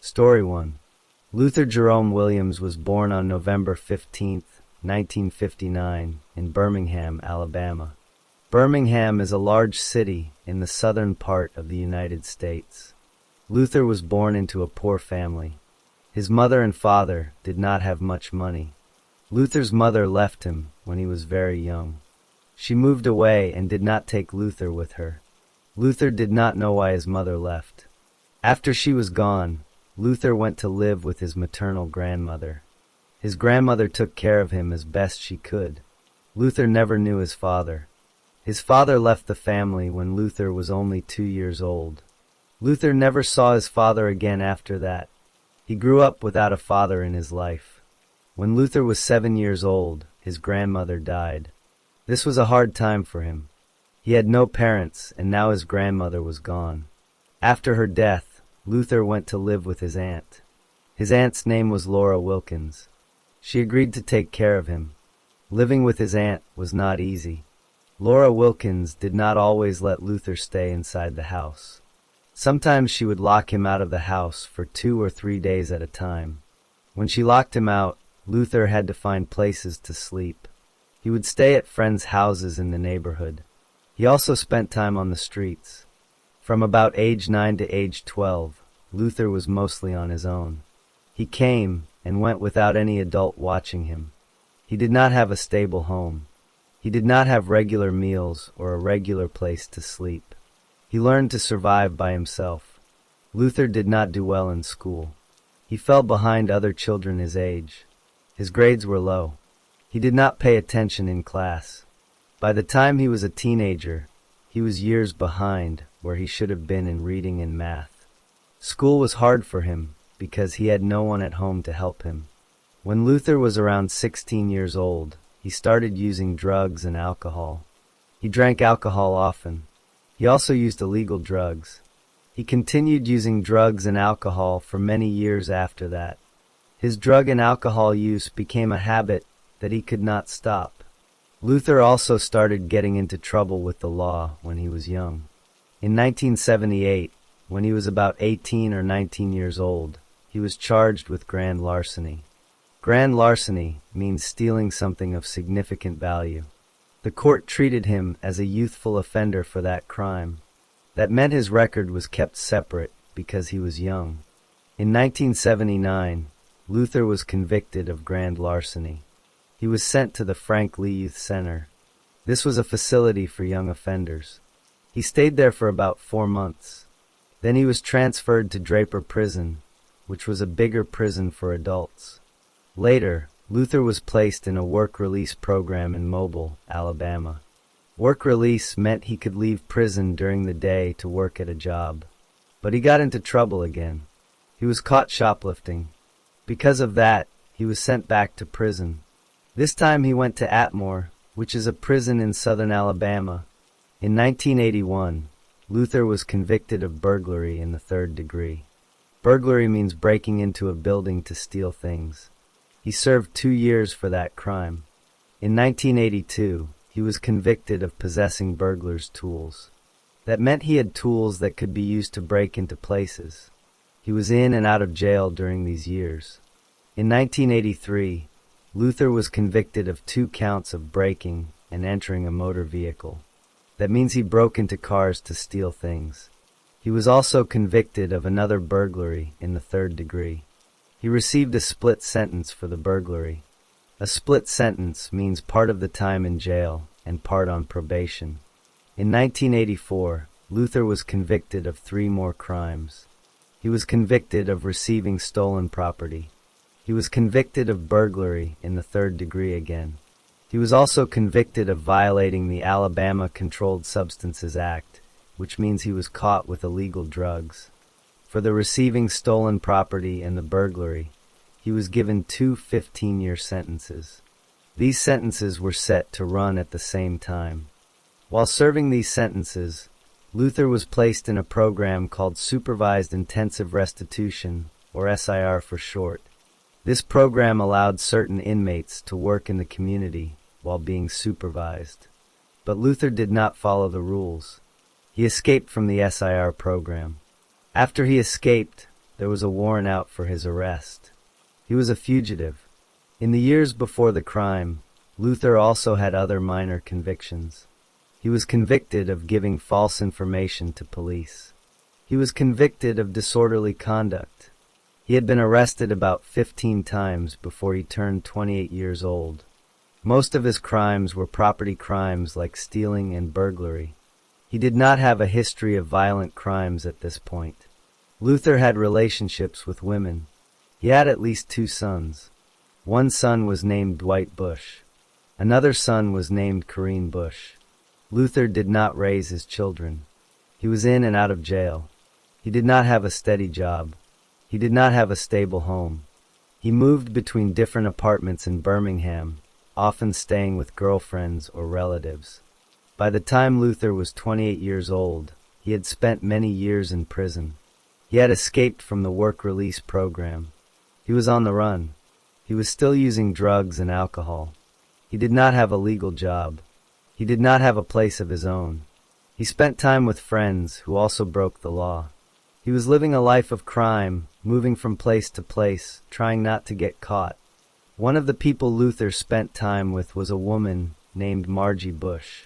Story 1. Luther Jerome Williams was born on November 15, 1959, in Birmingham, Alabama. Birmingham is a large city in the southern part of the United States. Luther was born into a poor family. His mother and father did not have much money. Luther's mother left him when he was very young. She moved away and did not take Luther with her. Luther did not know why his mother left. After she was gone, Luther went to live with his maternal grandmother. His grandmother took care of him as best she could. Luther never knew his father. His father left the family when Luther was only 2 years old. Luther never saw his father again after that. He grew up without a father in his life. When Luther was 7 years old, his grandmother died. This was a hard time for him. He had no parents, and now his grandmother was gone. After her death, Luther went to live with his aunt. His aunt's name was Laura Wilkins. She agreed to take care of him. Living with his aunt was not easy. Laura Wilkins did not always let Luther stay inside the house. Sometimes she would lock him out of the house for 2 or 3 days at a time. When she locked him out, Luther had to find places to sleep. He would stay at friends' houses in the neighborhood. He also spent time on the streets. From about age 9 to age 12, Luther was mostly on his own. He came and went without any adult watching him. He did not have a stable home. He did not have regular meals or a regular place to sleep. He learned to survive by himself. Luther did not do well in school. He fell behind other children his age. His grades were low. He did not pay attention in class. By the time he was a teenager, he was years behind where he should have been in reading and math. School was hard for him because he had no one at home to help him. When Luther was around 16 years old, he started using drugs and alcohol. He drank alcohol often. He also used illegal drugs. He continued using drugs and alcohol for many years after that. His drug and alcohol use became a habit that he could not stop. Luther also started getting into trouble with the law when he was young. In 1978, when he was about 18 or 19 years old, he was charged with grand larceny. Grand larceny means stealing something of significant value. The court treated him as a youthful offender for that crime. That meant his record was kept separate because he was young. In 1979, Luther was convicted of grand larceny. He was sent to the Frank Lee Youth Center. This was a facility for young offenders. He stayed there for about 4 months. Then he was transferred to Draper Prison, which was a bigger prison for adults. Later, Luther was placed in a work release program in Mobile, Alabama. Work release meant he could leave prison during the day to work at a job. But he got into trouble again. He was caught shoplifting. Because of that, he was sent back to prison. This time he went to Atmore, which is a prison in southern Alabama. In 1981, Luther was convicted of burglary in the 3rd degree. Burglary means breaking into a building to steal things. He served 2 years for that crime. In 1982, he was convicted of possessing burglars' tools. That meant he had tools that could be used to break into places. He was in and out of jail during these years. In 1983, Luther was convicted of 2 counts of breaking and entering a motor vehicle. That means he broke into cars to steal things. He was also convicted of another burglary in the 3rd degree. He received a split sentence for the burglary. A split sentence means part of the time in jail and part on probation. In 1984, Luther was convicted of 3 more crimes. He was convicted of receiving stolen property. He was convicted of burglary in the 3rd degree again. He was also convicted of violating the Alabama Controlled Substances Act, which means he was caught with illegal drugs. For the receiving stolen property and the burglary, he was given 2 15-year sentences. These sentences were set to run at the same time. While serving these sentences, Luther was placed in a program called Supervised Intensive Restitution, or SIR for short. This program allowed certain inmates to work in the community while being supervised. But Luther did not follow the rules. He escaped from the SIR program. After he escaped, there was a warrant out for his arrest. He was a fugitive. In the years before the crime, Luther also had other minor convictions. He was convicted of giving false information to police. He was convicted of disorderly conduct. He had been arrested about 15 times before he turned 28 years old. Most of his crimes were property crimes like stealing and burglary. He did not have a history of violent crimes at this point. Luther had relationships with women. He had at least 2 sons. One son was named Dwight Bush. Another son was named Corrine Bush. Luther did not raise his children. He was in and out of jail. He did not have a steady job. He did not have a stable home. He moved between different apartments in Birmingham, often staying with girlfriends or relatives. By the time Luther was 28 years old, he had spent many years in prison. He had escaped from the work release program. He was on the run. He was still using drugs and alcohol. He did not have a legal job. He did not have a place of his own. He spent time with friends who also broke the law. He was living a life of crime, moving from place to place, trying not to get caught. One of the people Luther spent time with was a woman named Margie Bush.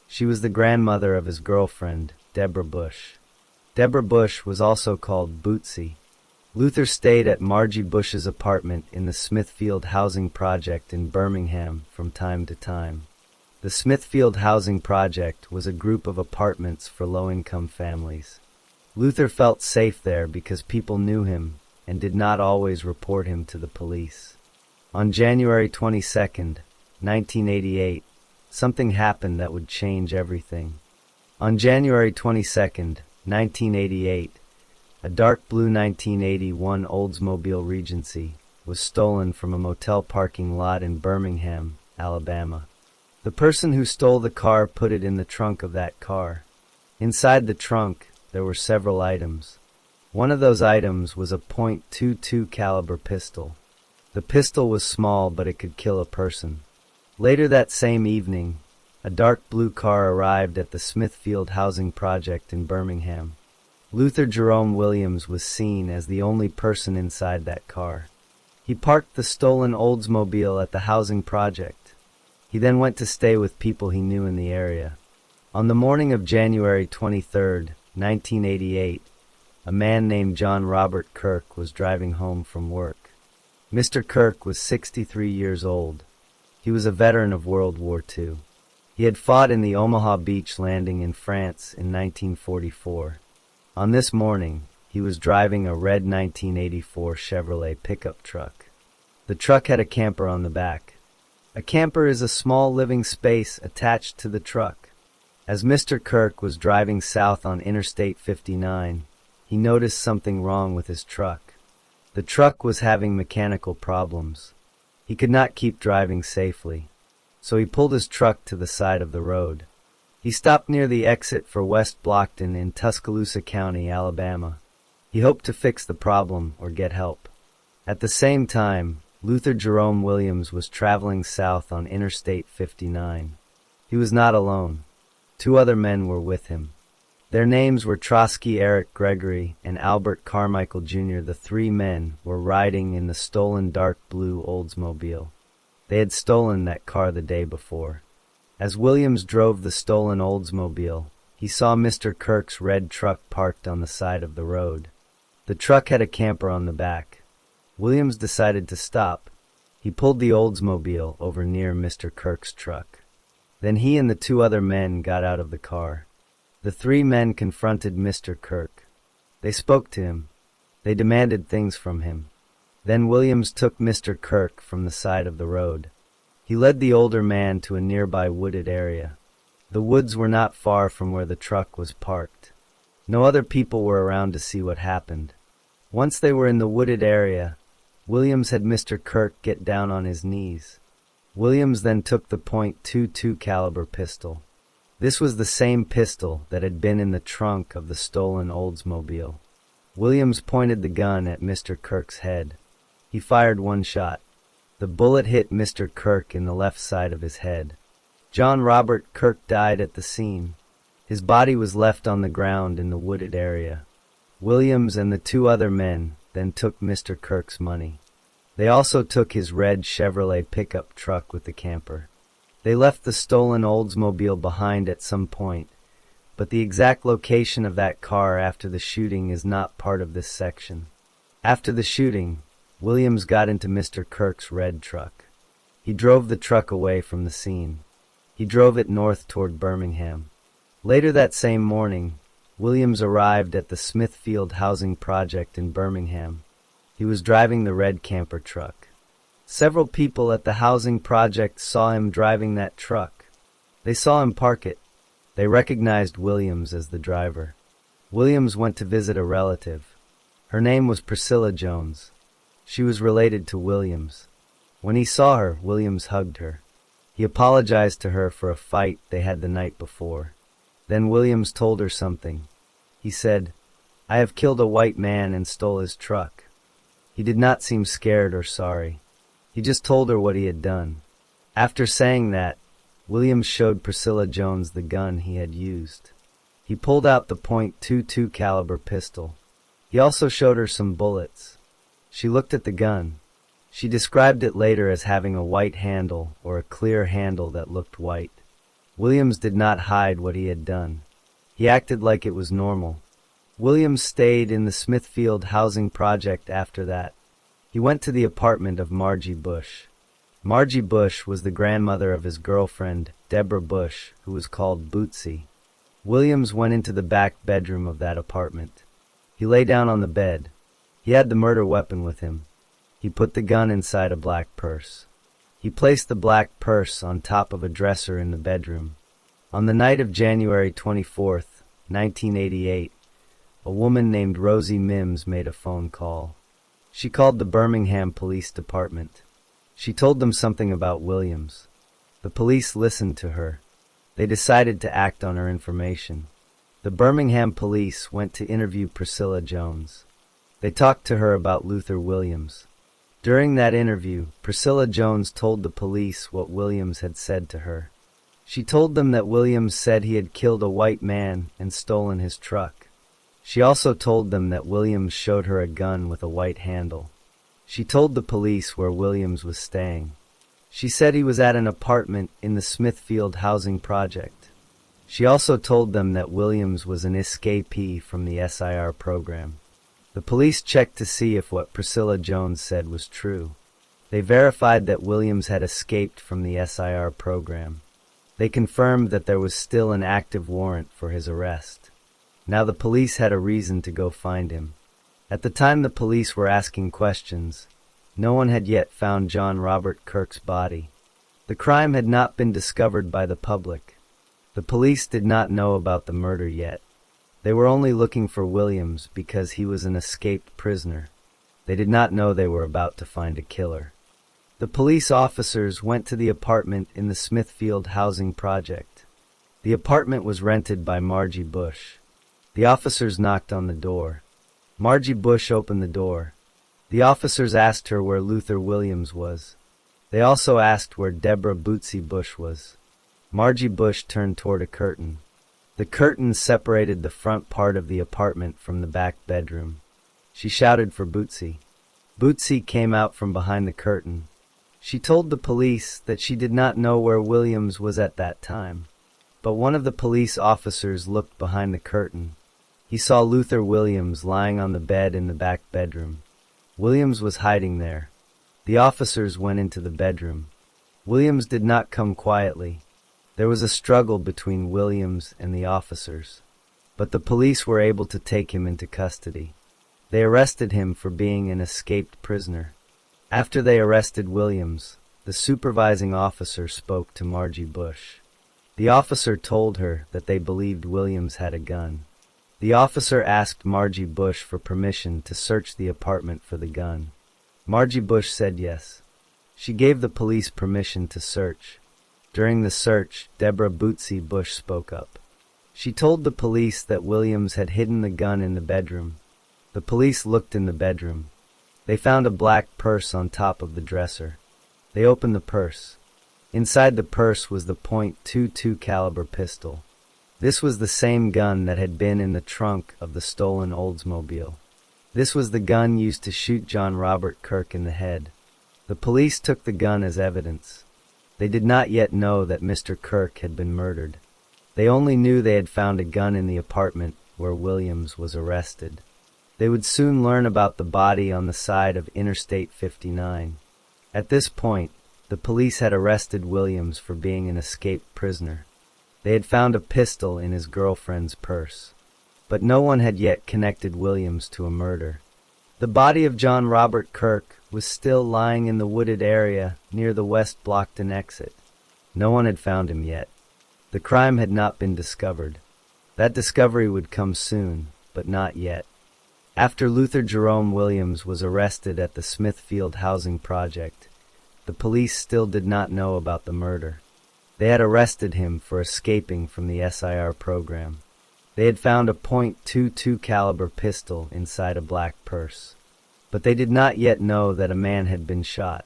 She was the grandmother of his girlfriend, Deborah Bush. Deborah Bush was also called Bootsy. Luther stayed at Margie Bush's apartment in the Smithfield Housing Project in Birmingham from time to time. The Smithfield Housing Project was a group of apartments for low-income families. Luther felt safe there because people knew him and did not always report him to the police. On January 22, 1988, something happened that would change everything. On January 22, 1988, a dark blue 1981 Oldsmobile Regency was stolen from a motel parking lot in Birmingham, Alabama. The person who stole the car put it in the trunk of that car. Inside the trunk, there were several items. One of those items was a .22 caliber pistol. The pistol was small, but it could kill a person. Later that same evening, a dark blue car arrived at the Smithfield Housing Project in Birmingham. Luther Jerome Williams was seen as the only person inside that car. He parked the stolen Oldsmobile at the housing project. He then went to stay with people he knew in the area. On the morning of January 23, 1988, a man named John Robert Kirk was driving home from work. Mr. Kirk was 63 years old. He was a veteran of World War II. He had fought in the Omaha Beach landing in France in 1944. On this morning, he was driving a red 1984 Chevrolet pickup truck. The truck had a camper on the back. A camper is a small living space attached to the truck. As Mr. Kirk was driving south on Interstate 59, he noticed something wrong with his truck. The truck was having mechanical problems. He could not keep driving safely, so he pulled his truck to the side of the road. He stopped near the exit for West Blockton in Tuscaloosa County, Alabama. He hoped to fix the problem or get help. At the same time, Luther Jerome Williams was traveling south on Interstate 59. He was not alone. 2 other men were with him. Their names were Trotsky Eric Gregory and Albert Carmichael Jr. The 3 men were riding in the stolen dark blue Oldsmobile. They had stolen that car the day before. As Williams drove the stolen Oldsmobile, he saw Mr. Kirk's red truck parked on the side of the road. The truck had a camper on the back. Williams decided to stop. He pulled the Oldsmobile over near Mr. Kirk's truck. Then he and the 2 other men got out of the car. The 3 men confronted Mr. Kirk. They spoke to him. They demanded things from him. Then Williams took Mr. Kirk from the side of the road. He led the older man to a nearby wooded area. The woods were not far from where the truck was parked. No other people were around to see what happened. Once they were in the wooded area, Williams had Mr. Kirk get down on his knees. Williams then took the .22 caliber pistol. This was the same pistol that had been in the trunk of the stolen Oldsmobile. Williams pointed the gun at Mr. Kirk's head. He fired 1 shot. The bullet hit Mr. Kirk in the left side of his head. John Robert Kirk died at the scene. His body was left on the ground in the wooded area. Williams and the 2 other men then took Mr. Kirk's money. They also took his red Chevrolet pickup truck with the camper. They left the stolen Oldsmobile behind at some point, but the exact location of that car after the shooting is not part of this section. After the shooting, Williams got into Mr. Kirk's red truck. He drove the truck away from the scene. He drove it north toward Birmingham. Later that same morning, Williams arrived at the Smithfield housing project in Birmingham. He was driving the red camper truck. Several people at the housing project saw him driving that truck. They saw him park it. They recognized Williams as the driver. Williams went to visit a relative. Her name was Priscilla Jones. She was related to Williams. When he saw her, Williams hugged her. He apologized to her for a fight they had the night before. Then Williams told her something. He said, "I have killed a white man and stole his truck." He did not seem scared or sorry. He just told her what he had done. After saying that, Williams showed Priscilla Jones the gun he had used. He pulled out the .22 caliber pistol. He also showed her some bullets. She looked at the gun. She described it later as having a white handle or a clear handle that looked white. Williams did not hide what he had done. He acted like it was normal. Williams stayed in the Smithfield housing project after that. He went to the apartment of Margie Bush. Margie Bush was the grandmother of his girlfriend, Deborah Bush, who was called Bootsy. Williams went into the back bedroom of that apartment. He lay down on the bed. He had the murder weapon with him. He put the gun inside a black purse. He placed the black purse on top of a dresser in the bedroom. On the night of January 24th, 1988, a woman named Rosie Mims made a phone call. She called the Birmingham Police Department. She told them something about Williams. The police listened to her. They decided to act on her information. The Birmingham police went to interview Priscilla Jones. They talked to her about Luther Williams. During that interview, Priscilla Jones told the police what Williams had said to her. She told them that Williams said he had killed a white man and stolen his truck. She also told them that Williams showed her a gun with a white handle. She told the police where Williams was staying. She said he was at an apartment in the Smithfield housing project. She also told them that Williams was an escapee from the SIR program. The police checked to see if what Priscilla Jones said was true. They verified that Williams had escaped from the SIR program. They confirmed that there was still an active warrant for his arrest. Now the police had a reason to go find him. At the time the police were asking questions, no one had yet found John Robert Kirk's body. The crime had not been discovered by the public. The police did not know about the murder yet. They were only looking for Williams because he was an escaped prisoner. They did not know they were about to find a killer. The police officers went to the apartment in the Smithfield housing project. The apartment was rented by Margie Bush. The officers knocked on the door. Margie Bush opened the door. The officers asked her where Luther Williams was. They also asked where Deborah Bootsy Bush was. Margie Bush turned toward a curtain. The curtain separated the front part of the apartment from the back bedroom. She shouted for Bootsy. Bootsy came out from behind the curtain. She told the police that she did not know where Williams was at that time. But one of the police officers looked behind the curtain. He saw Luther Williams lying on the bed in the back bedroom. Williams was hiding there. The officers went into the bedroom. Williams did not come quietly. There was a struggle between Williams and the officers, but the police were able to take him into custody. They arrested him for being an escaped prisoner. After they arrested Williams, the supervising officer spoke to Margie Bush. The officer told her that they believed Williams had a gun. The officer asked Margie Bush for permission to search the apartment for the gun. Margie Bush said yes. She gave the police permission to search. During the search, Deborah Bootsy Bush spoke up. She told the police that Williams had hidden the gun in the bedroom. The police looked in the bedroom. They found a black purse on top of the dresser. They opened the purse. Inside the purse was the .22 caliber pistol. This was the same gun that had been in the trunk of the stolen Oldsmobile. This was the gun used to shoot John Robert Kirk in the head. The police took the gun as evidence. They did not yet know that Mr. Kirk had been murdered. They only knew they had found a gun in the apartment where Williams was arrested. They would soon learn about the body on the side of Interstate 59. At this point, the police had arrested Williams for being an escaped prisoner. They had found a pistol in his girlfriend's purse. But no one had yet connected Williams to a murder. The body of John Robert Kirk was still lying in the wooded area near the West Blockton exit. No one had found him yet. The crime had not been discovered. That discovery would come soon, but not yet. After Luther Jerome Williams was arrested at the Smithfield Housing Project, the police still did not know about the murder. They had arrested him for escaping from the SIR program. They had found a .22 caliber pistol inside a black purse. But they did not yet know that a man had been shot.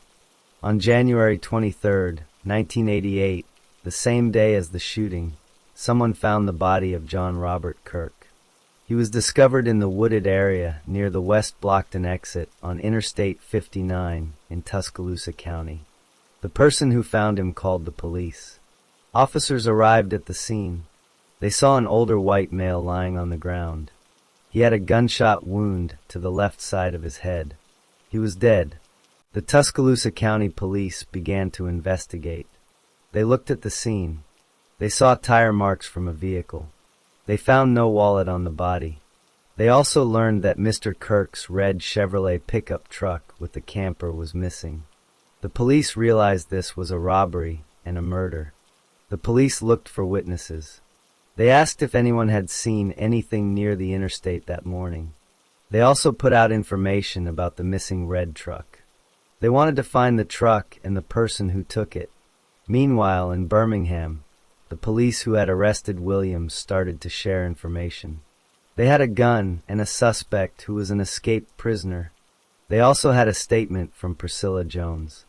On January 23, 1988, the same day as the shooting, someone found the body of John Robert Kirk. He was discovered in the wooded area near the West Blockton exit on Interstate 59 in Tuscaloosa County. The person who found him called the police. Officers arrived at the scene. They saw an older white male lying on the ground. He had a gunshot wound to the left side of his head. He was dead. The Tuscaloosa County Police began to investigate. They looked at the scene. They saw tire marks from a vehicle. They found no wallet on the body. They also learned that Mr. Kirk's red Chevrolet pickup truck with the camper was missing. The police realized this was a robbery and a murder. The police looked for witnesses. They asked if anyone had seen anything near the interstate that morning. They also put out information about the missing red truck. They wanted to find the truck and the person who took it. Meanwhile, in Birmingham, the police who had arrested Williams started to share information. They had a gun and a suspect who was an escaped prisoner. They also had a statement from Priscilla Jones.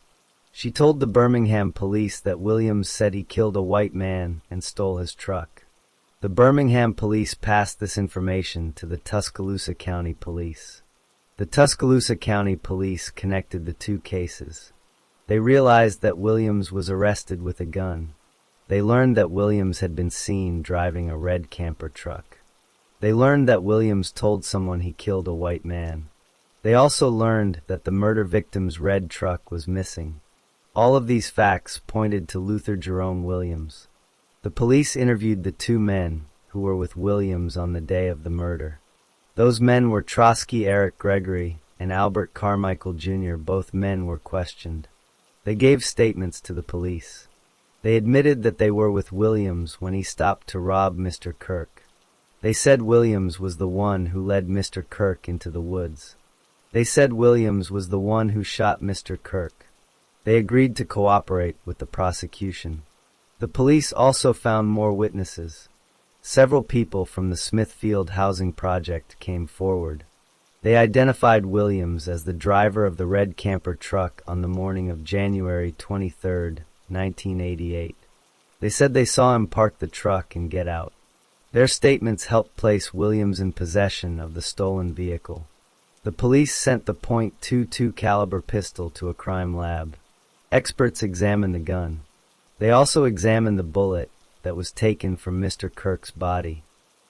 She told the Birmingham police that Williams said he killed a white man and stole his truck. The Birmingham police passed this information to the Tuscaloosa County Police. The Tuscaloosa County Police connected the two cases. They realized that Williams was arrested with a gun. They learned that Williams had been seen driving a red camper truck. They learned that Williams told someone he killed a white man. They also learned that the murder victim's red truck was missing. All of these facts pointed to Luther Jerome Williams. The police interviewed the two men who were with Williams on the day of the murder. Those men were Trotsky Eric Gregory and Albert Carmichael Jr. Both men were questioned. They gave statements to the police. They admitted that they were with Williams when he stopped to rob Mr. Kirk. They said Williams was the one who led Mr. Kirk into the woods. They said Williams was the one who shot Mr. Kirk. They agreed to cooperate with the prosecution. The police also found more witnesses. Several people from the Smithfield Housing Project came forward. They identified Williams as the driver of the red camper truck on the morning of January 23, 1988. They said they saw him park the truck and get out. Their statements helped place Williams in possession of the stolen vehicle. The police sent the .22 caliber pistol to a crime lab. Experts examined the gun. They also examined the bullet that was taken from Mr. Kirk's body.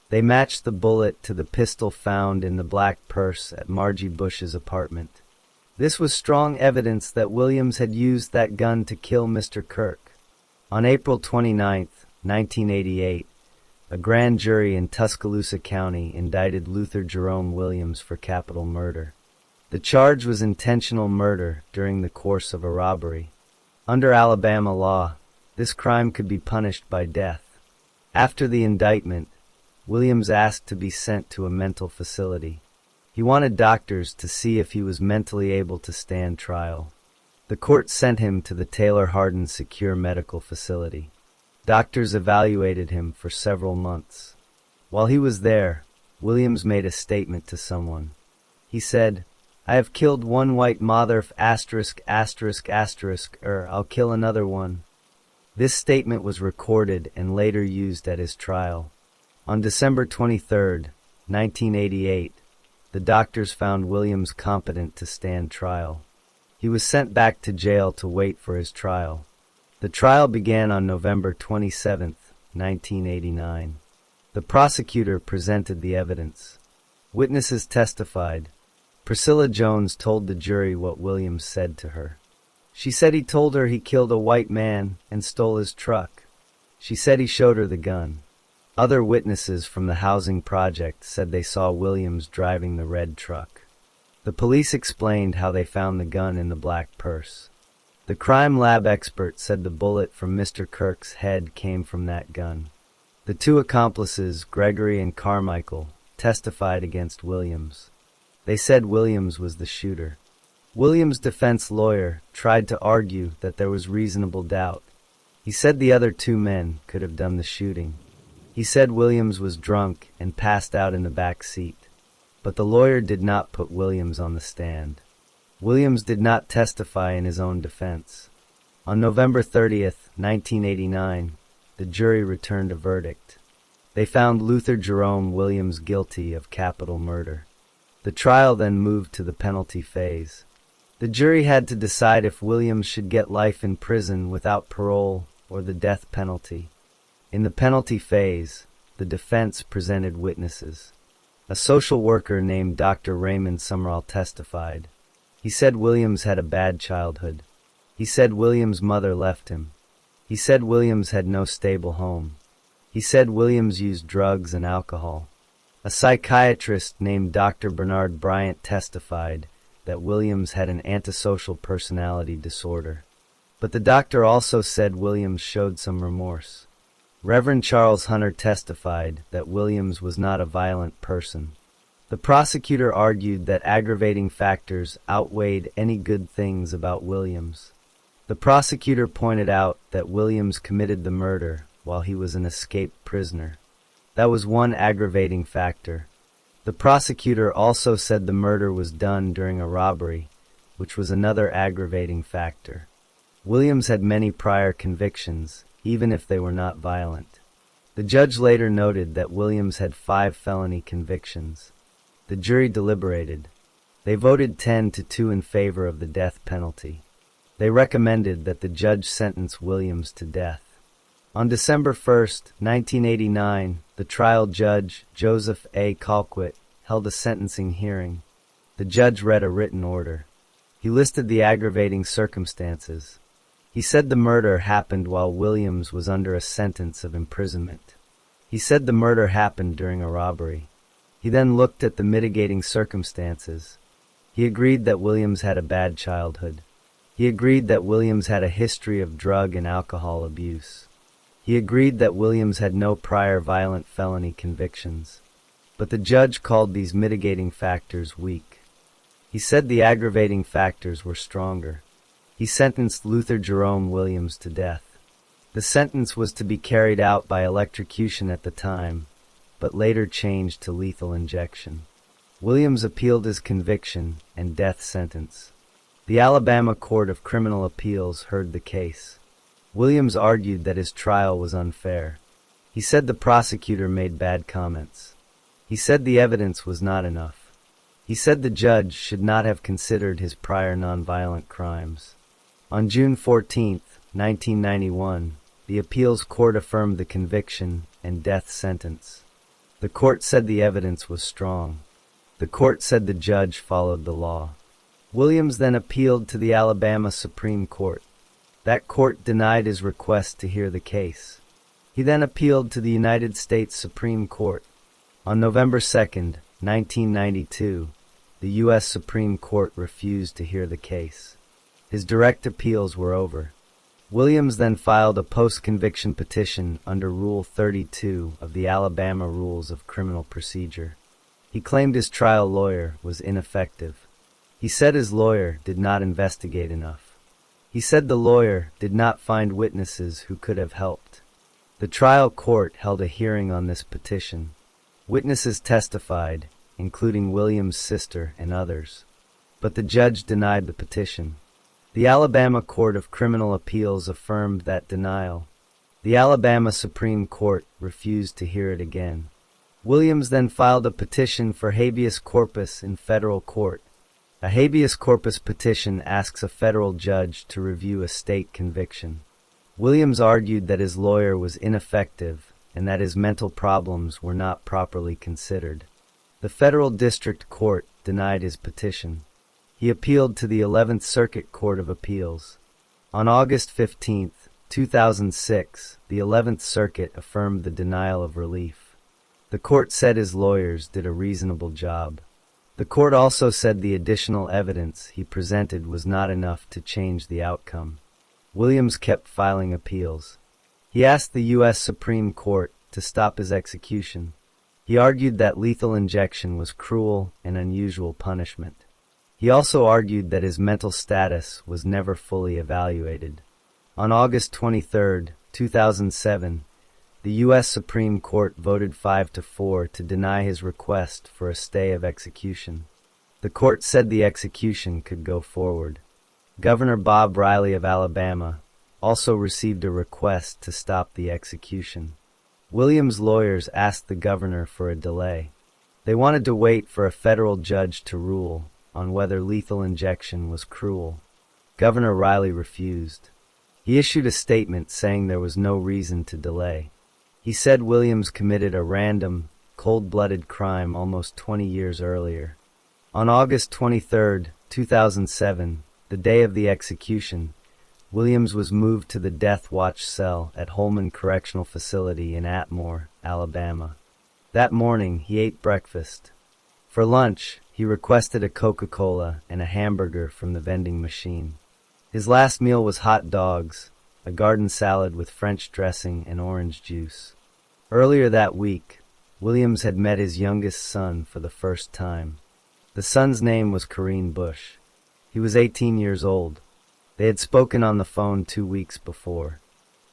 They matched the bullet to the pistol found in the black purse at Margie Bush's apartment. This was strong evidence that Williams had used that gun to kill Mr. Kirk. On April 29, 1988, a grand jury in Tuscaloosa County indicted Luther Jerome Williams for capital murder. The charge was intentional murder during the course of a robbery. Under Alabama law, this crime could be punished by death. After the indictment, Williams asked to be sent to a mental facility. He wanted doctors to see if he was mentally able to stand trial. The court sent him to the Taylor Hardin Secure Medical Facility. Doctors evaluated him for several months. While he was there, Williams made a statement to someone. He said, "I have killed one white mother I'll kill another one." This statement was recorded and later used at his trial. On December 23, 1988, the doctors found Williams competent to stand trial. He was sent back to jail to wait for his trial. The trial began on November 27, 1989. The prosecutor presented the evidence. Witnesses testified. Priscilla Jones told the jury what Williams said to her. She said he told her he killed a white man and stole his truck. She said he showed her the gun. Other witnesses from the housing project said they saw Williams driving the red truck. The police explained how they found the gun in the black purse. The crime lab expert said the bullet from Mr. Kirk's head came from that gun. The two accomplices, Gregory and Carmichael, testified against Williams. They said Williams was the shooter. Williams' defense lawyer tried to argue that there was reasonable doubt. He said the other two men could have done the shooting. He said Williams was drunk and passed out in the back seat. But the lawyer did not put Williams on the stand. Williams did not testify in his own defense. On November 30th, 1989, the jury returned a verdict. They found Luther Jerome Williams guilty of capital murder. The trial then moved to the penalty phase. The jury had to decide if Williams should get life in prison without parole or the death penalty. In the penalty phase, the defense presented witnesses. A social worker named Dr. Raymond Sumrall testified. He said Williams had a bad childhood. He said Williams' mother left him. He said Williams had no stable home. He said Williams used drugs and alcohol. A psychiatrist named Dr. Bernard Bryant testified that Williams had an antisocial personality disorder. But the doctor also said Williams showed some remorse. Reverend Charles Hunter testified that Williams was not a violent person. The prosecutor argued that aggravating factors outweighed any good things about Williams. The prosecutor pointed out that Williams committed the murder while he was an escaped prisoner. That was one aggravating factor. The prosecutor also said the murder was done during a robbery, which was another aggravating factor. Williams had many prior convictions, even if they were not violent. The judge later noted that Williams had 5 felony convictions. The jury deliberated. They voted 10-2 in favor of the death penalty. They recommended that the judge sentence Williams to death. On December 1, 1989, the trial judge, Joseph A. Colquitt, held a sentencing hearing. The judge read a written order. He listed the aggravating circumstances. He said the murder happened while Williams was under a sentence of imprisonment. He said the murder happened during a robbery. He then looked at the mitigating circumstances. He agreed that Williams had a bad childhood. He agreed that Williams had a history of drug and alcohol abuse. He agreed that Williams had no prior violent felony convictions. But the judge called these mitigating factors weak. He said the aggravating factors were stronger. He sentenced Luther Jerome Williams to death. The sentence was to be carried out by electrocution at the time, but later changed to lethal injection. Williams appealed his conviction and death sentence. The Alabama Court of Criminal Appeals heard the case. Williams argued that his trial was unfair. He said the prosecutor made bad comments. He said the evidence was not enough. He said the judge should not have considered his prior nonviolent crimes. On June 14, 1991, the appeals court affirmed the conviction and death sentence. The court said the evidence was strong. The court said the judge followed the law. Williams then appealed to the Alabama Supreme Court. That court denied his request to hear the case. He then appealed to the United States Supreme Court. On November 2, 1992, the U.S. Supreme Court refused to hear the case. His direct appeals were over. Williams then filed a post-conviction petition under Rule 32 of the Alabama Rules of Criminal Procedure. He claimed his trial lawyer was ineffective. He said his lawyer did not investigate enough. He said the lawyer did not find witnesses who could have helped. The trial court held a hearing on this petition. Witnesses testified, including Williams' sister and others. But the judge denied the petition. The Alabama Court of Criminal Appeals affirmed that denial. The Alabama Supreme Court refused to hear it again. Williams then filed a petition for habeas corpus in federal court. A habeas corpus petition asks a federal judge to review a state conviction. Williams argued that his lawyer was ineffective and that his mental problems were not properly considered. The federal district court denied his petition. He appealed to the 11th Circuit Court of Appeals. On August 15, 2006, the 11th Circuit affirmed the denial of relief. The court said his lawyers did a reasonable job. The court also said the additional evidence he presented was not enough to change the outcome. Williams kept filing appeals. He asked the U.S. Supreme Court to stop his execution. He argued that lethal injection was cruel and unusual punishment. He also argued that his mental status was never fully evaluated. On August 23, 2007, the U.S. Supreme Court voted 5-4 to deny his request for a stay of execution. The court said the execution could go forward. Governor Bob Riley of Alabama also received a request to stop the execution. Williams' lawyers asked the governor for a delay. They wanted to wait for a federal judge to rule on whether lethal injection was cruel. Governor Riley refused. He issued a statement saying there was no reason to delay. He said Williams committed a random, cold-blooded crime almost 20 years earlier. On August 23, 2007, the day of the execution, Williams was moved to the death watch cell at Holman Correctional Facility in Atmore, Alabama. That morning, he ate breakfast. For lunch, he requested a Coca-Cola and a hamburger from the vending machine. His last meal was hot dogs, a garden salad with French dressing and orange juice. Earlier that week, Williams had met his youngest son for the first time. The son's name was Kareem Bush. He was 18 years old. They had spoken on the phone 2 weeks before.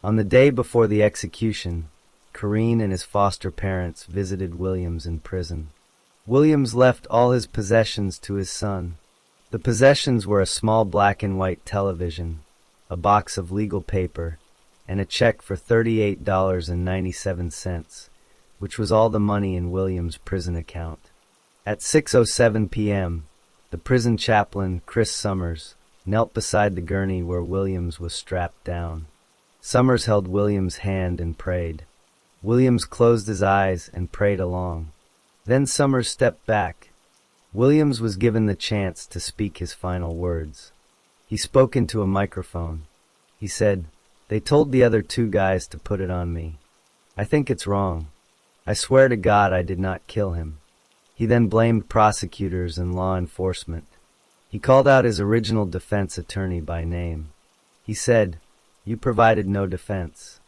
On the day before the execution, Kareem and his foster parents visited Williams in prison. Williams left all his possessions to his son. The possessions were a small black and white television, a box of legal paper, and a check for $38.97, which was all the money in Williams' prison account. At 6:07 p.m., the prison chaplain, Chris Summers, knelt beside the gurney where Williams was strapped down. Summers held Williams' hand and prayed. Williams closed his eyes and prayed along. Then Summers stepped back. Williams was given the chance to speak his final words. He spoke into a microphone. He said, "They told the other 2 guys to put it on me. I think it's wrong. I swear to God I did not kill him." He then blamed prosecutors and law enforcement. He called out his original defense attorney by name. He said, "You provided no defense.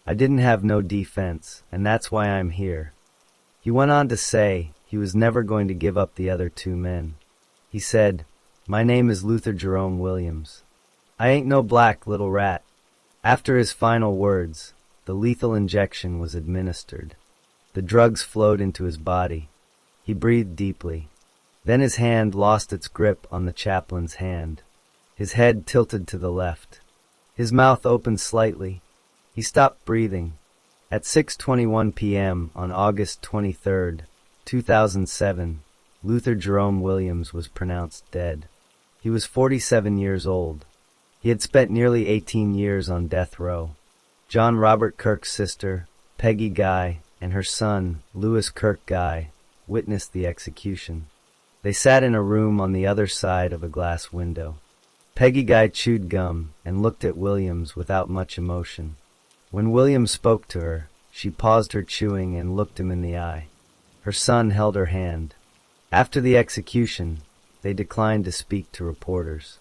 I didn't have no defense, and that's why I'm here." He went on to say he was never going to give up the other 2 men. He said, "My name is Luther Jerome Williams. I ain't no black little rat." After his final words, the lethal injection was administered. The drugs flowed into his body. He breathed deeply. Then his hand lost its grip on the chaplain's hand. His head tilted to the left. His mouth opened slightly. He stopped breathing. At 6:21 p.m. on August 23, 2007, Luther Jerome Williams was pronounced dead. He was 47 years old. He had spent nearly 18 years on death row. John Robert Kirk's sister, Peggy Guy, and her son, Louis Kirk Guy, witnessed the execution. They sat in a room on the other side of a glass window. Peggy Guy chewed gum and looked at Williams without much emotion. When Williams spoke to her, she paused her chewing and looked him in the eye. Her son held her hand. After the execution, they declined to speak to reporters.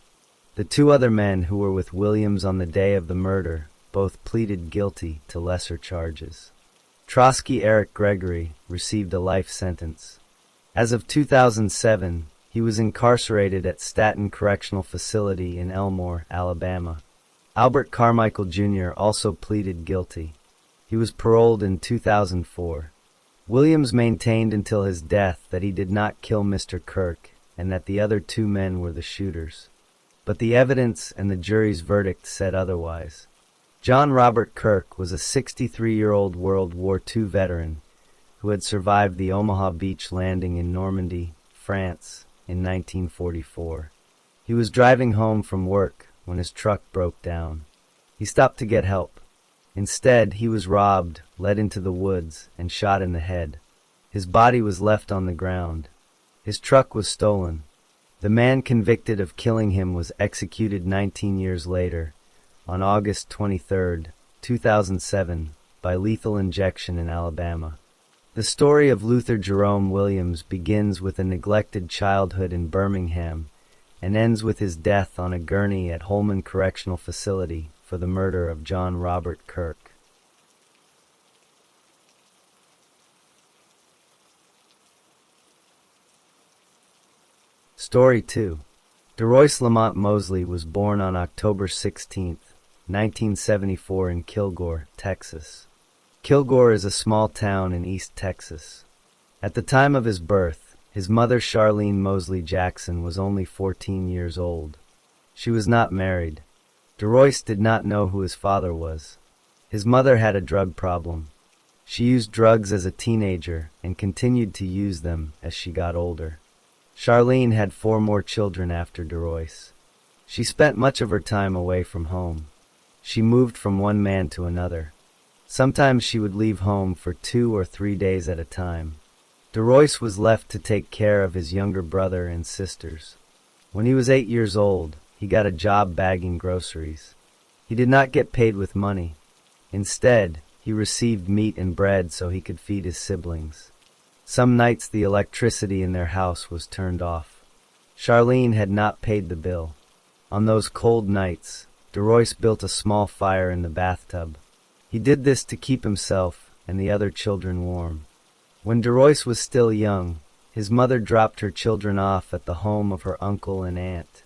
The 2 other men who were with Williams on the day of the murder both pleaded guilty to lesser charges. Trotsky Eric Gregory received a life sentence. As of 2007, he was incarcerated at Staten Correctional Facility in Elmore, Alabama. Albert Carmichael Jr. also pleaded guilty. He was paroled in 2004. Williams maintained until his death that he did not kill Mr. Kirk and that the other 2 men were the shooters. But the evidence and the jury's verdict said otherwise. John Robert Kirk was a 63-year-old World War II veteran who had survived the Omaha Beach landing in Normandy, France, in 1944. He was driving home from work when his truck broke down. He stopped to get help. Instead, he was robbed, led into the woods, and shot in the head. His body was left on the ground. His truck was stolen. The man convicted of killing him was executed 19 years later, on August 23, 2007, by lethal injection in Alabama. The story of Luther Jerome Williams begins with a neglected childhood in Birmingham and ends with his death on a gurney at Holman Correctional Facility for the murder of John Robert Kirk. Story 2. DeRoyce Lamont Mosley was born on October 16, 1974 in Kilgore, Texas. Kilgore is a small town in East Texas. At the time of his birth, his mother Charlene Mosley Jackson was only 14 years old. She was not married. DeRoyce did not know who his father was. His mother had a drug problem. She used drugs as a teenager and continued to use them as she got older. Charlene had 4 more children after DeRoyce. She spent much of her time away from home. She moved from one man to another. Sometimes she would leave home for 2 or 3 days at a time. DeRoyce was left to take care of his younger brother and sisters. When he was 8 years old, he got a job bagging groceries. He did not get paid with money. Instead, he received meat and bread so he could feed his siblings. Some nights the electricity in their house was turned off. Charlene had not paid the bill. On those cold nights, DeRoyce built a small fire in the bathtub. He did this to keep himself and the other children warm. When DeRoyce was still young, his mother dropped her children off at the home of her uncle and aunt.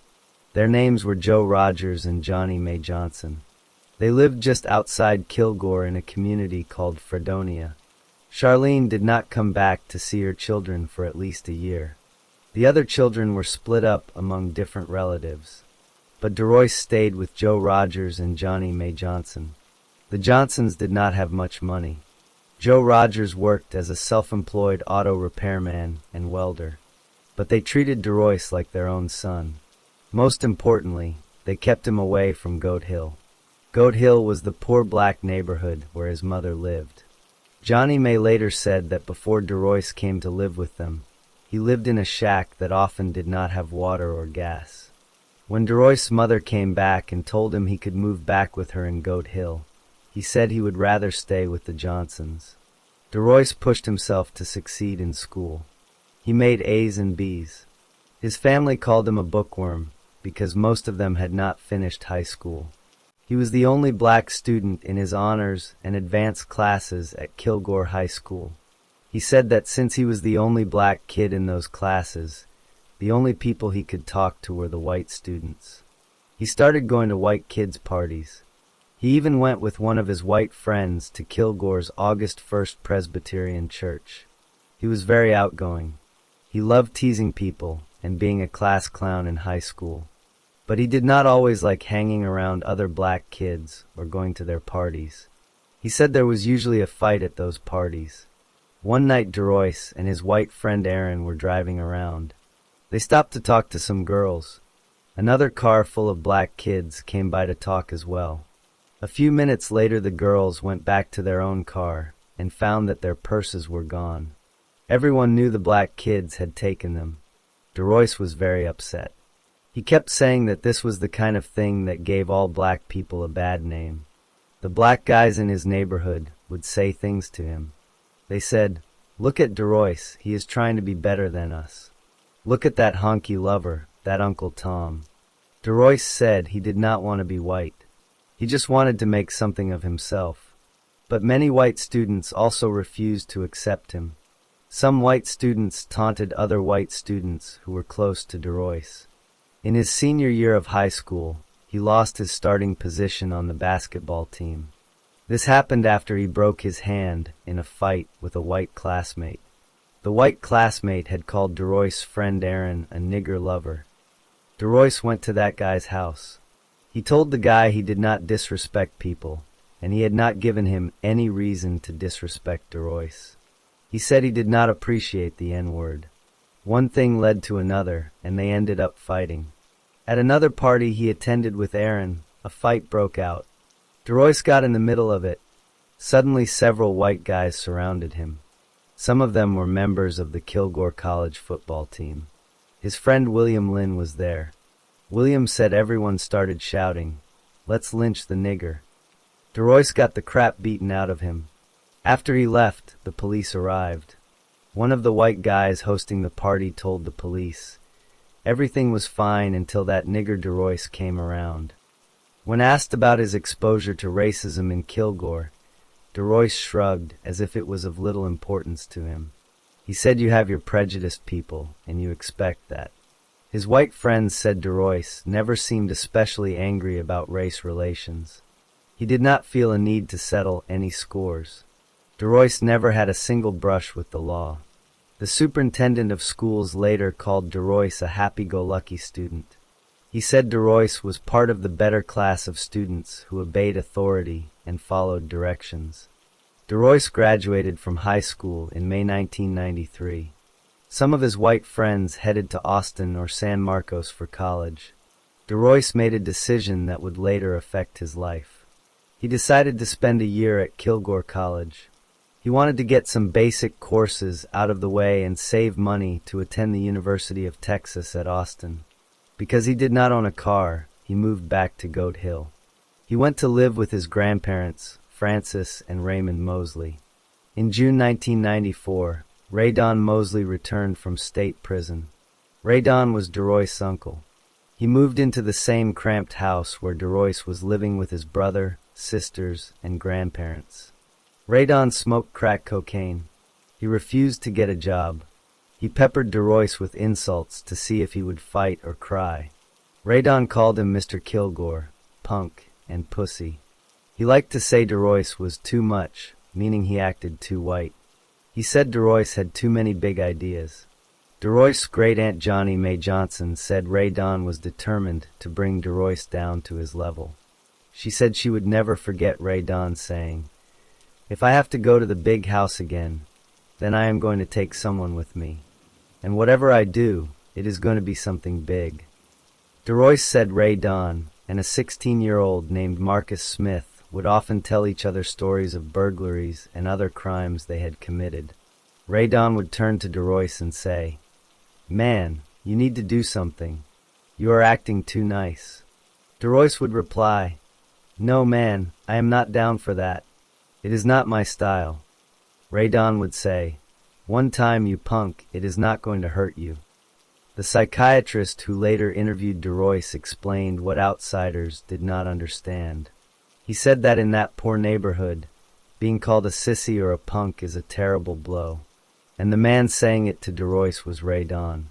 Their names were Joe Rogers and Johnny Mae Johnson. They lived just outside Kilgore in a community called Fredonia. Charlene did not come back to see her children for at least a year. The other children were split up among different relatives. But DeRoyce stayed with Joe Rogers and Johnny Mae Johnson. The Johnsons did not have much money. Joe Rogers worked as a self-employed auto repairman and welder. But they treated DeRoyce like their own son. Most importantly, they kept him away from Goat Hill. Goat Hill was the poor black neighborhood where his mother lived. Johnny Mae later said that before DeRoyce came to live with them, he lived in a shack that often did not have water or gas. When DeRoyce's mother came back and told him he could move back with her in Goat Hill, he said he would rather stay with the Johnsons. DeRoyce pushed himself to succeed in school. He made A's and B's. His family called him a bookworm because most of them had not finished high school. He was the only black student in his honors and advanced classes at Kilgore High School. He said that since he was the only black kid in those classes, the only people he could talk to were the white students. He started going to white kids' parties. He even went with one of his white friends to Kilgore's August 1st Presbyterian Church. He was very outgoing. He loved teasing people and being a class clown in high school. But he did not always like hanging around other black kids or going to their parties. He said there was usually a fight at those parties. One night DeRoyce and his white friend Aaron were driving around. They stopped to talk to some girls. Another car full of black kids came by to talk as well. A few minutes later the girls went back to their own car and found that their purses were gone. Everyone knew the black kids had taken them. DeRoyce was very upset. He kept saying that this was the kind of thing that gave all black people a bad name. The black guys in his neighborhood would say things to him. They said, "Look at DeRoyce, he is trying to be better than us. Look at that honky lover, that Uncle Tom." DeRoyce said he did not want to be white. He just wanted to make something of himself. But many white students also refused to accept him. Some white students taunted other white students who were close to DeRoyce. In his senior year of high school, he lost his starting position on the basketball team. This happened after he broke his hand in a fight with a white classmate. The white classmate had called DeRoyce's friend Aaron a nigger lover. DeRoyce went to that guy's house. He told the guy he did not disrespect people, and he had not given him any reason to disrespect DeRoyce. He said he did not appreciate the N-word. One thing led to another, and they ended up fighting. At another party he attended with Aaron, a fight broke out. DeRoyce got in the middle of it. Suddenly several white guys surrounded him. Some of them were members of the Kilgore College football team. His friend William Lynn was there. William said everyone started shouting, "Let's lynch the nigger." DeRoyce got the crap beaten out of him. After he left, the police arrived. One of the white guys hosting the party told the police, everything was fine until that nigger DeRoyce came around. When asked about his exposure to racism in Kilgore, DeRoyce shrugged as if it was of little importance to him. He said you have your prejudiced people, and you expect that. His white friends said DeRoyce never seemed especially angry about race relations. He did not feel a need to settle any scores. DeRoyce never had a single brush with the law. The superintendent of schools later called DeRoyce a happy-go-lucky student. He said DeRoyce was part of the better class of students who obeyed authority and followed directions. DeRoyce graduated from high school in May 1993. Some of his white friends headed to Austin or San Marcos for college. DeRoyce made a decision that would later affect his life. He decided to spend a year at Kilgore College. He wanted to get some basic courses out of the way and save money to attend the University of Texas at Austin. Because he did not own a car, he moved back to Goat Hill. He went to live with his grandparents, Francis and Raymond Mosley. In June 1994, Ray Don Mosley returned from state prison. Ray Don was DeRoyce's uncle. He moved into the same cramped house where DeRoyce was living with his brother, sisters, and grandparents. Ray Don smoked crack cocaine. He refused to get a job. He peppered DeRoyce with insults to see if he would fight or cry. Ray Don called him Mr. Kilgore, punk, and pussy. He liked to say DeRoyce was too much, meaning he acted too white. He said DeRoyce had too many big ideas. DeRoyce's great-aunt Johnnie Mae Johnson said Ray Don was determined to bring DeRoyce down to his level. She said she would never forget Ray Don saying, "If I have to go to the big house again, then I am going to take someone with me. And whatever I do, it is going to be something big." DeRoyce said Ray Don and a 16-year-old named Marcus Smith would often tell each other stories of burglaries and other crimes they had committed. Ray Don would turn to DeRoyce and say, "Man, you need to do something. You are acting too nice." DeRoyce would reply, "No, man, I am not down for that. It is not my style." Ray Don would say, "One time, you punk, it is not going to hurt you." The psychiatrist who later interviewed DeRoyce explained what outsiders did not understand. He said that in that poor neighborhood, being called a sissy or a punk is a terrible blow. And the man saying it to DeRoyce was Ray Don.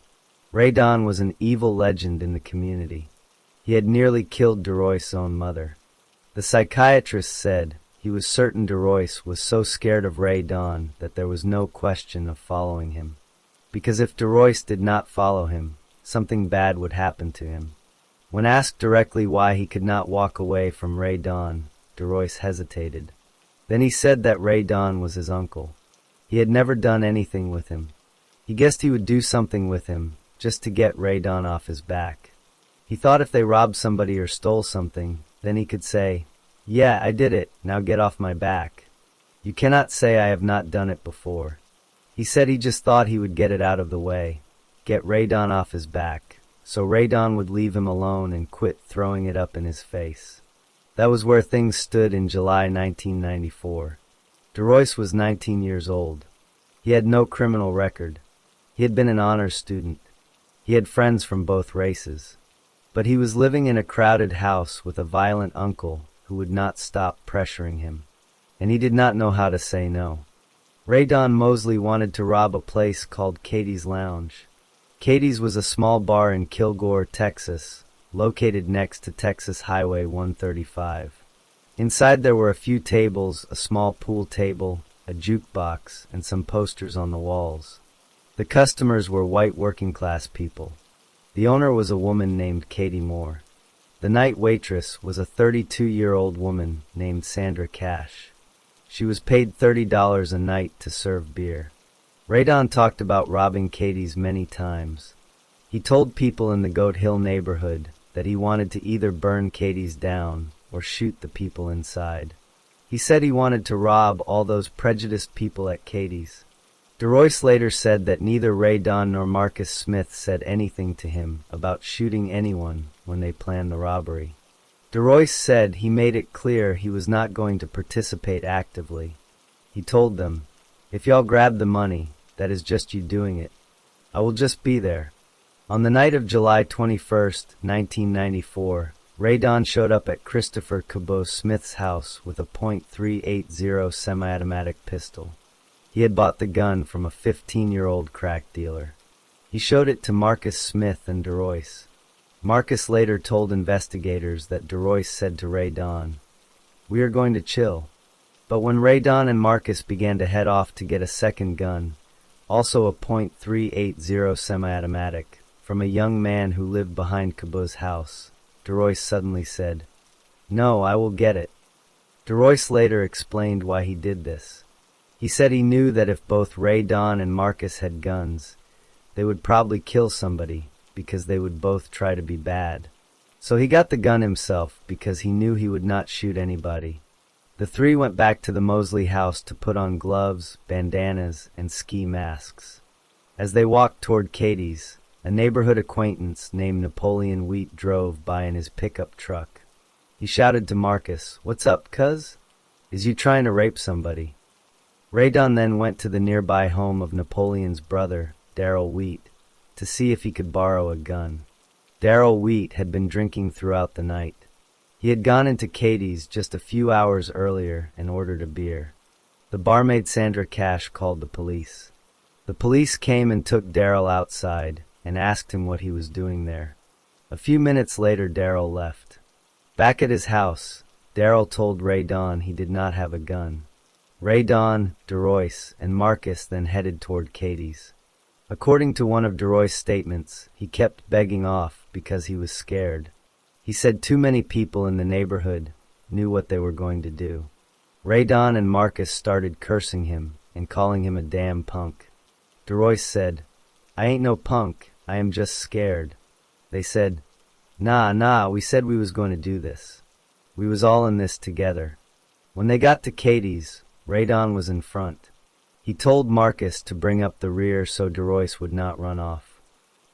Ray Don was an evil legend in the community. He had nearly killed DeRoyce's own mother. The psychiatrist said he was certain DeRoyce was so scared of Ray Don that there was no question of following him. Because if DeRoyce did not follow him, something bad would happen to him. When asked directly why he could not walk away from Ray Don, DeRoyce hesitated. Then he said that Ray Don was his uncle. He had never done anything with him. He guessed he would do something with him, just to get Ray Don off his back. He thought if they robbed somebody or stole something, then he could say, "Yeah, I did it, now get off my back." You cannot say I have not done it before. He said he just thought he would get it out of the way, get Ray Don off his back, so Ray Don would leave him alone and quit throwing it up in his face. That was where things stood in July 1994. DeRoyce was 19 years old. He had no criminal record. He had been an honors student. He had friends from both races. But he was living in a crowded house with a violent uncle who would not stop pressuring him. And he did not know how to say no. Ray Don Mosley wanted to rob a place called Katie's Lounge. Katie's was a small bar in Kilgore, Texas, located next to Texas Highway 135. Inside there were a few tables, a small pool table, a jukebox, and some posters on the walls. The customers were white working-class people. The owner was a woman named Katie Moore. The night waitress was a 32-year-old woman named Sandra Cash. She was paid $30 a night to serve beer. Radon talked about robbing Katie's many times. He told people in the Goat Hill neighborhood that he wanted to either burn Katie's down or shoot the people inside. He said he wanted to rob all those prejudiced people at Katie's. DeRoyce later said that neither Radon nor Marcus Smith said anything to him about shooting anyone when they planned the robbery. DeRoyce said he made it clear he was not going to participate actively. He told them, "If y'all grab the money, that is just you doing it. I will just be there." On the night of July 21st, 1994, Radon showed up at Christopher Cabot Smith's house with a .380 semi-automatic pistol. He had bought the gun from a 15-year-old crack dealer. He showed it to Marcus Smith and DeRoyce. Marcus later told investigators that DeRoyce said to Radon, "We are going to chill." But when Radon and Marcus began to head off to get a second gun, also a .380 semi-automatic, from a young man who lived behind Cabot's house, DeRoyce suddenly said, "No, I will get it." DeRoyce later explained why he did this. He said he knew that if both Radon and Marcus had guns, they would probably kill somebody because they would both try to be bad. So he got the gun himself because he knew he would not shoot anybody. The three went back to the Mosley house to put on gloves, bandanas, and ski masks. As they walked toward Katie's, a neighborhood acquaintance named Napoleon Wheat drove by in his pickup truck. He shouted to Marcus, "What's up, cuz? Is you trying to rape somebody?" Radon then went to the nearby home of Napoleon's brother, Darrell Wheat, to see if he could borrow a gun. Darrell Wheat had been drinking throughout the night. He had gone into Katie's just a few hours earlier and ordered a beer. The barmaid Sandra Cash called the police. The police came and took Darrell outside and asked him what he was doing there. A few minutes later, Darrell left. Back at his house, Darrell told Radon he did not have a gun. Radon, DeRoyce, and Marcus then headed toward Katie's. According to one of DeRoyce's statements, he kept begging off because he was scared. He said too many people in the neighborhood knew what they were going to do. Radon and Marcus started cursing him and calling him a damn punk. DeRoyce said, "I ain't no punk, I am just scared." They said, Nah, we said we was going to do this. We was all in this together." When they got to Katie's, Radon was in front. He told Marcus to bring up the rear so DeRoyce would not run off.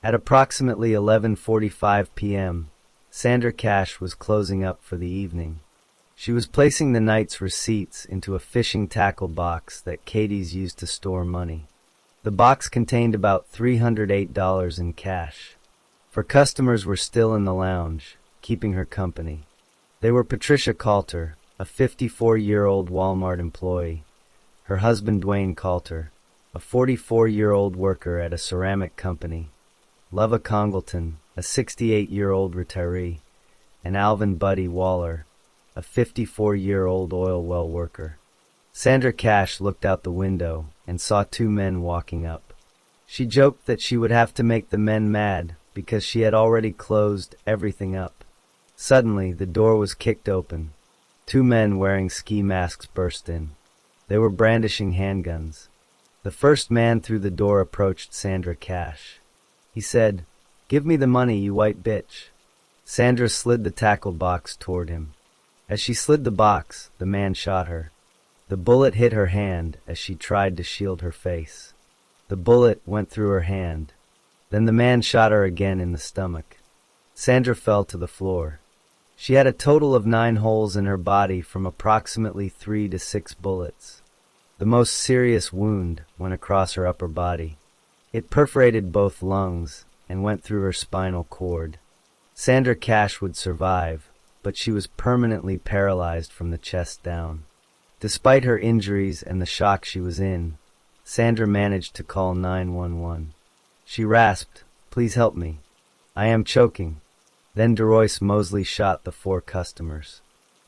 At approximately 11:45 p.m., Sandra Cash was closing up for the evening. She was placing the night's receipts into a fishing tackle box that Katie's used to store money. The box contained about $308 in cash. For customers were still in the lounge, keeping her company. They were Patricia Coulter, a 54-year-old Walmart employee, her husband Dwayne Coulter, a 44-year-old worker at a ceramic company, Lova Congleton, a 68-year-old retiree, and Alvin Buddy Waller, a 54-year-old oil well worker. Sandra Cash looked out the window and saw two men walking up. She joked that she would have to make the men mad because she had already closed everything up. Suddenly, the door was kicked open. Two men wearing ski masks burst in. They were brandishing handguns. The first man through the door approached Sandra Cash. He said, "Give me the money, you white bitch." Sandra slid the tackle box toward him. As she slid the box, the man shot her. The bullet hit her hand as she tried to shield her face. The bullet went through her hand. Then the man shot her again in the stomach. Sandra fell to the floor. She had a total of 9 holes in her body from approximately 3 to 6 bullets. The most serious wound went across her upper body. It perforated both lungs and went through her spinal cord. Sandra Cash would survive, but she was permanently paralyzed from the chest down. Despite her injuries and the shock she was in, Sandra managed to call 911. She rasped, "Please help me. I am choking." Then DeRoyce Mosley shot the 4 customers.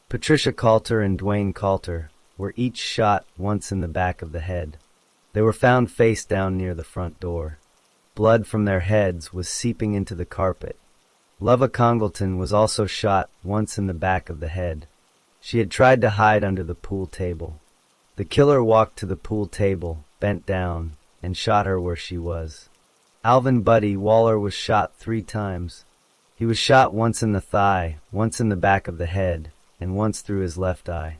Patricia Coulter and Dwayne Coulter were each shot once in the back of the head. They were found face down near the front door. Blood from their heads was seeping into the carpet. Lova Congleton was also shot once in the back of the head. She had tried to hide under the pool table. The killer walked to the pool table, bent down, and shot her where she was. Alvin Buddy Waller was shot 3 times. He was shot once in the thigh, once in the back of the head, and once through his left eye.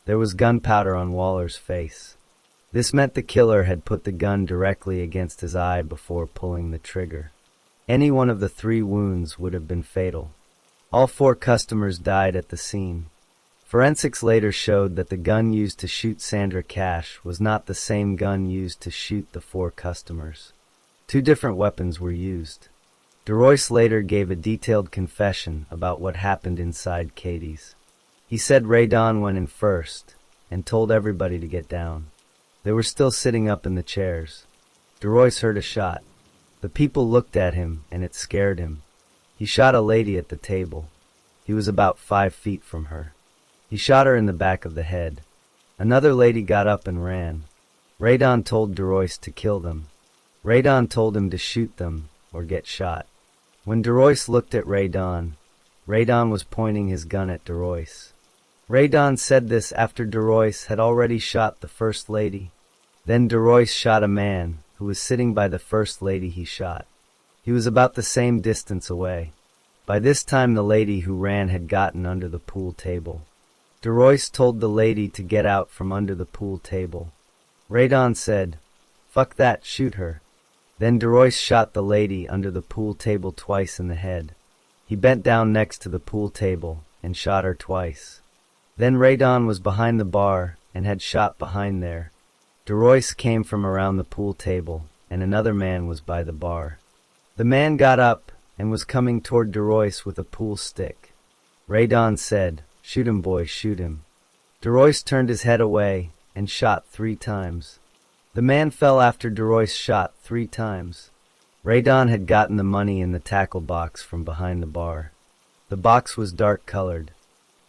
There was gunpowder on Waller's face. This meant the killer had put the gun directly against his eye before pulling the trigger. Any one of the 3 wounds would have been fatal. All 4 customers died at the scene. Forensics later showed that the gun used to shoot Sandra Cash was not the same gun used to shoot the 4 customers. 2 different weapons were used. DeRoyce later gave a detailed confession about what happened inside Katie's. He said Ray Don went in first and told everybody to get down. They were still sitting up in the chairs. DeRoyce heard a shot. The people looked at him, and it scared him. He shot a lady at the table. He was about 5 feet from her. He shot her in the back of the head. Another lady got up and ran. Ray Don told DeRoyce to kill them. Ray Don told him to shoot them or get shot. When DeRoyce looked at Ray Don was pointing his gun at DeRoyce. Ray Don said this after DeRoyce had already shot the first lady. Then DeRoyce shot a man who was sitting by the first lady he shot. He was about the same distance away. By this time the lady who ran had gotten under the pool table. DeRoyce told the lady to get out from under the pool table. Ray Don said, "Fuck that, shoot her." Then DeRoyce shot the lady under the pool table twice in the head. He bent down next to the pool table and shot her twice. Then Ray Don was behind the bar and had shot behind there. DeRoyce came from around the pool table, and another man was by the bar. The man got up and was coming toward DeRoyce with a pool stick. Ray Don said, "Shoot him, boy, shoot him." DeRoyce turned his head away and shot 3 times. The man fell after DeRoyce shot 3 times. Ray Don had gotten the money in the tackle box from behind the bar. The box was dark-colored.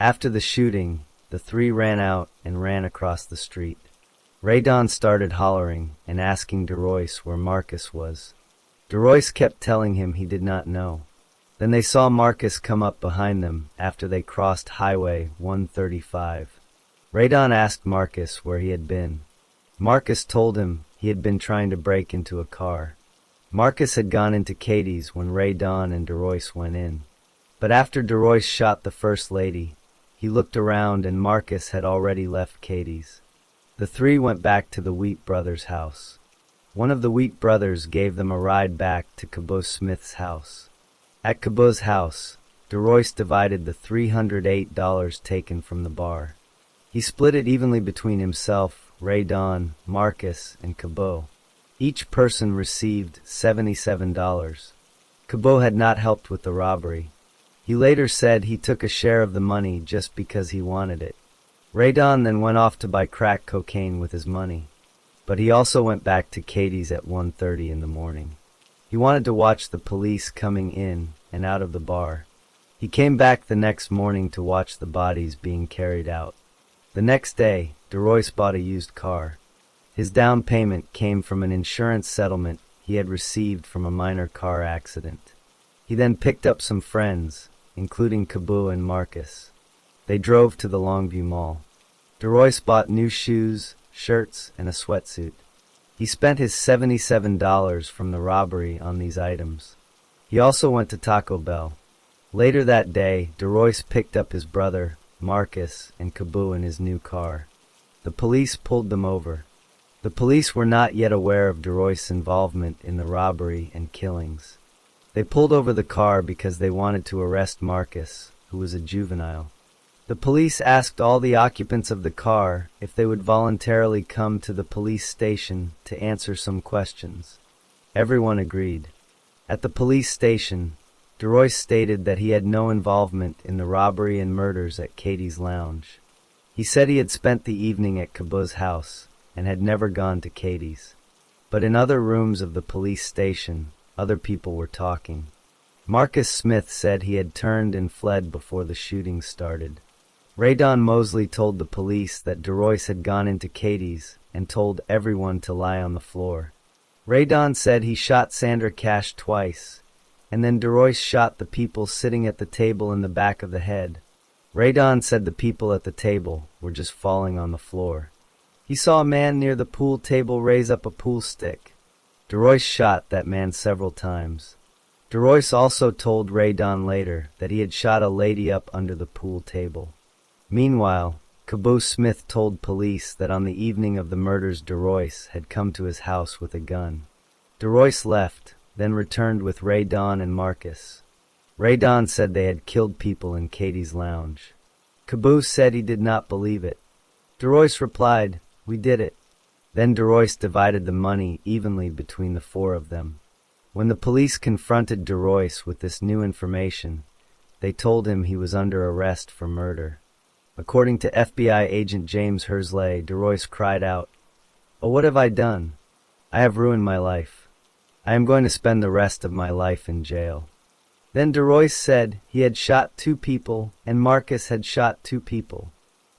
After the shooting, the 3 ran out and ran across the street. Ray Don started hollering and asking DeRoyce where Marcus was. DeRoyce kept telling him he did not know. Then they saw Marcus come up behind them after they crossed Highway 135. Ray Don asked Marcus where he had been. Marcus told him he had been trying to break into a car. Marcus had gone into Katie's when Ray Don and DeRoyce went in. But after DeRoyce shot the first lady, he looked around and Marcus had already left Katie's. The 3 went back to the Wheat brothers' house. One of the Wheat brothers gave them a ride back to Cabot Smith's house. At Cabot's house, DeRoyce divided the $308 taken from the bar. He split it evenly between himself, Ray Don, Marcus, and Cabot. Each person received $77. Cabot had not helped with the robbery. He later said he took a share of the money just because he wanted it. Ray Don then went off to buy crack cocaine with his money. But he also went back to Katie's at 1:30 in the morning. He wanted to watch the police coming in and out of the bar. He came back the next morning to watch the bodies being carried out. The next day, DeRoyce bought a used car. His down payment came from an insurance settlement he had received from a minor car accident. He then picked up some friends, including Cabot and Marcus. They drove to the Longview Mall. DeRoyce bought new shoes, shirts, and a sweatsuit. He spent his $77 from the robbery on these items. He also went to Taco Bell. Later that day, DeRoyce picked up his brother, Marcus, and Cabot in his new car. The police pulled them over. The police were not yet aware of DeRoyce's involvement in the robbery and killings. They pulled over the car because they wanted to arrest Marcus, who was a juvenile. The police asked all the occupants of the car if they would voluntarily come to the police station to answer some questions. Everyone agreed. At the police station, DeRoyce stated that he had no involvement in the robbery and murders at Katie's Lounge. He said he had spent the evening at Cabot's house and had never gone to Katie's. But in other rooms of the police station, other people were talking. Marcus Smith said he had turned and fled before the shooting started. Ray Don Mosley told the police that DeRoyce had gone into Katie's and told everyone to lie on the floor. Ray Don said he shot Sandra Cash twice, and then DeRoyce shot the people sitting at the table in the back of the head. Ray Don said the people at the table were just falling on the floor. He saw a man near the pool table raise up a pool stick. DeRoyce shot that man several times. DeRoyce also told Ray Don later that he had shot a lady up under the pool table. Meanwhile, Caboose Smith told police that on the evening of the murders DeRoyce had come to his house with a gun. DeRoyce left, then returned with Ray Don and Marcus. Ray Don said they had killed people in Katie's lounge. Caboose said he did not believe it. DeRoyce replied, "We did it." Then DeRoyce divided the money evenly between the four of them. When the police confronted DeRoyce with this new information, they told him he was under arrest for murder. According to FBI agent James Hersley, DeRoyce cried out, "Oh, what have I done? I have ruined my life. I am going to spend the rest of my life in jail." Then DeRoyce said he had shot 2 people and Marcus had shot 2 people.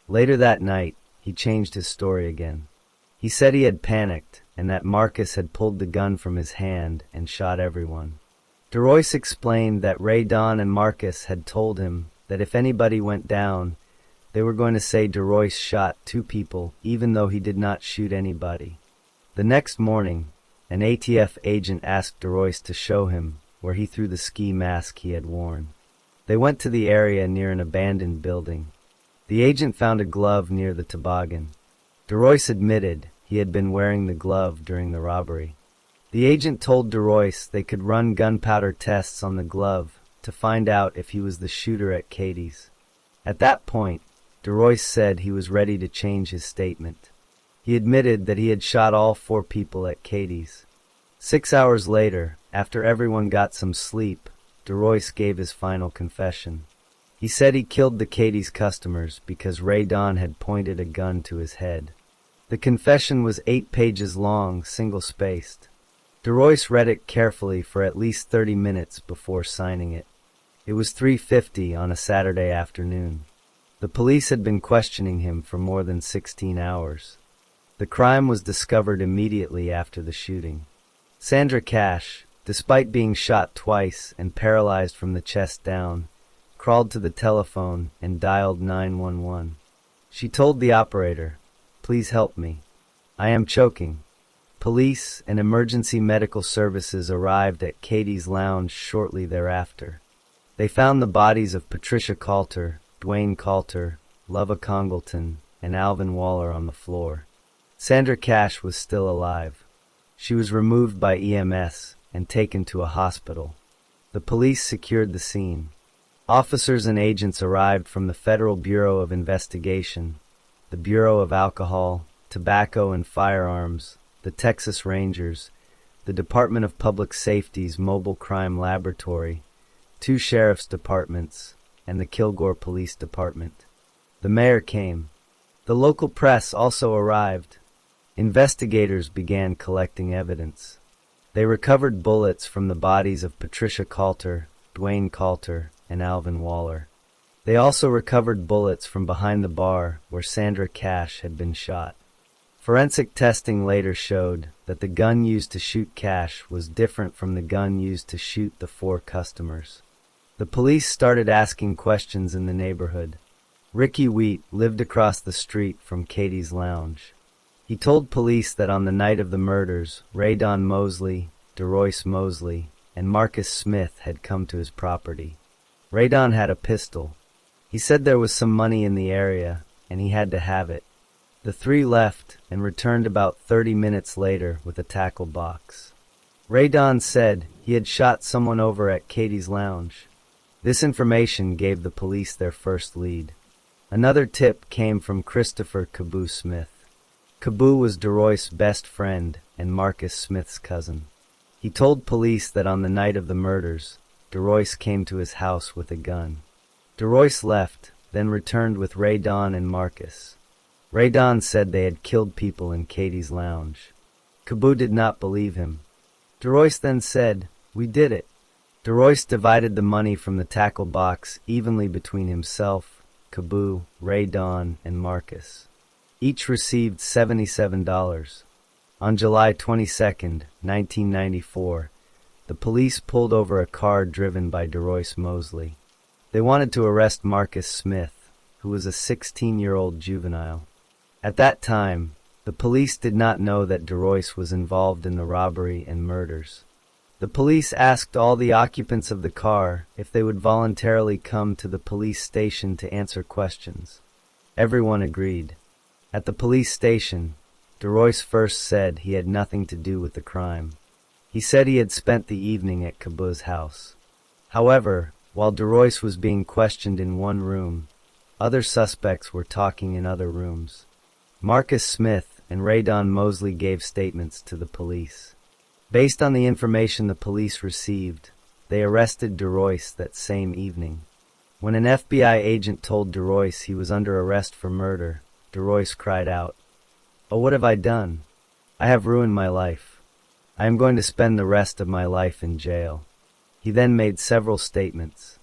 Later that night, he changed his story again. He said he had panicked and that Marcus had pulled the gun from his hand and shot everyone. DeRoyce explained that Ray Don and Marcus had told him that if anybody went down, they were going to say DeRoyce shot 2 people even though he did not shoot anybody. The next morning, an ATF agent asked DeRoyce to show him where he threw the ski mask he had worn. They went to the area near an abandoned building. The agent found a glove near the toboggan. DeRoyce admitted he had been wearing the glove during the robbery. The agent told DeRoyce they could run gunpowder tests on the glove to find out if he was the shooter at Katie's. At that point, DeRoyce said he was ready to change his statement. He admitted that he had shot all 4 people at Katie's. 6 hours later, after everyone got some sleep, DeRoyce gave his final confession. He said he killed the Katie's customers because Ray Don had pointed a gun to his head. The confession was 8 pages long, single-spaced. DeRoyce read it carefully for at least 30 minutes before signing it. It was 3:50 on a Saturday afternoon. The police had been questioning him for more than 16 hours. The crime was discovered immediately after the shooting. Sandra Cash, despite being shot twice and paralyzed from the chest down, crawled to the telephone and dialed 911. She told the operator, "Please help me. I am choking." Police and emergency medical services arrived at Katie's lounge shortly thereafter. They found the bodies of Patricia Coulter, Dwayne Coulter, Lova Congleton, and Alvin Waller on the floor. Sandra Cash was still alive. She was removed by EMS and taken to a hospital. The police secured the scene. Officers and agents arrived from the Federal Bureau of Investigation, the Bureau of Alcohol, Tobacco and Firearms, the Texas Rangers, the Department of Public Safety's Mobile Crime Laboratory, 2 sheriff's departments, and the Kilgore Police Department. The mayor came. The local press also arrived. Investigators began collecting evidence. They recovered bullets from the bodies of Patricia Coulter, Dwayne Coulter, and Alvin Waller. They also recovered bullets from behind the bar where Sandra Cash had been shot. Forensic testing later showed that the gun used to shoot Cash was different from the gun used to shoot the 4 customers. The police started asking questions in the neighborhood. Ricky Wheat lived across the street from Katie's lounge. He told police that on the night of the murders, Ray Don Mosley, DeRoyce Mosley, and Marcus Smith had come to his property. Ray Don had a pistol. He said there was some money in the area, and he had to have it. The 3 left and returned about 30 minutes later with a tackle box. Ray Don said he had shot someone over at Katie's lounge. This information gave the police their first lead. Another tip came from Christopher Caboose Smith. Caboose was DeRoyce's best friend and Marcus Smith's cousin. He told police that on the night of the murders, DeRoyce came to his house with a gun. DeRoyce left, then returned with Ray Don and Marcus. Ray Don said they had killed people in Katie's lounge. Caboose did not believe him. DeRoyce then said, "We did it." DeRoyce divided the money from the tackle box evenly between himself, Caboose, Ray Don, and Marcus. Each received $77. On July 22, 1994, the police pulled over a car driven by DeRoyce Mosley. They wanted to arrest Marcus Smith, who was a 16-year-old juvenile. At that time, The police did not know that DeRoyce was involved in the robbery and murders. The police asked all the occupants of the car if they would voluntarily come to the police station to answer questions. Everyone agreed. At the police station, DeRoyce first said he had nothing to do with the crime. He said he had spent the evening at Kabu's house. However, while DeRoyce was being questioned in one room, other suspects were talking in other rooms. Marcus Smith and Raydon Mosley gave statements to the police. Based on the information the police received, they arrested DeRoyce that same evening. When an FBI agent told DeRoyce he was under arrest for murder, DeRoyce cried out, "Oh, what have I done? I have ruined my life. I am going to spend the rest of my life in jail." He then made several statements.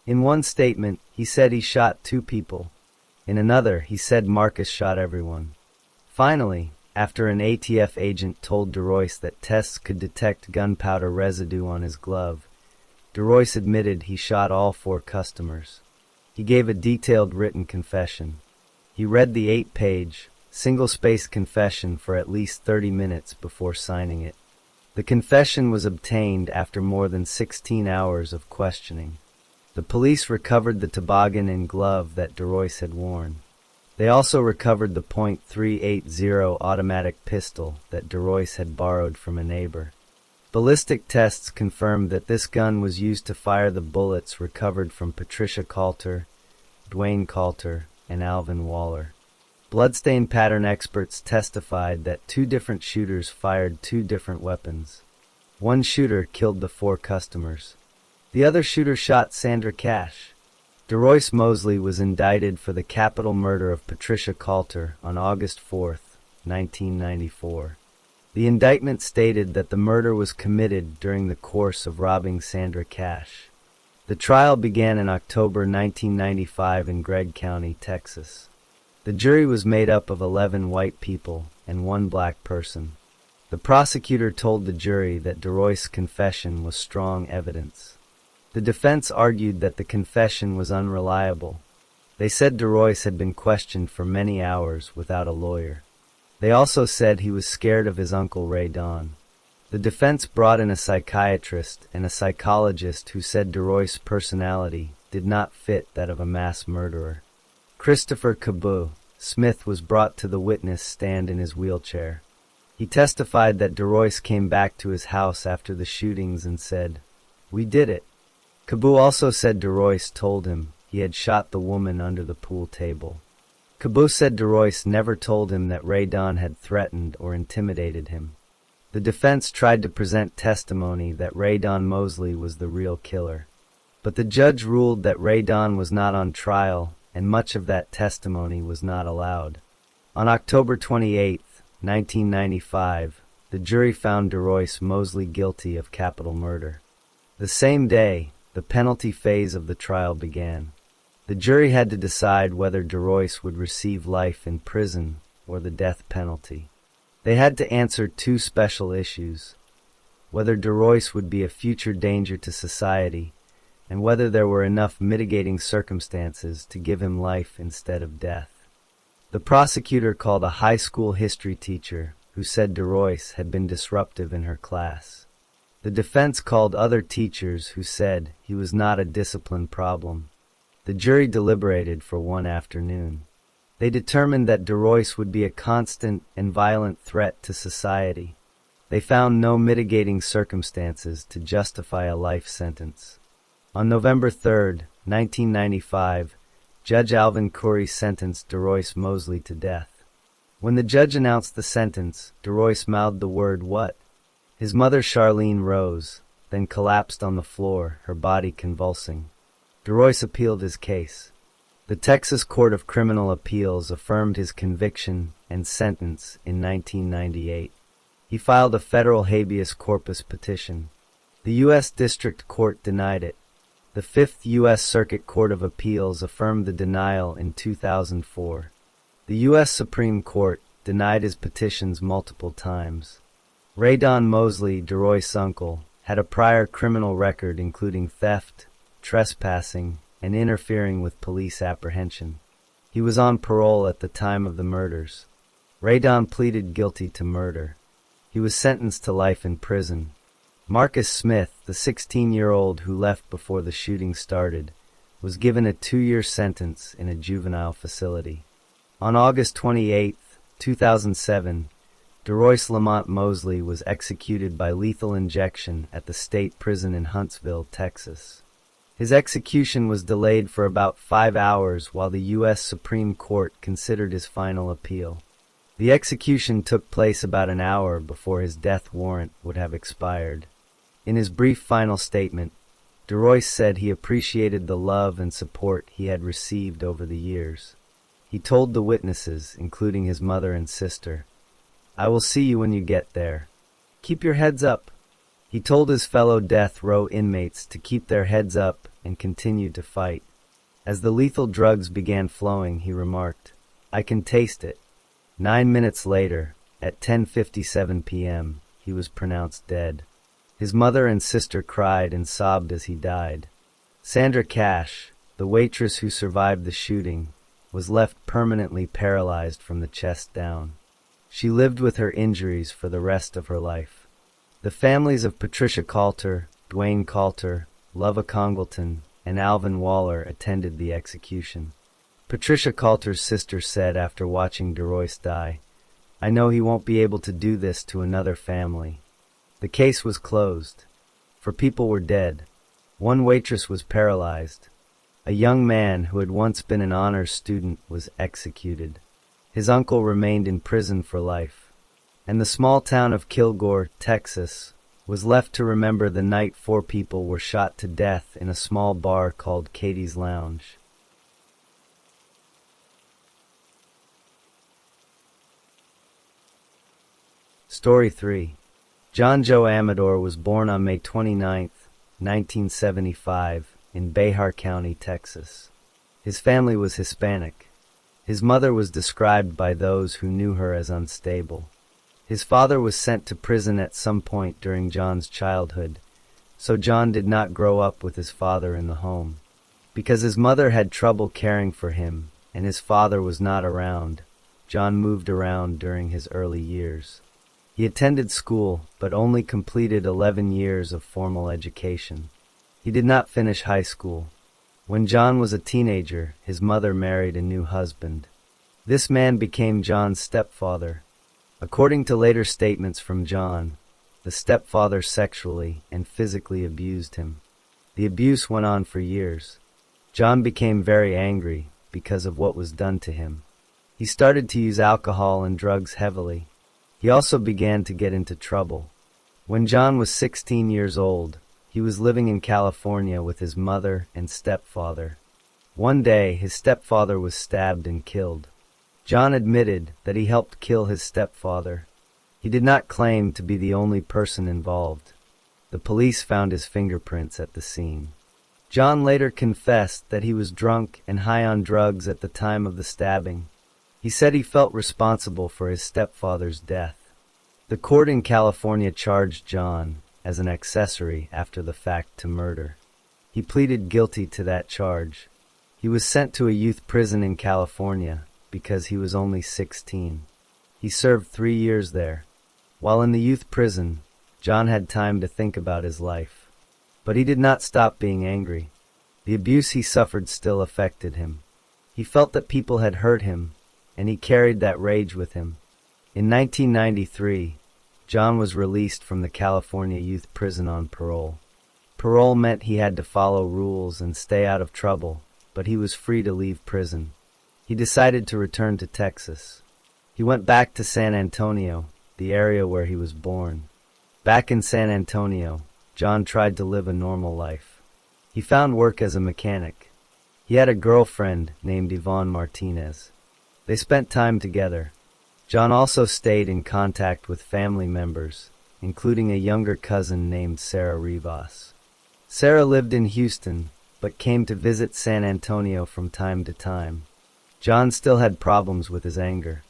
In one statement, he said he shot 2 people. In another, he said Marcus shot everyone. Finally, after an ATF agent told DeRoyce that tests could detect gunpowder residue on his glove, DeRoyce admitted he shot all 4 customers. He gave a detailed written confession. He read the 8-page, single-spaced confession for at least 30 minutes before signing it. The confession was obtained after more than 16 hours of questioning. The police recovered the toboggan and glove that DeRoyce had worn. They also recovered the .380 automatic pistol that DeRoyce had borrowed from a neighbor. Ballistic tests confirmed that this gun was used to fire the bullets recovered from Patricia Coulter, Dwayne Coulter, and Alvin Waller. Bloodstain pattern experts testified that 2 different shooters fired 2 different weapons. One shooter killed the 4 customers. The other shooter shot Sandra Cash. DeRoyce Mosley was indicted for the capital murder of Patricia Coulter on August 4, 1994. The indictment stated that the murder was committed during the course of robbing Sandra Cash. The trial began in October 1995 in Gregg County, Texas. The jury was made up of 11 white people and 1 black person. The prosecutor told the jury that DeRoyce's confession was strong evidence. The defense argued that the confession was unreliable. They said DeRoyce had been questioned for many hours without a lawyer. They also said he was scared of his uncle Raydon. The defense brought in a psychiatrist and a psychologist who said DeRoyce's personality did not fit that of a mass murderer. Christopher Kabu Smith was brought to the witness stand in his wheelchair. He testified that DeRoyce came back to his house after the shootings and said, "We did it." Kabu also said DeRoyce told him he had shot the woman under the pool table. Kabu said DeRoyce never told him that Raydon had threatened or intimidated him. The defense tried to present testimony that Raydon Mosley was the real killer. But the judge ruled that Raydon was not on trial, and much of that testimony was not allowed. On October 28, 1995, the jury found DeRoyce Mosley guilty of capital murder. The same day, the penalty phase of the trial began. The jury had to decide whether DeRoyce would receive life in prison or the death penalty. They had to answer 2 special issues: whether DeRoyce would be a future danger to society, and whether there were enough mitigating circumstances to give him life instead of death. The prosecutor called a high school history teacher who said DeRoyce had been disruptive in her class. The defense called other teachers who said he was not a discipline problem. The jury deliberated for one afternoon. They determined that DeRoyce would be a constant and violent threat to society. They found no mitigating circumstances to justify a life sentence. On November 3, 1995, Judge Alvin Curry sentenced DeRoyce Mosley to death. When the judge announced the sentence, DeRoyce mouthed the word "what?" His mother Charlene rose, then collapsed on the floor, her body convulsing. DeRoyce appealed his case. The Texas Court of Criminal Appeals affirmed his conviction and sentence in 1998. He filed a federal habeas corpus petition. The U.S. District Court denied it. The Fifth U.S. Circuit Court of Appeals affirmed the denial in 2004. The U.S. Supreme Court denied his petitions multiple times. Raydon Mosley, DeRoyce's uncle, had a prior criminal record including theft, trespassing, and interfering with police apprehension. He was on parole at the time of the murders. Radon pleaded guilty to murder. He was sentenced to life in prison. Marcus Smith, the 16-year-old who left before the shooting started, was given a 2-year sentence in a juvenile facility. On August 28, 2007, DeRoyce Lamont Mosley was executed by lethal injection at the state prison in Huntsville, Texas. His execution was delayed for about 5 hours while the U.S. Supreme Court considered his final appeal. The execution took place about an hour before his death warrant would have expired. In his brief final statement, DeRoyce said he appreciated the love and support he had received over the years. He told the witnesses, including his mother and sister, "I will see you when you get there. Keep your heads up." He told his fellow death row inmates to keep their heads up and continue to fight. As the lethal drugs began flowing, he remarked, "I can taste it." 9 minutes later, at 10:57 p.m., he was pronounced dead. His mother and sister cried and sobbed as he died. Sandra Cash, the waitress who survived the shooting, was left permanently paralyzed from the chest down. She lived with her injuries for the rest of her life. The families of Patricia Coulter, Dwayne Coulter, Lova Congleton, and Alvin Waller attended the execution. Patricia Coulter's sister said after watching DeRoyce die, "I know he won't be able to do this to another family." The case was closed, for people were dead. One waitress was paralyzed. A young man who had once been an honors student was executed. His uncle remained in prison for life. And the small town of Kilgore, Texas, was left to remember the night 4 people were shot to death in a small bar called Katie's Lounge. Story 3. John Joe Amador was born on May 29, 1975, in Behar County, Texas. His family was Hispanic. His mother was described by those who knew her as unstable. His father was sent to prison at some point during John's childhood, so John did not grow up with his father in the home. Because his mother had trouble caring for him and his father was not around, John moved around during his early years. He attended school, but only completed 11 years of formal education. He did not finish high school. When John was a teenager, his mother married a new husband. This man became John's stepfather. According to later statements from John, the stepfather sexually and physically abused him. The abuse went on for years. John became very angry because of what was done to him. He started to use alcohol and drugs heavily. He also began to get into trouble. When John was 16 years old, he was living in California with his mother and stepfather. One day, his stepfather was stabbed and killed. John admitted that he helped kill his stepfather. He did not claim to be the only person involved. The police found his fingerprints at the scene. John later confessed that he was drunk and high on drugs at the time of the stabbing. He said he felt responsible for his stepfather's death. The court in California charged John as an accessory after the fact to murder. He pleaded guilty to that charge. He was sent to a youth prison in California because he was only 16. He served 3 years there. While in the youth prison, John had time to think about his life. But he did not stop being angry. The abuse he suffered still affected him. He felt that people had hurt him, and he carried that rage with him. In 1993, John was released from the California youth prison on parole. Parole meant he had to follow rules and stay out of trouble, but he was free to leave prison. He decided to return to Texas. He went back to San Antonio, the area where he was born. Back in San Antonio, John tried to live a normal life. He found work as a mechanic. He had a girlfriend named Yvonne Martinez. They spent time together. John also stayed in contact with family members, including a younger cousin named Sarah Rivas. Sarah lived in Houston, but came to visit San Antonio from time to time. John still had problems with his anger.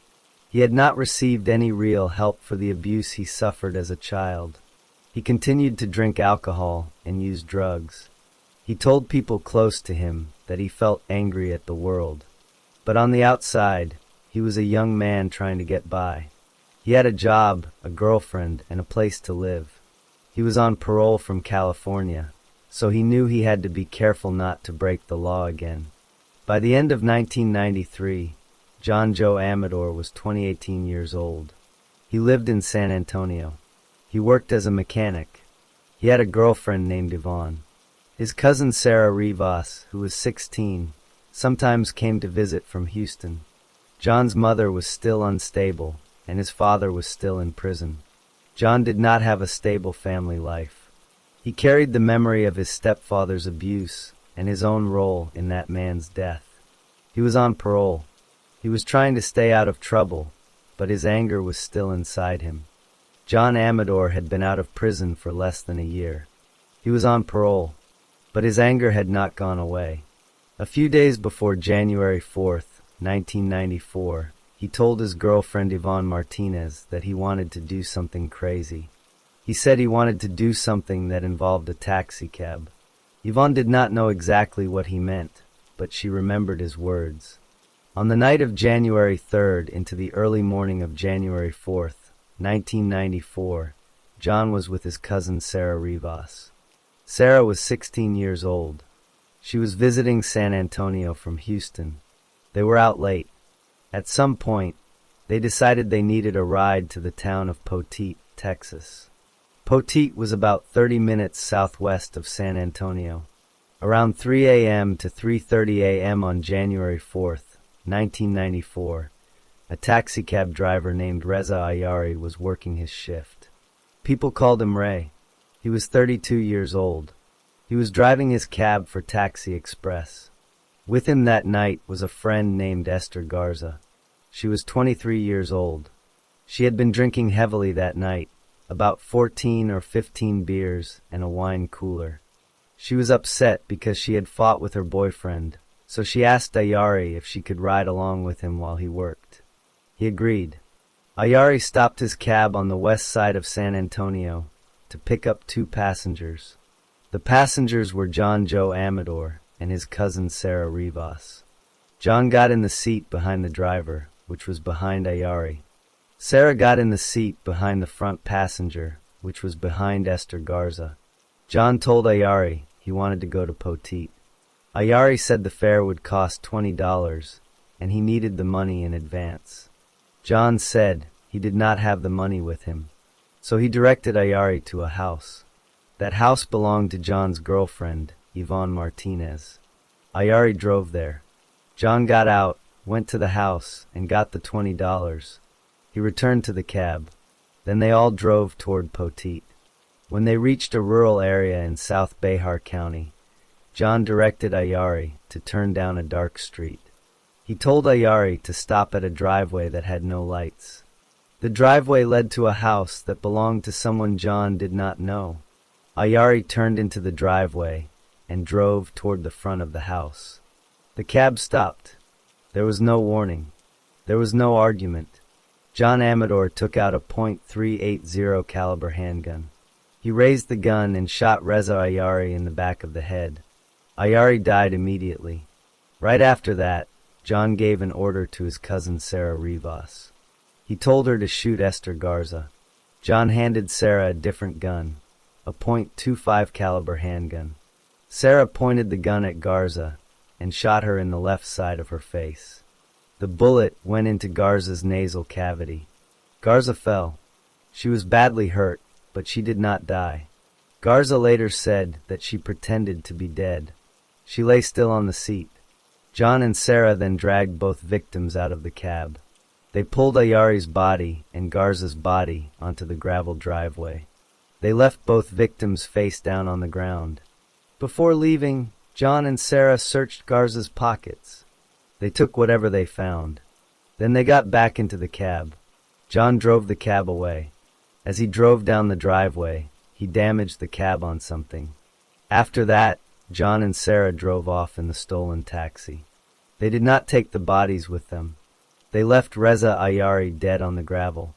He had not received any real help for the abuse he suffered as a child. He continued to drink alcohol and use drugs. He told people close to him that he felt angry at the world. But on the outside, he He was a young man trying to get by. He had a job, a girlfriend, and a place to live. He was on parole from California, so he knew he had to be careful not to break the law again. By the end of 1993, John Joe Amador was 18 years old. He lived in San Antonio. He worked as a mechanic. He had a girlfriend named Yvonne. His cousin Sarah Rivas, who was 16, sometimes came to visit from Houston. John's mother was still unstable, and his father was still in prison. John did not have a stable family life. He carried the memory of his stepfather's abuse and his own role in that man's death. He was on parole. He was trying to stay out of trouble, but his anger was still inside him. John Amador had been out of prison for less than a year. He was on parole, but his anger had not gone away. A few days before January 4th, 1994, he told his girlfriend Yvonne Martinez that he wanted to do something crazy. He said he wanted to do something that involved a taxi cab. Yvonne did not know exactly what he meant, but she remembered his words. On the night of January 3rd into the early morning of January 4th, 1994, John was with his cousin Sarah Rivas. Sarah was 16 years old. She was visiting San Antonio from Houston. They were out late. At some point, they decided they needed a ride to the town of Poteet, Texas. Poteet was about 30 minutes southwest of San Antonio. Around 3 a.m. to 3:30 a.m. on January 4th, 1994, a taxicab driver named Reza Ayari was working his shift. People called him Ray. He was 32 years old. He was driving his cab for Taxi Express. With him that night was a friend named Esther Garza. She was 23 years old. She had been drinking heavily that night, about 14 or 15 beers and a wine cooler. She was upset because she had fought with her boyfriend, so she asked Ayari if she could ride along with him while he worked. He agreed. Ayari stopped his cab on the west side of San Antonio to pick up 2 passengers. The passengers were John Joe Amador and his cousin Sarah Rivas. John got in the seat behind the driver, which was behind Ayari. Sarah got in the seat behind the front passenger, which was behind Esther Garza. John told Ayari he wanted to go to Poteet. Ayari said the fare would cost $20, and he needed the money in advance. John said he did not have the money with him, so he directed Ayari to a house. That house belonged to John's girlfriend, Yvonne Martinez. Ayari drove there. John got out, went to the house, and got the $20. He returned to the cab. Then they all drove toward Poteet. When they reached a rural area in South Behar County, John directed Ayari to turn down a dark street. He told Ayari to stop at a driveway that had no lights. The driveway led to a house that belonged to someone John did not know. Ayari turned into the driveway and drove toward the front of the house. The cab stopped. There was no warning. There was no argument. John Amador took out a .380 caliber handgun. He raised the gun and shot Reza Ayari in the back of the head. Ayari died immediately. Right after that, John gave an order to his cousin Sarah Rivas. He told her to shoot Esther Garza. John handed Sarah a different gun, a .25 caliber handgun. Sarah pointed the gun at Garza and shot her in the left side of her face. The bullet went into Garza's nasal cavity. Garza fell. She was badly hurt, but she did not die. Garza later said that she pretended to be dead. She lay still on the seat. John and Sarah then dragged both victims out of the cab. They pulled Ayari's body and Garza's body onto the gravel driveway. They left both victims face down on the ground. Before leaving, John and Sarah searched Garza's pockets. They took whatever they found. Then they got back into the cab. John drove the cab away. As he drove down the driveway, he damaged the cab on something. After that, John and Sarah drove off in the stolen taxi. They did not take the bodies with them. They left Reza Ayari dead on the gravel.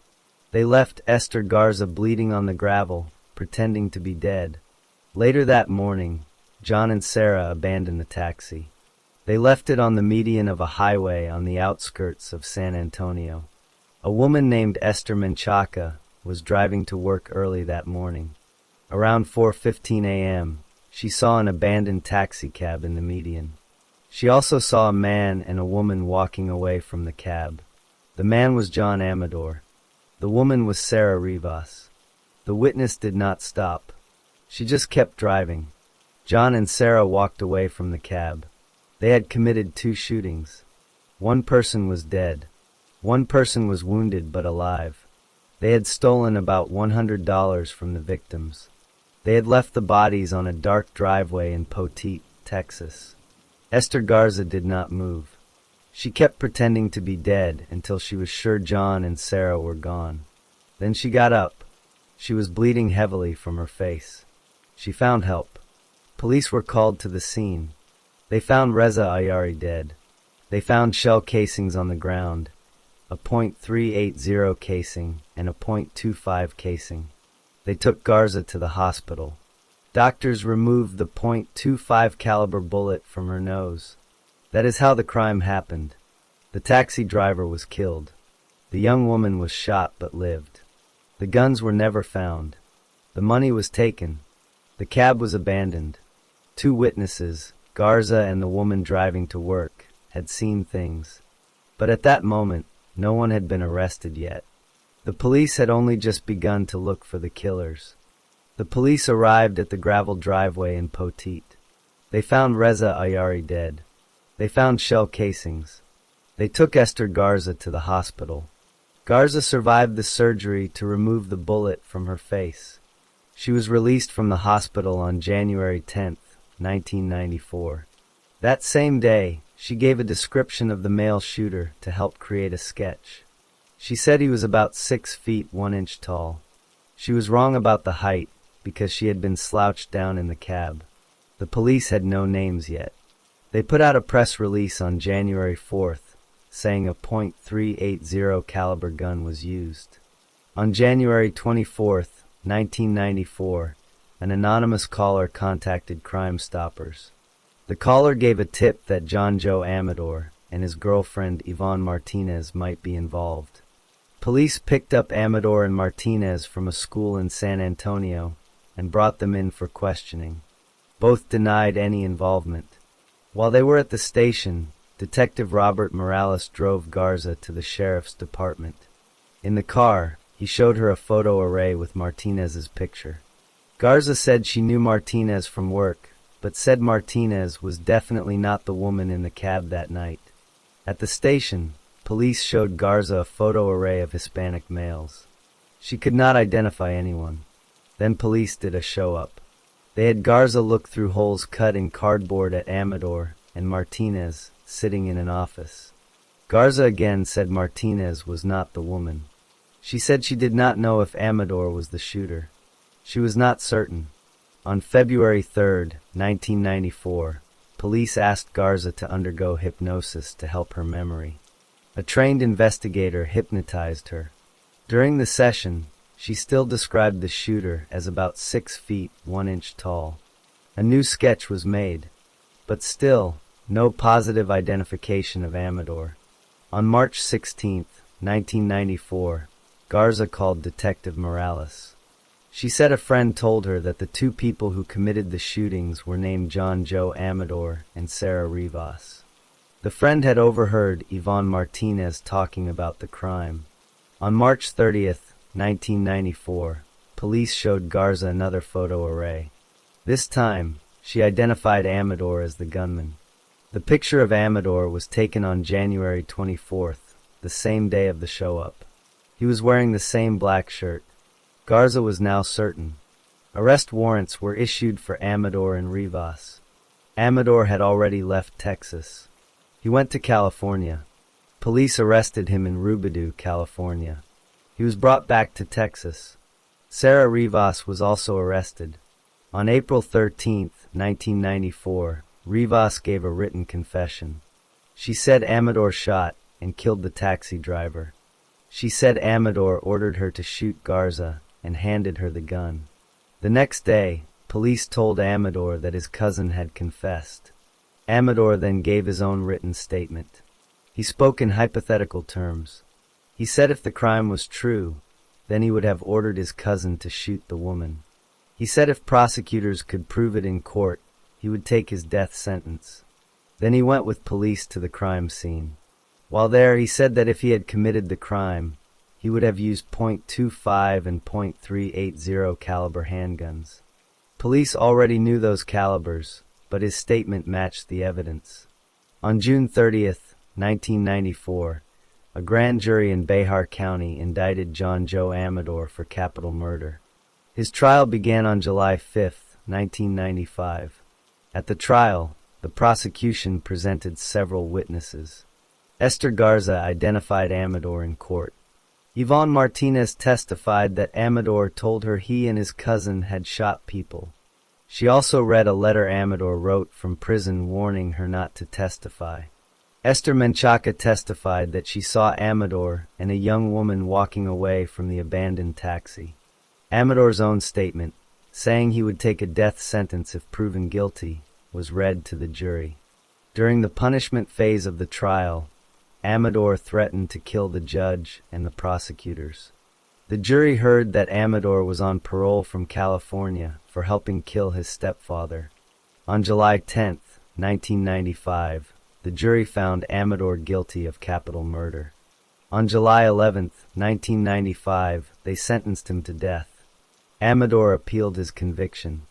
They left Esther Garza bleeding on the gravel, pretending to be dead. Later that morning, John and Sarah abandoned the taxi. They left it on the median of a highway on the outskirts of San Antonio. A woman named Esther Menchaca was driving to work early that morning. Around 4:15 a.m., she saw an abandoned taxicab in the median. She also saw a man and a woman walking away from the cab. The man was John Amador. The woman was Sarah Rivas. The witness did not stop. She just kept driving. John and Sarah walked away from the cab. They had committed 2 shootings. One person was dead. One person was wounded but alive. They had stolen about $100 from the victims. They had left the bodies on a dark driveway in Poteet, Texas. Esther Garza did not move. She kept pretending to be dead until she was sure John and Sarah were gone. Then she got up. She was bleeding heavily from her face. She found help. Police were called to the scene. They found Reza Ayari dead. They found shell casings on the ground, a .380 casing and a .25 casing. They took Garza to the hospital. Doctors removed the .25 caliber bullet from her nose. That is how the crime happened. The taxi driver was killed. The young woman was shot but lived. The guns were never found. The money was taken. The cab was abandoned. 2 witnesses, Garza and the woman driving to work, had seen things. But at that moment, no one had been arrested yet. The police had only just begun to look for the killers. The police arrived at the gravel driveway in Poteet. They found Reza Ayari dead. They found shell casings. They took Esther Garza to the hospital. Garza survived the surgery to remove the bullet from her face. She was released from the hospital on January 10, 1994. That same day, she gave a description of the male shooter to help create a sketch. She said he was about 6 feet 1 inch tall. She was wrong about the height because she had been slouched down in the cab. The police had no names yet. They put out a press release on January 4th, saying a .380 caliber gun was used. On January 24th, 1994, an anonymous caller contacted Crime Stoppers. The caller gave a tip that John Joe Amador and his girlfriend Yvonne Martinez might be involved. Police picked up Amador and Martinez from a school in San Antonio and brought them in for questioning. Both denied any involvement. While they were at the station, Detective Robert Morales drove Garza to the sheriff's department. In the car, he showed her a photo array with Martinez's picture. Garza said she knew Martinez from work, but said Martinez was definitely not the woman in the cab that night. At the station, police showed Garza a photo array of Hispanic males. She could not identify anyone. Then police did a show-up. They had Garza look through holes cut in cardboard at Amador and Martinez sitting in an office. Garza again said Martinez was not the woman. She said she did not know if Amador was the shooter. She was not certain. On February 3, 1994, police asked Garza to undergo hypnosis to help her memory. A trained investigator hypnotized her. During the session, she still described the shooter as about 6 feet 1 inch tall. A new sketch was made, but still, no positive identification of Amador. On March 16, 1994, Garza called Detective Morales. She said a friend told her that the 2 people who committed the shootings were named John Joe Amador and Sarah Rivas. The friend had overheard Yvonne Martinez talking about the crime. On March 30, 1994, police showed Garza another photo array. This time, she identified Amador as the gunman. The picture of Amador was taken on January 24th, the same day of the show-up. He was wearing the same black shirt. Garza was now certain. Arrest warrants were issued for Amador and Rivas. Amador had already left Texas. He went to California. Police arrested him in Rubidoux, California. He was brought back to Texas. Sarah Rivas was also arrested. On April 13, 1994, Rivas gave a written confession. She said Amador shot and killed the taxi driver. She said Amador ordered her to shoot Garza and handed her the gun. The next day, police told Amador that his cousin had confessed. Amador then gave his own written statement. He spoke in hypothetical terms. He said if the crime was true, then he would have ordered his cousin to shoot the woman. He said if prosecutors could prove it in court, he would take his death sentence. Then he went with police to the crime scene. While there, he said that if he had committed the crime, he would have used .25 and .380 caliber handguns. Police already knew those calibers, but his statement matched the evidence. On June 30th, 1994, a grand jury in Bihar County indicted John Joe Amador for capital murder. His trial began on July 5th, 1995. At the trial, the prosecution presented several witnesses. Esther Garza identified Amador in court. Yvonne Martinez testified that Amador told her he and his cousin had shot people. She also read a letter Amador wrote from prison warning her not to testify. Esther Menchaca testified that she saw Amador and a young woman walking away from the abandoned taxi. Amador's own statement, saying he would take a death sentence if proven guilty, was read to the jury. During the punishment phase of the trial, Amador threatened to kill the judge and the prosecutors. The jury heard that Amador was on parole from California for helping kill his stepfather. On July 10th, 1995, the jury found Amador guilty of capital murder. On July 11th, 1995, they sentenced him to death. Amador appealed his conviction.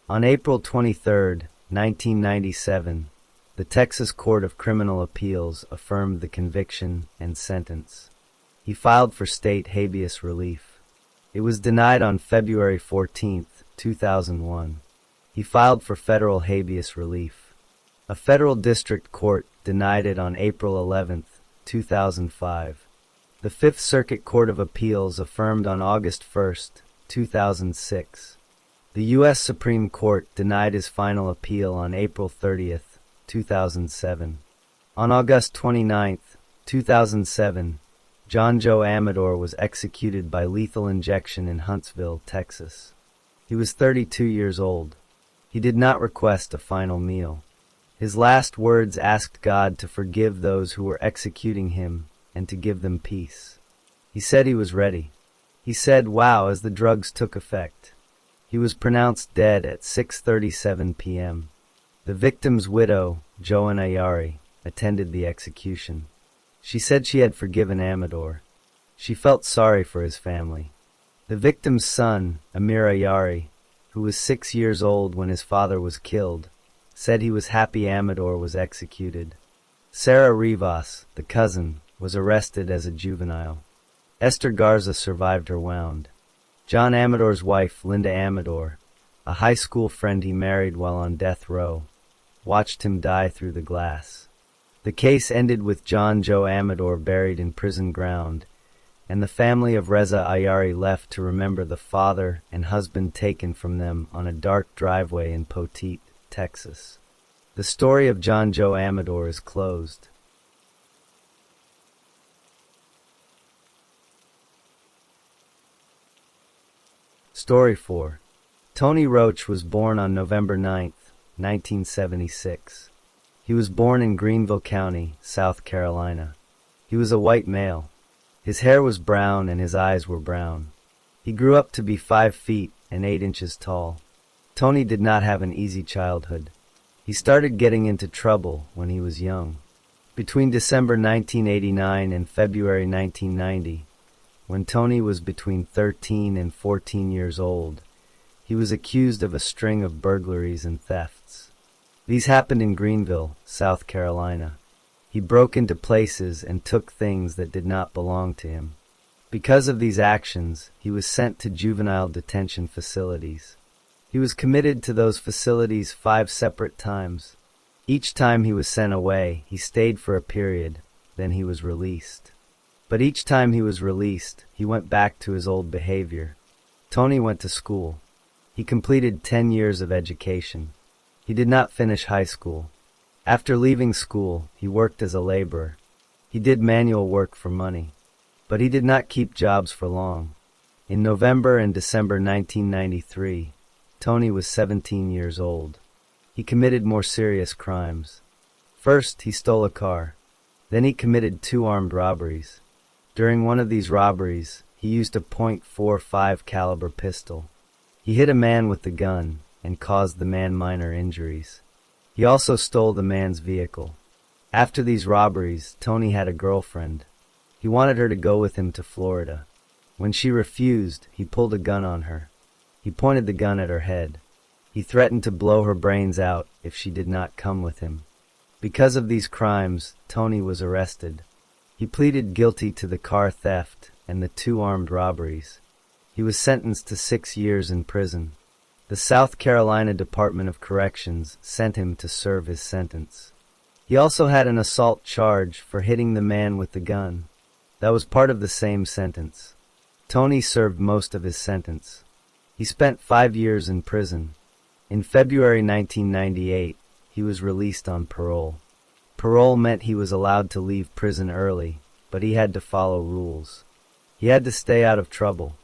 On April 23, 1997, the Texas Court of Criminal Appeals affirmed the conviction and sentence. He filed for state habeas relief. It was denied on February 14, 2001. He filed for federal habeas relief. A federal district court denied it on April 11, 2005. The Fifth Circuit Court of Appeals affirmed on August 1, 2006. The U.S. Supreme Court denied his final appeal on April 30, 2007. On August 29, 2007, John Joe Amador was executed by lethal injection in Huntsville, Texas. He was 32 years old. He did not request a final meal. His last words asked God to forgive those who were executing him and to give them peace. He said he was ready. He said, "Wow," as the drugs took effect. He was pronounced dead at 6:37 p.m. The victim's widow, Joan Ayari, attended the execution. She said she had forgiven Amador. She felt sorry for his family. The victim's son, Amir Ayari, who was 6 years old when his father was killed, said he was happy Amador was executed. Sarah Rivas, the cousin, was arrested as a juvenile. Esther Garza survived her wound. John Amador's wife, Linda Amador, a high school friend he married while on death row, watched him die through the glass. The case ended with John Joe Amador buried in prison ground, and the family of Reza Ayari left to remember the father and husband taken from them on a dark driveway in Poteet, Texas. The story of John Joe Amador is closed. Story 4. Tony Roach was born on November 9, 1976. He was born in Greenville County, South Carolina. He was a white male. His hair was brown and his eyes were brown. He grew up to be 5 feet and 8 inches tall. Tony did not have an easy childhood. He started getting into trouble when he was young. Between December 1989 and February 1990, when Tony was between 13 and 14 years old, he was accused of a string of burglaries and thefts. These happened in Greenville, South Carolina. He broke into places and took things that did not belong to him. Because of these actions, he was sent to juvenile detention facilities. He was committed to those facilities 5 separate times. Each time he was sent away, he stayed for a period, then he was released. But each time he was released, he went back to his old behavior. Tony went to school. He completed 10 years of education. He did not finish high school. After leaving school, he worked as a laborer. He did manual work for money. But he did not keep jobs for long. In November and December 1993, Tony was 17 years old. He committed more serious crimes. First, he stole a car. Then he committed 2 armed robberies. During one of these robberies, he used a .45 caliber pistol. He hit a man with the gun and caused the man minor injuries. He also stole the man's vehicle. After these robberies, Tony had a girlfriend. He wanted her to go with him to Florida. When she refused, he pulled a gun on her. He pointed the gun at her head. He threatened to blow her brains out if she did not come with him. Because of these crimes, Tony was arrested. He pleaded guilty to the car theft and the 2 armed robberies. He was sentenced to 6 years in prison. The South Carolina Department of Corrections sent him to serve his sentence. He also had an assault charge for hitting the man with the gun. That was part of the same sentence. Tony served most of his sentence. He spent 5 years in prison. In February 1998, he was released on parole. Parole meant he was allowed to leave prison early, but he had to follow rules. He had to stay out of trouble.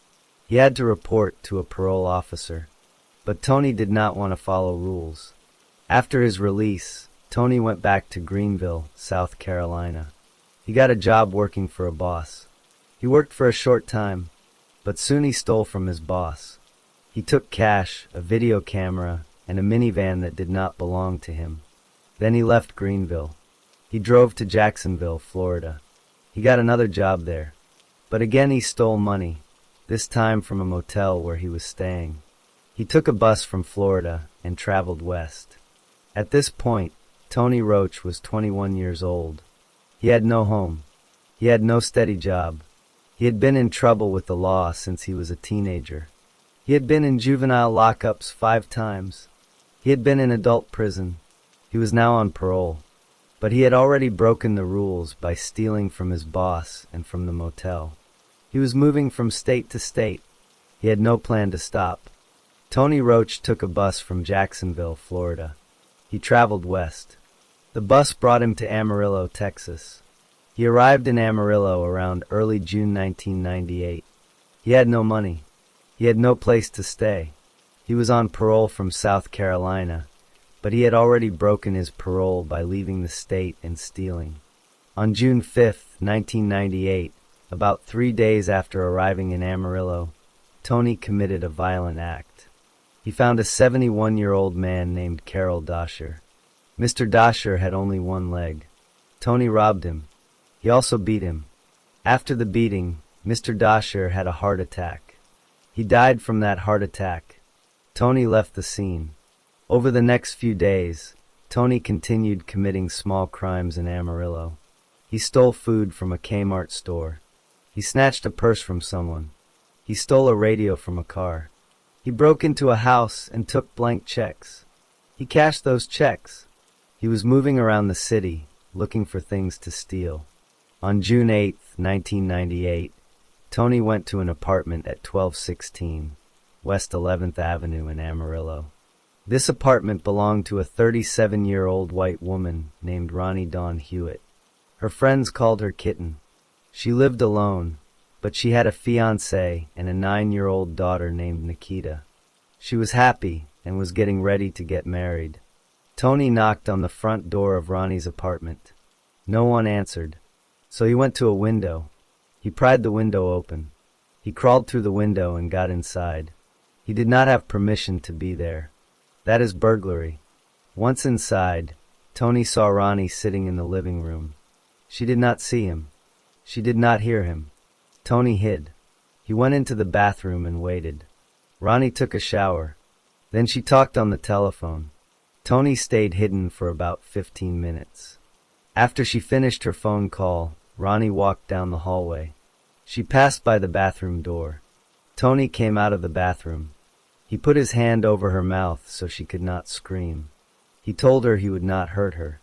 He had to report to a parole officer. But Tony did not want to follow rules. After his release, Tony went back to Greenville, South Carolina. He got a job working for a boss. He worked for a short time, but soon he stole from his boss. He took cash, a video camera, and a minivan that did not belong to him. Then he left Greenville. He drove to Jacksonville, Florida. He got another job there. But again he stole money, this time from a motel where he was staying. He took a bus from Florida and traveled west. At this point, Tony Roach was 21 years old. He had no home. He had no steady job. He had been in trouble with the law since he was a teenager. He had been in juvenile lockups 5 times. He had been in adult prison. He was now on parole. But he had already broken the rules by stealing from his boss and from the motel. He was moving from state to state. He had no plan to stop. Tony Roach took a bus from Jacksonville, Florida. He traveled west. The bus brought him to Amarillo, Texas. He arrived in Amarillo around early June 1998. He had no money. He had no place to stay. He was on parole from South Carolina, but he had already broken his parole by leaving the state and stealing. On June 5, 1998, about 3 days after arriving in Amarillo, Tony committed a violent act. He found a 71-year-old man named Carol Dosher. Mr. Dosher had only one leg. Tony robbed him. He also beat him. After the beating, Mr. Dosher had a heart attack. He died from that heart attack. Tony left the scene. Over the next few days, Tony continued committing small crimes in Amarillo. He stole food from a Kmart store. He snatched a purse from someone. He stole a radio from a car. He broke into a house and took blank checks. He cashed those checks. He was moving around the city, looking for things to steal. On June 8, 1998, Tony went to an apartment at 1216 West 11th Avenue in Amarillo. This apartment belonged to a 37-year-old white woman named Ronnie Dawn Hewitt. Her friends called her Kitten. She lived alone, but she had a fiancé and a 9-year-old daughter named Nikita. She was happy and was getting ready to get married. Tony knocked on the front door of Ronnie's apartment. No one answered, so he went to a window. He pried the window open. He crawled through the window and got inside. He did not have permission to be there. That is burglary. Once inside, Tony saw Ronnie sitting in the living room. She did not see him. She did not hear him. Tony hid. He went into the bathroom and waited. Ronnie took a shower. Then she talked on the telephone. Tony stayed hidden for about 15 minutes. After she finished her phone call, Ronnie walked down the hallway. She passed by the bathroom door. Tony came out of the bathroom. He put his hand over her mouth so she could not scream. He told her he would not hurt her.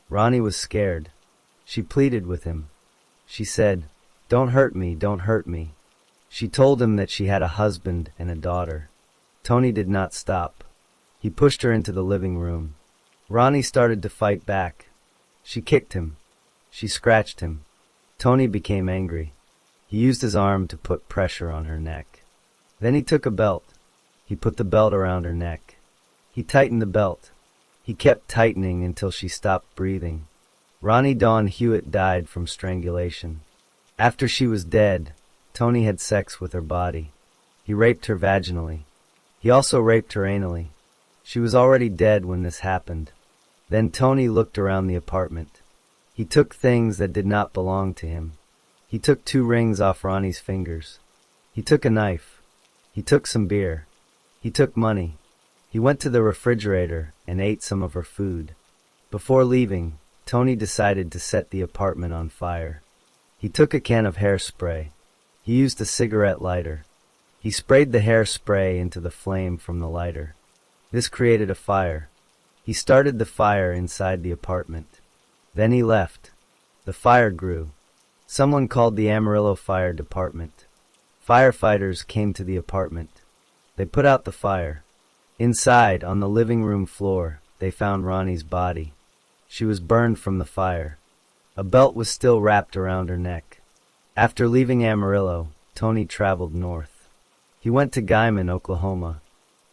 Ronnie was scared. She pleaded with him. She said, "Don't hurt me, don't hurt me." She told him that she had a husband and a daughter. Tony did not stop. He pushed her into the living room. Ronnie started to fight back. She kicked him. She scratched him. Tony became angry. He used his arm to put pressure on her neck. Then he took a belt. He put the belt around her neck. He tightened the belt. He kept tightening until she stopped breathing. Ronnie Dawn Hewitt died from strangulation. After she was dead, Tony had sex with her body. He raped her vaginally. He also raped her anally. She was already dead when this happened. Then Tony looked around the apartment. He took things that did not belong to him. He took 2 rings off Ronnie's fingers. He took a knife. He took some beer. He took money. He went to the refrigerator and ate some of her food. Before leaving, Tony decided to set the apartment on fire. He took a can of hairspray. He used a cigarette lighter. He sprayed the hairspray into the flame from the lighter. This created a fire. He started the fire inside the apartment. Then he left. The fire grew. Someone called the Amarillo Fire Department. Firefighters came to the apartment. They put out the fire. Inside, on the living room floor, they found Ronnie's body. She was burned from the fire. A belt was still wrapped around her neck. After leaving Amarillo, Tony traveled north. He went to Guymon, Oklahoma.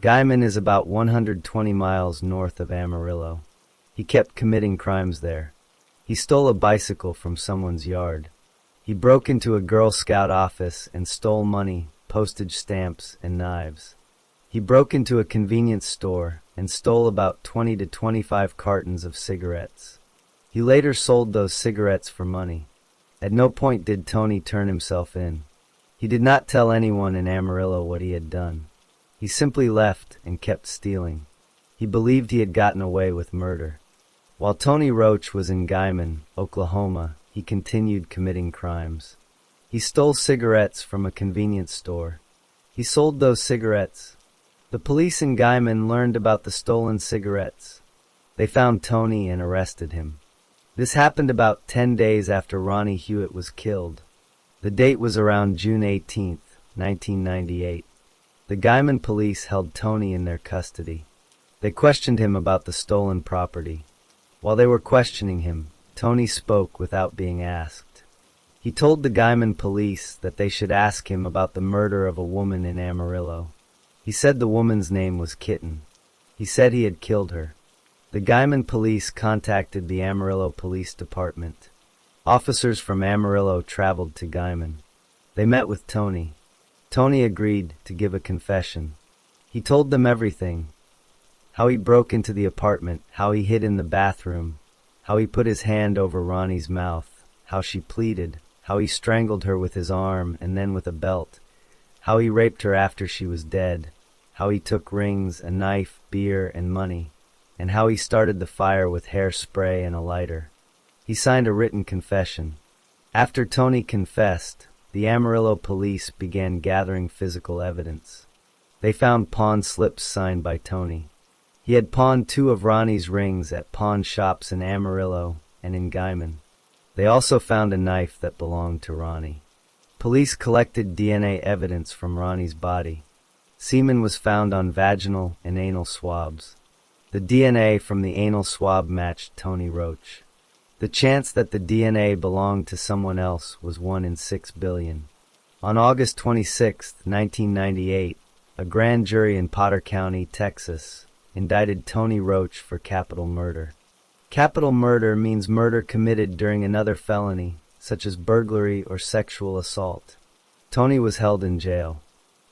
Guymon is about 120 miles north of Amarillo. He kept committing crimes there. He stole a bicycle from someone's yard. He broke into a Girl Scout office and stole money, postage stamps, and knives. He broke into a convenience store and stole about 20 to 25 cartons of cigarettes. He later sold those cigarettes for money. At no point did Tony turn himself in. He did not tell anyone in Amarillo what he had done. He simply left and kept stealing. He believed he had gotten away with murder. While Tony Roach was in Guymon, Oklahoma, he continued committing crimes. He stole cigarettes from a convenience store. He sold those cigarettes. The police in Guymon learned about the stolen cigarettes. They found Tony and arrested him. This happened about 10 days after Ronnie Hewitt was killed. The date was around June 18, 1998. The Guymon police held Tony in their custody. They questioned him about the stolen property. While they were questioning him, Tony spoke without being asked. He told the Guymon police that they should ask him about the murder of a woman in Amarillo. He said the woman's name was Kitten. He said he had killed her. The Guymon police contacted the Amarillo Police Department. Officers from Amarillo traveled to Guymon. They met with Tony. Tony agreed to give a confession. He told them everything. How he broke into the apartment, how he hid in the bathroom, how he put his hand over Ronnie's mouth, how she pleaded, how he strangled her with his arm and then with a belt, how he raped her after she was dead, how he took rings, a knife, beer, and money, and how he started the fire with hairspray and a lighter. He signed a written confession. After Tony confessed, the Amarillo police began gathering physical evidence. They found pawn slips signed by Tony. He had pawned 2 of Ronnie's rings at pawn shops in Amarillo and in Guymon. They also found a knife that belonged to Ronnie. Police collected DNA evidence from Ronnie's body. Semen was found on vaginal and anal swabs. The DNA from the anal swab matched Tony Roach. The chance that the DNA belonged to someone else was 1 in 6 billion. On August 26, 1998, a grand jury in Potter County, Texas, indicted Tony Roach for capital murder. Capital murder means murder committed during another felony, such as burglary or sexual assault. Tony was held in jail.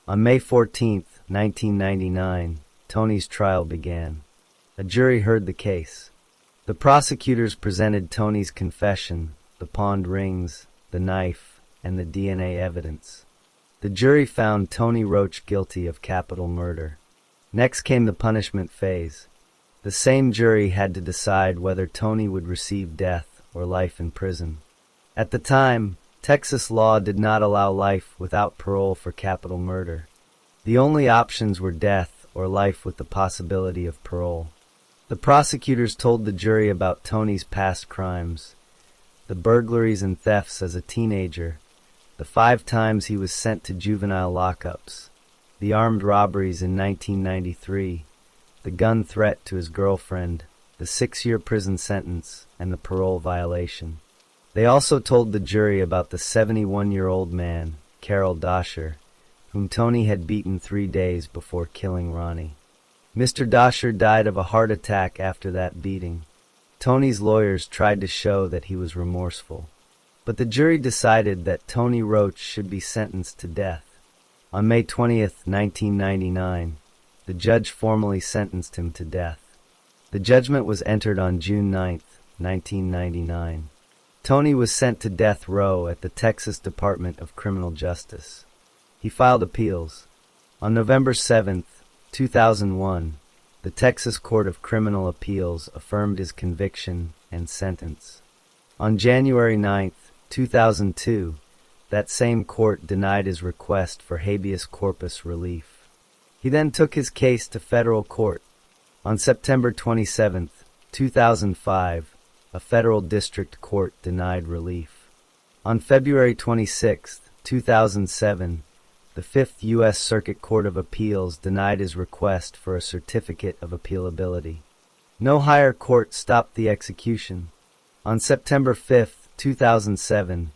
On May 14, 1999, Tony's trial began. A jury heard the case. The prosecutors presented Tony's confession, the pawned rings, the knife, and the DNA evidence. The jury found Tony Roach guilty of capital murder. Next came the punishment phase. The same jury had to decide whether Tony would receive death or life in prison. At the time, Texas law did not allow life without parole for capital murder. The only options were death or life with the possibility of parole. The prosecutors told the jury about Tony's past crimes, the burglaries and thefts as a teenager, the 5 times he was sent to juvenile lockups, the armed robberies in 1993, the gun threat to his girlfriend, the 6-year prison sentence, and the parole violation. They also told the jury about the 71-year-old man, Carol Dosher, whom Tony had beaten 3 days before killing Ronnie. Mr. Dosher died of a heart attack after that beating. Tony's lawyers tried to show that he was remorseful, but the jury decided that Tony Roach should be sentenced to death. On May 20th, 1999, the judge formally sentenced him to death. The judgment was entered on June 9th, 1999. Tony was sent to death row at the Texas Department of Criminal Justice. He filed appeals. On November 7th, 2001, the Texas Court of Criminal Appeals affirmed his conviction and sentence. On January 9th, 2002, that same court denied his request for habeas corpus relief. He then took his case to federal court. On September 27, 2005, a federal district court denied relief. On February 26, 2007, the Fifth U.S. Circuit Court of Appeals denied his request for a certificate of appealability. No higher court stopped the execution. On September 5, 2007,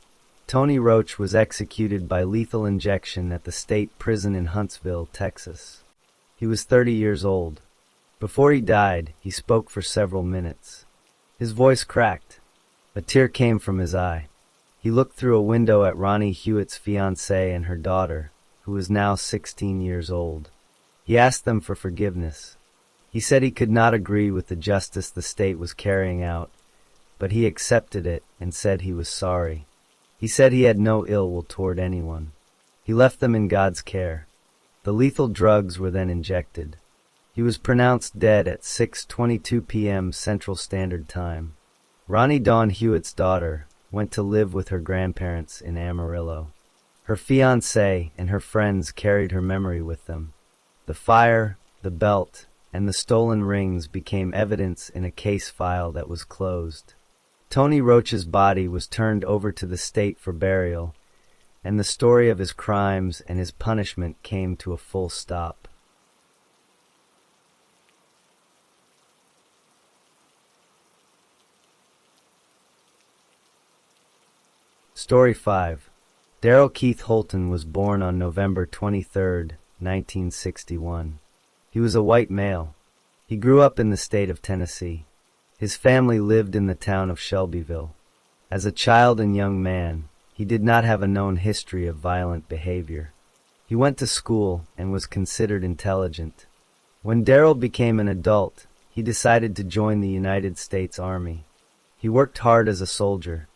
Tony Roach was executed by lethal injection at the state prison in Huntsville, Texas. He was 30 years old. Before he died, he spoke for several minutes. His voice cracked. A tear came from his eye. He looked through a window at Ronnie Hewitt's fiancée and her daughter, who was now 16 years old. He asked them for forgiveness. He said he could not agree with the justice the state was carrying out, but he accepted it and said he was sorry. He said he had no ill will toward anyone. He left them in God's care. The lethal drugs were then injected. He was pronounced dead at 6:22 p.m. Central Standard Time. Ronnie Dawn Hewitt's daughter went to live with her grandparents in Amarillo. Her fiancé and her friends carried her memory with them. The fire, the belt, and the stolen rings became evidence in a case file that was closed. Tony Roach's body was turned over to the state for burial, and the story of his crimes and his punishment came to a full stop. Story 5. Darrell Keith Holton was born on November 23, 1961. He was a white male. He grew up in the state of Tennessee. His family lived in the town of Shelbyville. As a child and young man, he did not have a known history of violent behavior. He went to school and was considered intelligent. When Darrell became an adult, he decided to join the United States Army. He worked hard as a soldier.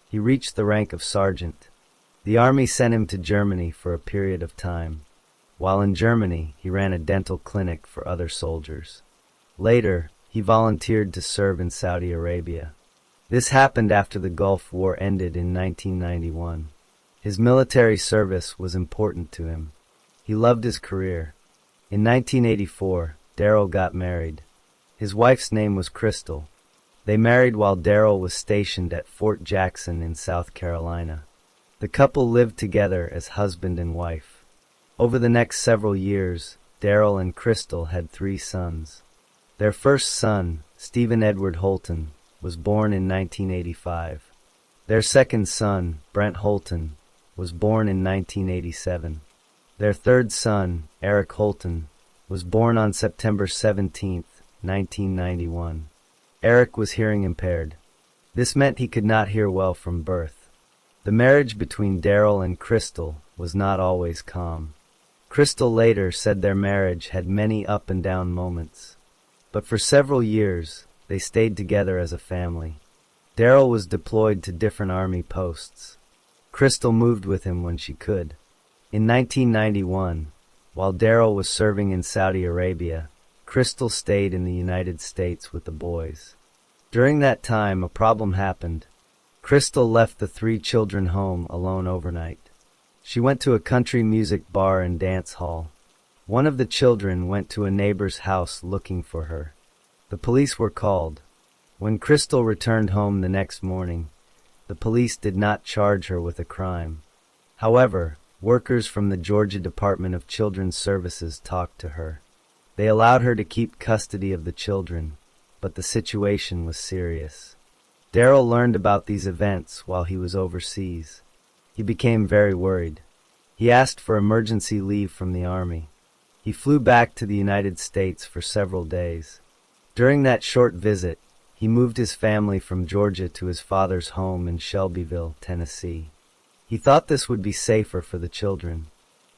He reached the rank of sergeant. The Army sent him to Germany for a period of time. While in Germany, he ran a dental clinic for other soldiers. Later, he volunteered to serve in Saudi Arabia. This happened after the Gulf War ended in 1991. His military service was important to him. He loved his career. In 1984, Darrell got married. His wife's name was Crystal. They married while Darrell was stationed at Fort Jackson in South Carolina. The couple lived together as husband and wife. Over the next several years, Darrell and Crystal had 3 sons. Their first son, Stephen Edward Holton, was born in 1985. Their second son, Brent Holton, was born in 1987. Their third son, Eric Holton, was born on September 17, 1991. Eric was hearing impaired. This meant he could not hear well from birth. The marriage between Darrell and Crystal was not always calm. Crystal later said their marriage had many up and down moments. But for several years, they stayed together as a family. Darrell was deployed to different Army posts. Crystal moved with him when she could. In 1991, while Darrell was serving in Saudi Arabia, Crystal stayed in the United States with the boys. During that time, a problem happened. Crystal left the 3 children home alone overnight. She went to a country music bar and dance hall. One of the children went to a neighbor's house looking for her. The police were called. When Crystal returned home the next morning, the police did not charge her with a crime. However, workers from the Georgia Department of Children's Services talked to her. They allowed her to keep custody of the children, but the situation was serious. Darrell learned about these events while he was overseas. He became very worried. He asked for emergency leave from the Army. He flew back to the United States for several days. During that short visit, he moved his family from Georgia to his father's home in Shelbyville, Tennessee. He thought this would be safer for the children.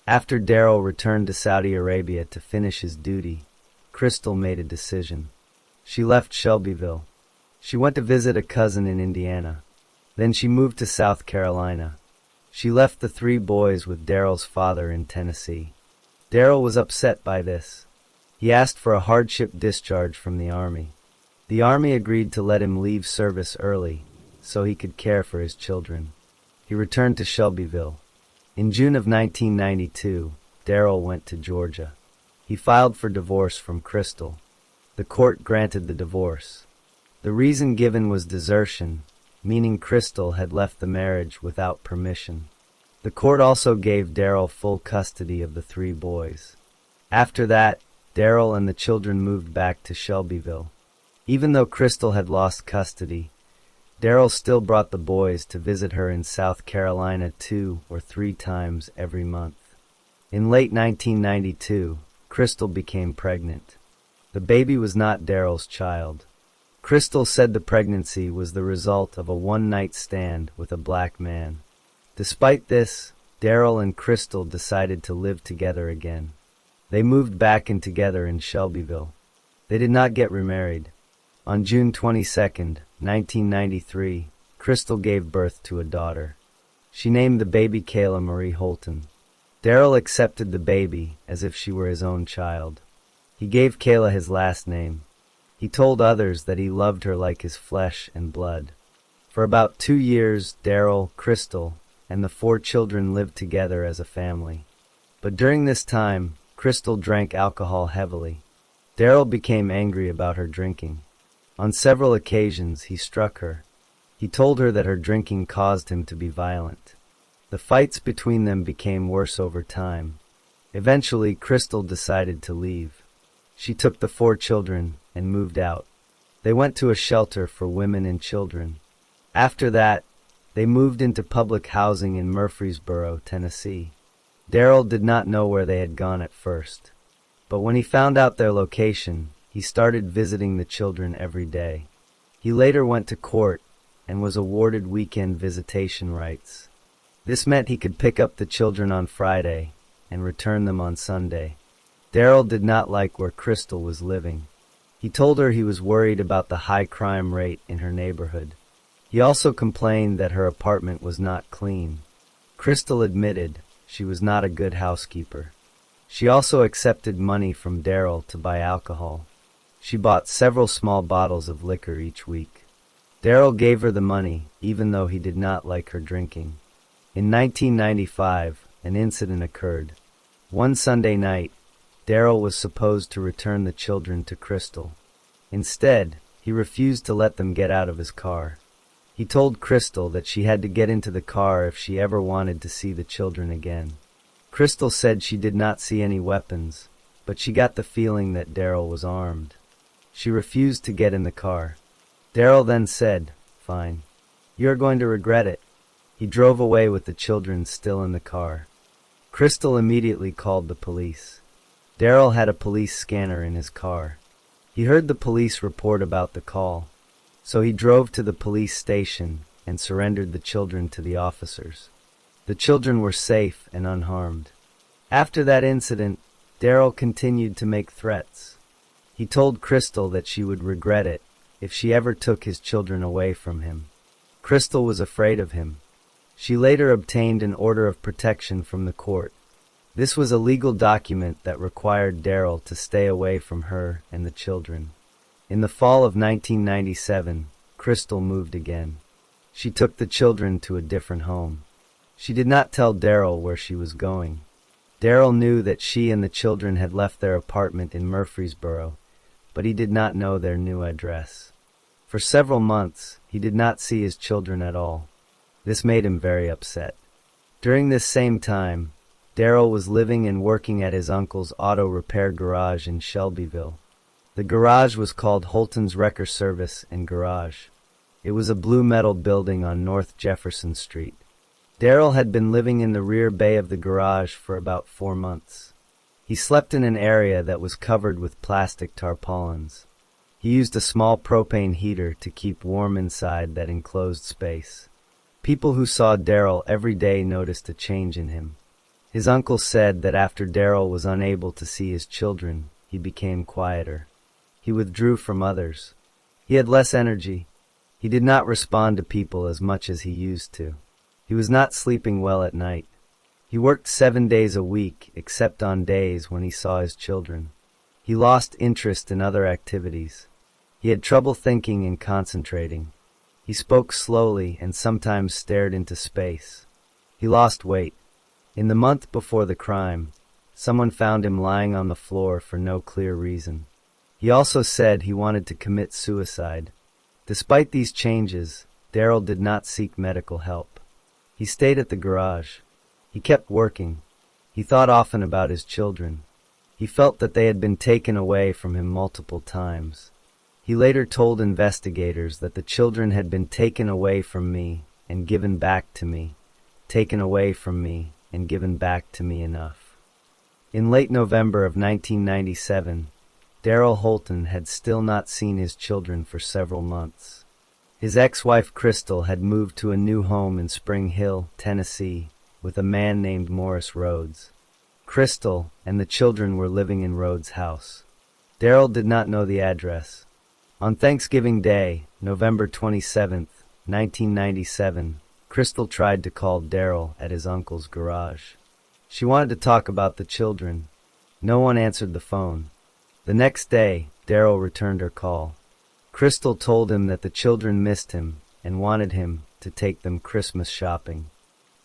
After Daryl returned to Saudi Arabia to finish his duty, Crystal made a decision. She left Shelbyville. She went to visit a cousin in Indiana. Then she moved to South Carolina. She left the 3 boys with Daryl's father in Tennessee. Daryl was upset by this. He asked for a hardship discharge from the Army. The Army agreed to let him leave service early so he could care for his children. He returned to Shelbyville. In June of 1992, Daryl went to Georgia. He filed for divorce from Crystal. The court granted the divorce. The reason given was desertion, meaning Crystal had left the marriage without permission. The court also gave Daryl full custody of the 3 boys. After that, Daryl and the children moved back to Shelbyville. Even though Crystal had lost custody, Daryl still brought the boys to visit her in South Carolina 2 or 3 times every month. In late 1992, Crystal became pregnant. The baby was not Daryl's child. Crystal said the pregnancy was the result of a one-night stand with a black man. Despite this, Daryl and Crystal decided to live together again. They moved back in together in Shelbyville. They did not get remarried. On June 22, 1993, Crystal gave birth to a daughter. She named the baby Kayla Marie Holton. Daryl accepted the baby as if she were his own child. He gave Kayla his last name. He told others that he loved her like his flesh and blood. For about 2 years, Daryl, Crystal, and the 4 children lived together as a family. But during this time, Crystal drank alcohol heavily. Daryl became angry about her drinking. On several occasions, he struck her. He told her that her drinking caused him to be violent. The fights between them became worse over time. Eventually, Crystal decided to leave. She took the 4 children and moved out. They went to a shelter for women and children. After that, they moved into public housing in Murfreesboro, Tennessee. Daryl did not know where they had gone at first. But when he found out their location, he started visiting the children every day. He later went to court and was awarded weekend visitation rights. This meant he could pick up the children on Friday and return them on Sunday. Daryl did not like where Crystal was living. He told her he was worried about the high crime rate in her neighborhood. He also complained that her apartment was not clean. Crystal admitted she was not a good housekeeper. She also accepted money from Daryl to buy alcohol. She bought several small bottles of liquor each week. Daryl gave her the money, even though he did not like her drinking. In 1995, an incident occurred. One Sunday night, Daryl was supposed to return the children to Crystal. Instead, he refused to let them get out of his car. He told Crystal that she had to get into the car if she ever wanted to see the children again. Crystal said she did not see any weapons, but she got the feeling that Daryl was armed. She refused to get in the car. Daryl then said, "Fine. You're going to regret it." He drove away with the children still in the car. Crystal immediately called the police. Daryl had a police scanner in his car. He heard the police report about the call, so he drove to the police station and surrendered the children to the officers. The children were safe and unharmed. After that incident, Daryl continued to make threats. He told Crystal that she would regret it if she ever took his children away from him. Crystal was afraid of him. She later obtained an order of protection from the court. This was a legal document that required Daryl to stay away from her and the children. In the fall of 1997, Crystal moved again. She took the children to a different home. She did not tell Daryl where she was going. Daryl knew that she and the children had left their apartment in Murfreesboro, but he did not know their new address. For several months, he did not see his children at all. This made him very upset. During this same time, Daryl was living and working at his uncle's auto repair garage in Shelbyville. The garage was called Holton's Wrecker Service and Garage. It was a blue metal building on North Jefferson Street. Daryl had been living in the rear bay of the garage for about 4 months. He slept in an area that was covered with plastic tarpaulins. He used a small propane heater to keep warm inside that enclosed space. People who saw Daryl every day noticed a change in him. His uncle said that after Daryl was unable to see his children, he became quieter. He withdrew from others. He had less energy. He did not respond to people as much as he used to. He was not sleeping well at night. He worked 7 days a week, except on days when he saw his children. He lost interest in other activities. He had trouble thinking and concentrating. He spoke slowly and sometimes stared into space. He lost weight. In the month before the crime, someone found him lying on the floor for no clear reason. He also said he wanted to commit suicide. Despite these changes, Daryl did not seek medical help. He stayed at the garage. He kept working. He thought often about his children. He felt that they had been taken away from him multiple times. He later told investigators that the children had been taken away from me and given back to me, taken away from me and given back to me enough. In late November of 1997, Daryl Holton had still not seen his children for several months. His ex-wife Crystal had moved to a new home in Spring Hill, Tennessee, with a man named Morris Rhodes. Crystal and the children were living in Rhodes' house. Daryl did not know the address. On Thanksgiving Day, November 27, 1997, Crystal tried to call Daryl at his uncle's garage. She wanted to talk about the children. No one answered the phone. The next day, Daryl returned her call. Crystal told him that the children missed him and wanted him to take them Christmas shopping.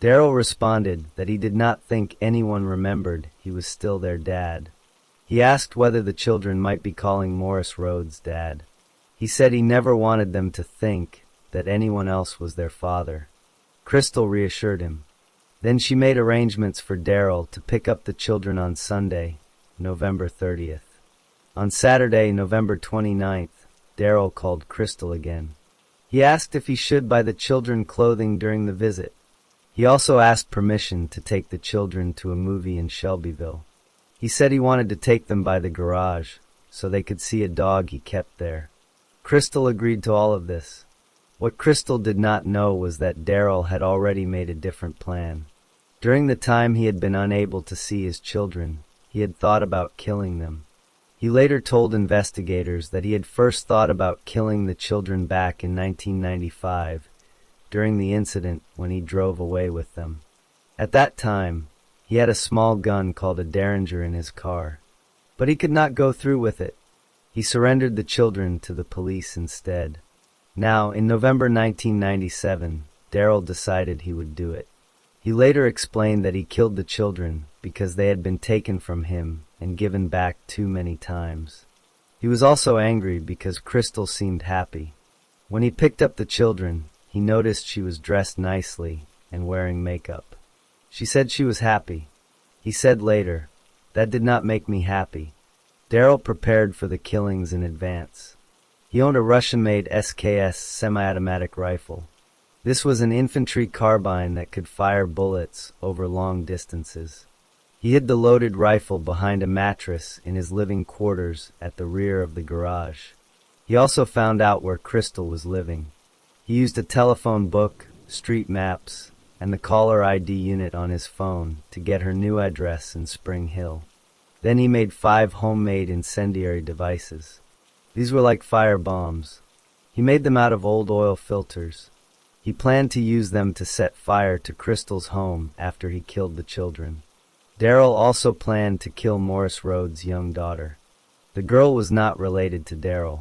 Daryl responded that he did not think anyone remembered he was still their dad. He asked whether the children might be calling Morris Rhodes dad. He said he never wanted them to think that anyone else was their father. Crystal reassured him. Then she made arrangements for Daryl to pick up the children on Sunday, November 30th. On Saturday, November 29th, Daryl called Crystal again. He asked if he should buy the children clothing during the visit. He also asked permission to take the children to a movie in Shelbyville. He said he wanted to take them by the garage so they could see a dog he kept there. Crystal agreed to all of this. What Crystal did not know was that Daryl had already made a different plan. During the time he had been unable to see his children, he had thought about killing them. He later told investigators that he had first thought about killing the children back in 1995, during the incident when he drove away with them. At that time, he had a small gun called a Derringer in his car, but he could not go through with it. He surrendered the children to the police instead. Now, in November 1997, Daryl decided he would do it. He later explained that he killed the children because they had been taken from him and given back too many times. He was also angry because Crystal seemed happy. When he picked up the children, he noticed she was dressed nicely and wearing makeup. She said she was happy. He said later, "That did not make me happy." Daryl prepared for the killings in advance. He owned a Russian-made SKS semi-automatic rifle. This was an infantry carbine that could fire bullets over long distances. He hid the loaded rifle behind a mattress in his living quarters at the rear of the garage. He also found out where Crystal was living. He used a telephone book, street maps, and the caller ID unit on his phone to get her new address in Spring Hill. Then he made 5 homemade incendiary devices. These were like fire bombs. He made them out of old oil filters. He planned to use them to set fire to Crystal's home after he killed the children. Daryl also planned to kill Morris Rhodes' young daughter. The girl was not related to Daryl.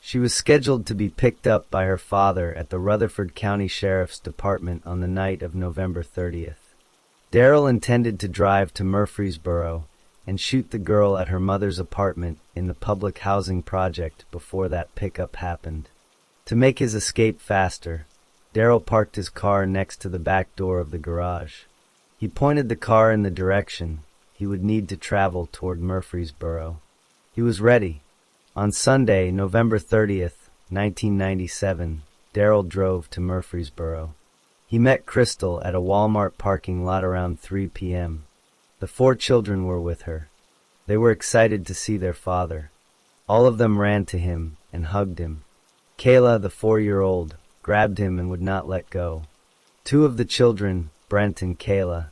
She was scheduled to be picked up by her father at the Rutherford County Sheriff's Department on the night of November 30th. Daryl intended to drive to Murfreesboro and shoot the girl at her mother's apartment in the public housing project before that pickup happened. To make his escape faster, Daryl parked his car next to the back door of the garage. He pointed the car in the direction he would need to travel toward Murfreesboro. He was ready. On Sunday, November 30th, 1997, Daryl drove to Murfreesboro. He met Crystal at a Walmart parking lot around 3 p.m. The 4 children were with her. They were excited to see their father. All of them ran to him and hugged him. Kayla, the 4-year-old, grabbed him and would not let go. Two of the children, Brent and Kayla,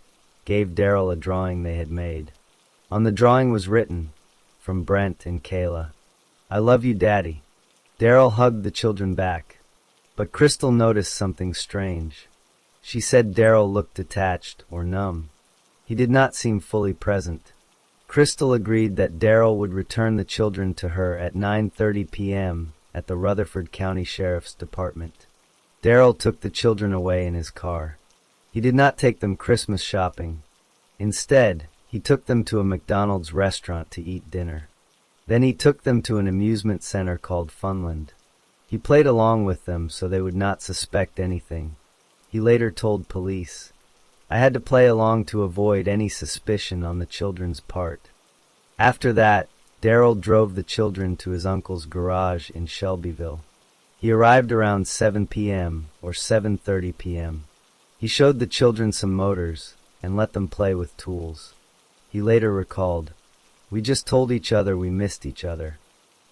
gave Daryl a drawing they had made. On the drawing was written, from Brent and Kayla, "I love you, Daddy." Daryl hugged the children back, but Crystal noticed something strange. She said Daryl looked detached or numb. He did not seem fully present. Crystal agreed that Daryl would return the children to her at 9:30 p.m. at the Rutherford County Sheriff's Department. Daryl took the children away in his car. He did not take them Christmas shopping. Instead, he took them to a McDonald's restaurant to eat dinner. Then he took them to an amusement center called Funland. He played along with them so they would not suspect anything. He later told police, "I had to play along to avoid any suspicion on the children's part." After that, Daryl drove the children to his uncle's garage in Shelbyville. He arrived around 7 p.m. or 7:30 p.m. He showed the children some motors and let them play with tools. He later recalled, "We just told each other we missed each other."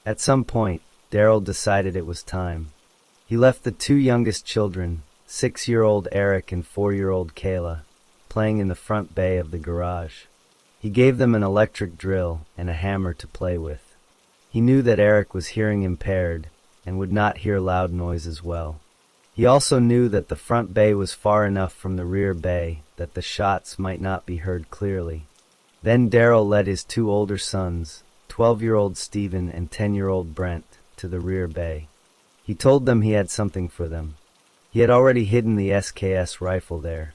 At some point, Daryl decided it was time. He left the two youngest children, 6-year-old Eric and 4-year-old Kayla, playing in the front bay of the garage. He gave them an electric drill and a hammer to play with. He knew that Eric was hearing impaired and would not hear loud noises well. He also knew that the front bay was far enough from the rear bay that the shots might not be heard clearly. Then Daryl led his two older sons, 12-year-old Stephen and 10-year-old Brent, to the rear bay. He told them he had something for them. He had already hidden the SKS rifle there.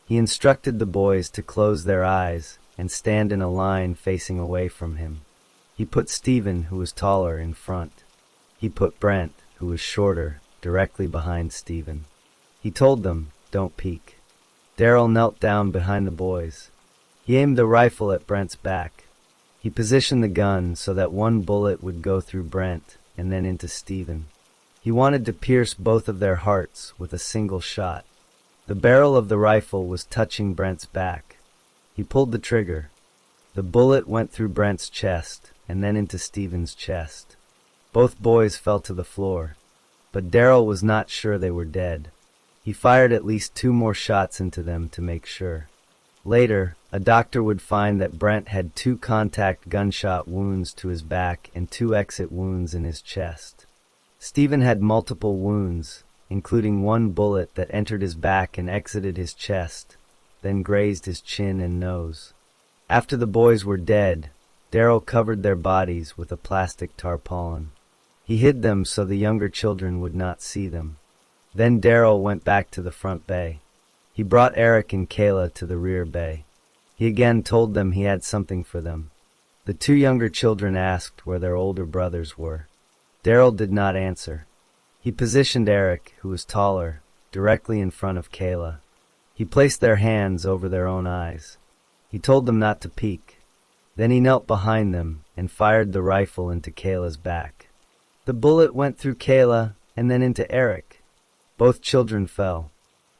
He instructed the boys to close their eyes and stand in a line facing away from him. He put Stephen, who was taller, in front. He put Brent, who was shorter, directly behind Stephen. He told them, "Don't peek." Daryl knelt down behind the boys. He aimed the rifle at Brent's back. He positioned the gun so that one bullet would go through Brent and then into Stephen. He wanted to pierce both of their hearts with a single shot. The barrel of the rifle was touching Brent's back. He pulled the trigger. The bullet went through Brent's chest and then into Stephen's chest. Both boys fell to the floor, but Daryl was not sure they were dead. He fired at least 2 more shots into them to make sure. Later, a doctor would find that Brent had 2 contact gunshot wounds to his back and 2 exit wounds in his chest. Stephen had multiple wounds, including 1 bullet that entered his back and exited his chest, then grazed his chin and nose. After the boys were dead, Daryl covered their bodies with a plastic tarpaulin. He hid them so the younger children would not see them. Then Daryl went back to the front bay. He brought Eric and Kayla to the rear bay. He again told them he had something for them. The 2 younger children asked where their older brothers were. Daryl did not answer. He positioned Eric, who was taller, directly in front of Kayla. He placed their hands over their own eyes. He told them not to peek. Then he knelt behind them and fired the rifle into Kayla's back. The bullet went through Kayla and then into Eric. Both children fell.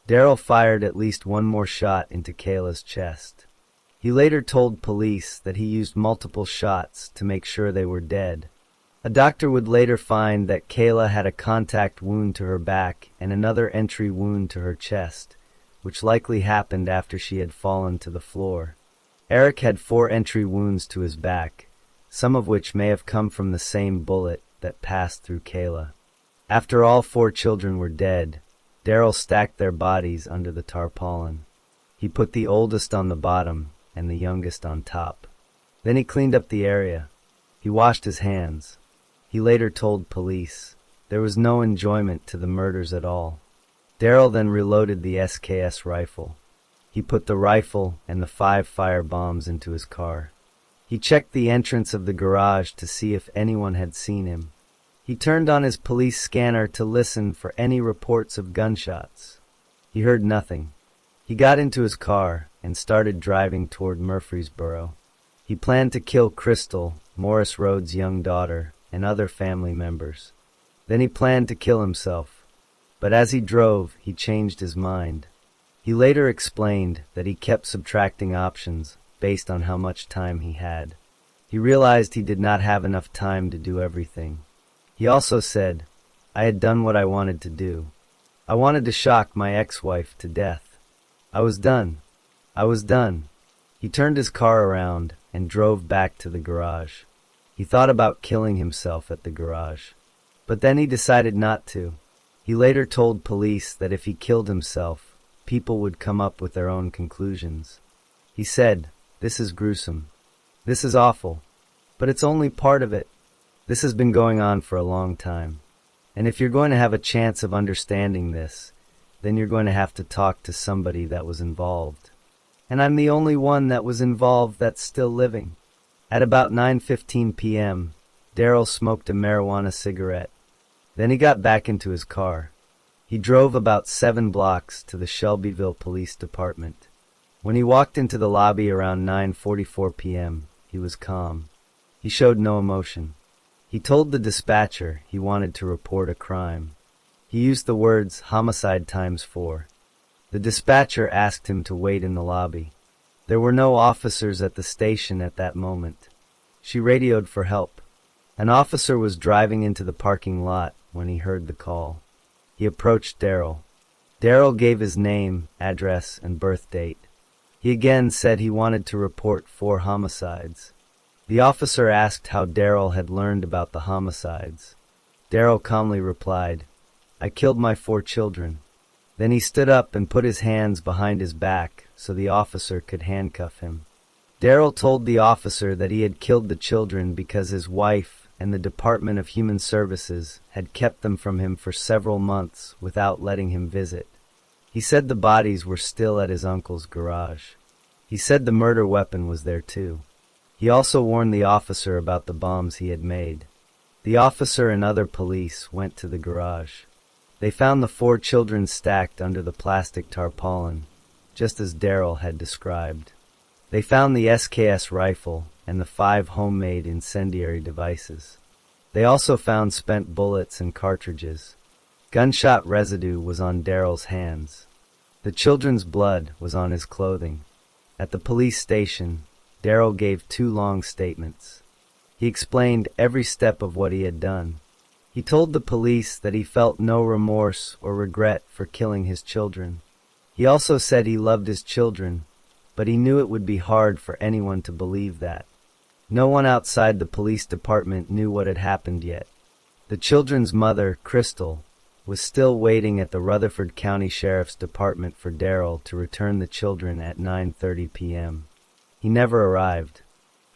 Daryl fired at least 1 more shot into Kayla's chest. He later told police that he used multiple shots to make sure they were dead. A doctor would later find that Kayla had a contact wound to her back and another entry wound to her chest, which likely happened after she had fallen to the floor. Eric had 4 entry wounds to his back, some of which may have come from the same bullet that passed through Kayla. After all 4 children were dead, Daryl stacked their bodies under the tarpaulin. He put the oldest on the bottom and the youngest on top. Then he cleaned up the area. He washed his hands. He later told police there was no enjoyment to the murders at all. Daryl then reloaded the SKS rifle. He put the rifle and the 5 fire bombs into his car. He checked the entrance of the garage to see if anyone had seen him. He turned on his police scanner to listen for any reports of gunshots. He heard nothing. He got into his car and started driving toward Murfreesboro. He planned to kill Crystal, Morris Rhodes' young daughter, and other family members. Then he planned to kill himself. But as he drove, he changed his mind. He later explained that he kept subtracting options based on how much time he had. He realized he did not have enough time to do everything. He also said, "I had done what I wanted to do. I wanted to shock my ex-wife to death. I was done. I was done." He turned his car around and drove back to the garage. He thought about killing himself at the garage, but then he decided not to. He later told police that if he killed himself, people would come up with their own conclusions. He said, "This is gruesome. This is awful. But it's only part of it. This has been going on for a long time. And if you're going to have a chance of understanding this, then you're going to have to talk to somebody that was involved. And I'm the only one that was involved that's still living." At about 9:15 p.m., Daryl smoked a marijuana cigarette. Then he got back into his car. He drove about 7 blocks to the Shelbyville Police Department. When he walked into the lobby around 9:44 p.m., he was calm. He showed no emotion. He told the dispatcher he wanted to report a crime. He used the words homicide times 4. The dispatcher asked him to wait in the lobby. There were no officers at the station at that moment. She radioed for help. An officer was driving into the parking lot when he heard the call. He approached Daryl. Daryl gave his name, address, and birth date. He again said he wanted to report 4 homicides. The officer asked how Daryl had learned about the homicides. Daryl calmly replied, "I killed my 4 children." Then he stood up and put his hands behind his back so the officer could handcuff him. Daryl told the officer that he had killed the children because his wife and the Department of Human Services had kept them from him for several months without letting him visit. He said the bodies were still at his uncle's garage. He said the murder weapon was there too. He also warned the officer about the bombs he had made. The officer and other police went to the garage. They found the 4 children stacked under the plastic tarpaulin, just as Daryl had described. They found the SKS rifle and the 5 homemade incendiary devices. They also found spent bullets and cartridges. Gunshot residue was on Daryl's hands. The children's blood was on his clothing. At the police station, Daryl gave 2 long statements. He explained every step of what he had done. He told the police that he felt no remorse or regret for killing his children. He also said he loved his children, but he knew it would be hard for anyone to believe that. No one outside the police department knew what had happened yet. The children's mother, Crystal, was still waiting at the Rutherford County Sheriff's Department for Daryl to return the children at 9:30 p.m. He never arrived.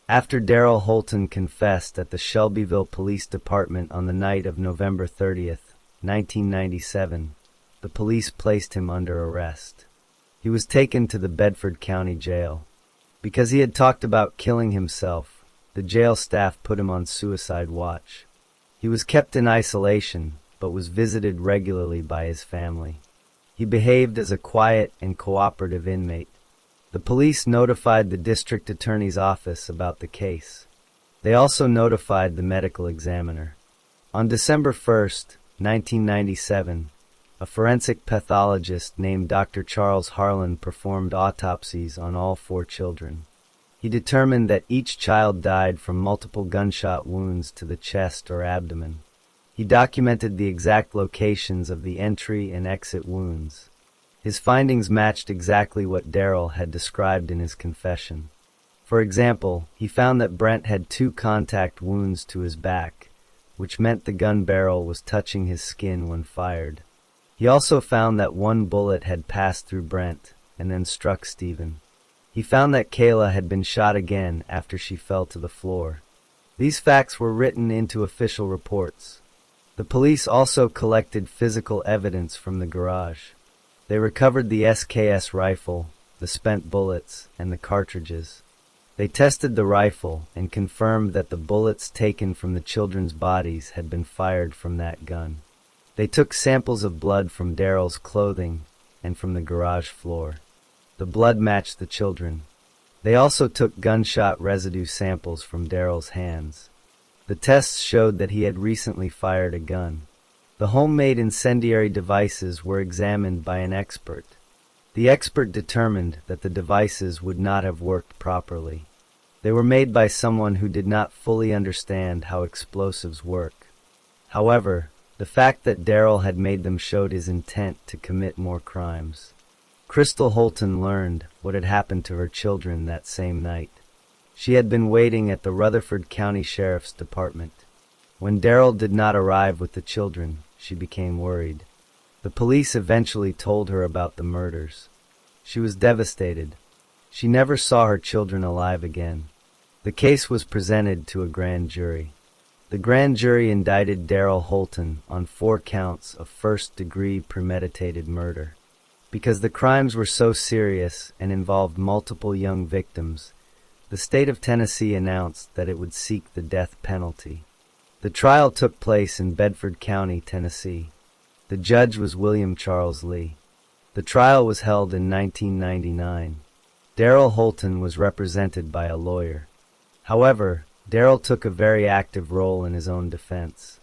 After Daryl Holton confessed at the Shelbyville Police Department on the night of November 30th, 1997, the police placed him under arrest. He was taken to the Bedford County Jail. Because he had talked about killing himself, the jail staff put him on suicide watch. He was kept in isolation, but was visited regularly by his family. He behaved as a quiet and cooperative inmate. The police notified the district attorney's office about the case. They also notified the medical examiner. On December 1st, 1997, a forensic pathologist named Dr. Charles Harlan performed autopsies on all 4 children. He determined that each child died from multiple gunshot wounds to the chest or abdomen. He documented the exact locations of the entry and exit wounds. His findings matched exactly what Daryl had described in his confession. For example, he found that Brent had 2 contact wounds to his back, which meant the gun barrel was touching his skin when fired. He also found that 1 bullet had passed through Brent and then struck Stephen. He found that Kayla had been shot again after she fell to the floor. These facts were written into official reports. The police also collected physical evidence from the garage. They recovered the SKS rifle, the spent bullets, and the cartridges. They tested the rifle and confirmed that the bullets taken from the children's bodies had been fired from that gun. They took samples of blood from Daryl's clothing and from the garage floor. The blood matched the children. They also took gunshot residue samples from Daryl's hands. The tests showed that he had recently fired a gun. The homemade incendiary devices were examined by an expert. The expert determined that the devices would not have worked properly. They were made by someone who did not fully understand how explosives work. However, the fact that Daryl had made them showed his intent to commit more crimes. Crystal Holton learned what had happened to her children that same night. She had been waiting at the Rutherford County Sheriff's Department. When Daryl did not arrive with the children, she became worried. The police eventually told her about the murders. She was devastated. She never saw her children alive again. The case was presented to a grand jury. The grand jury indicted Daryl Holton on 4 counts of first-degree premeditated murder. Because the crimes were so serious and involved multiple young victims, the state of Tennessee announced that it would seek the death penalty. The trial took place in Bedford County, Tennessee. The judge was William Charles Lee. The trial was held in 1999. Daryl Holton was represented by a lawyer. However, Daryl took a very active role in his own defense.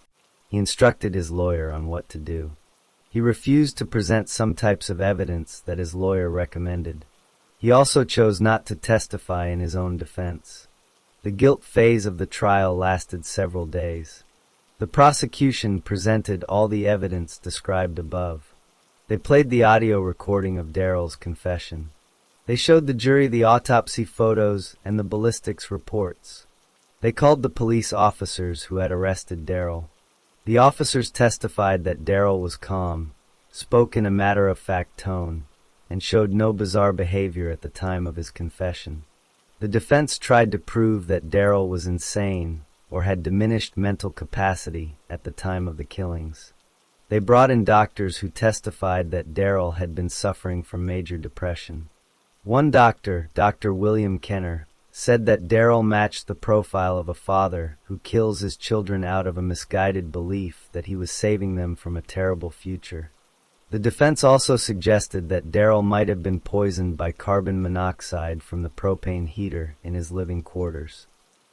He instructed his lawyer on what to do. He refused to present some types of evidence that his lawyer recommended. He also chose not to testify in his own defense. The guilt phase of the trial lasted several days. The prosecution presented all the evidence described above. They played the audio recording of Daryl's confession. They showed the jury the autopsy photos and the ballistics reports. They called the police officers who had arrested Daryl. The officers testified that Daryl was calm, spoke in a matter-of-fact tone, and showed no bizarre behavior at the time of his confession. The defense tried to prove that Daryl was insane or had diminished mental capacity at the time of the killings. They brought in doctors who testified that Daryl had been suffering from major depression. One doctor, Dr. William Kenner, said that Daryl matched the profile of a father who kills his children out of a misguided belief that he was saving them from a terrible future. The defense also suggested that Daryl might have been poisoned by carbon monoxide from the propane heater in his living quarters.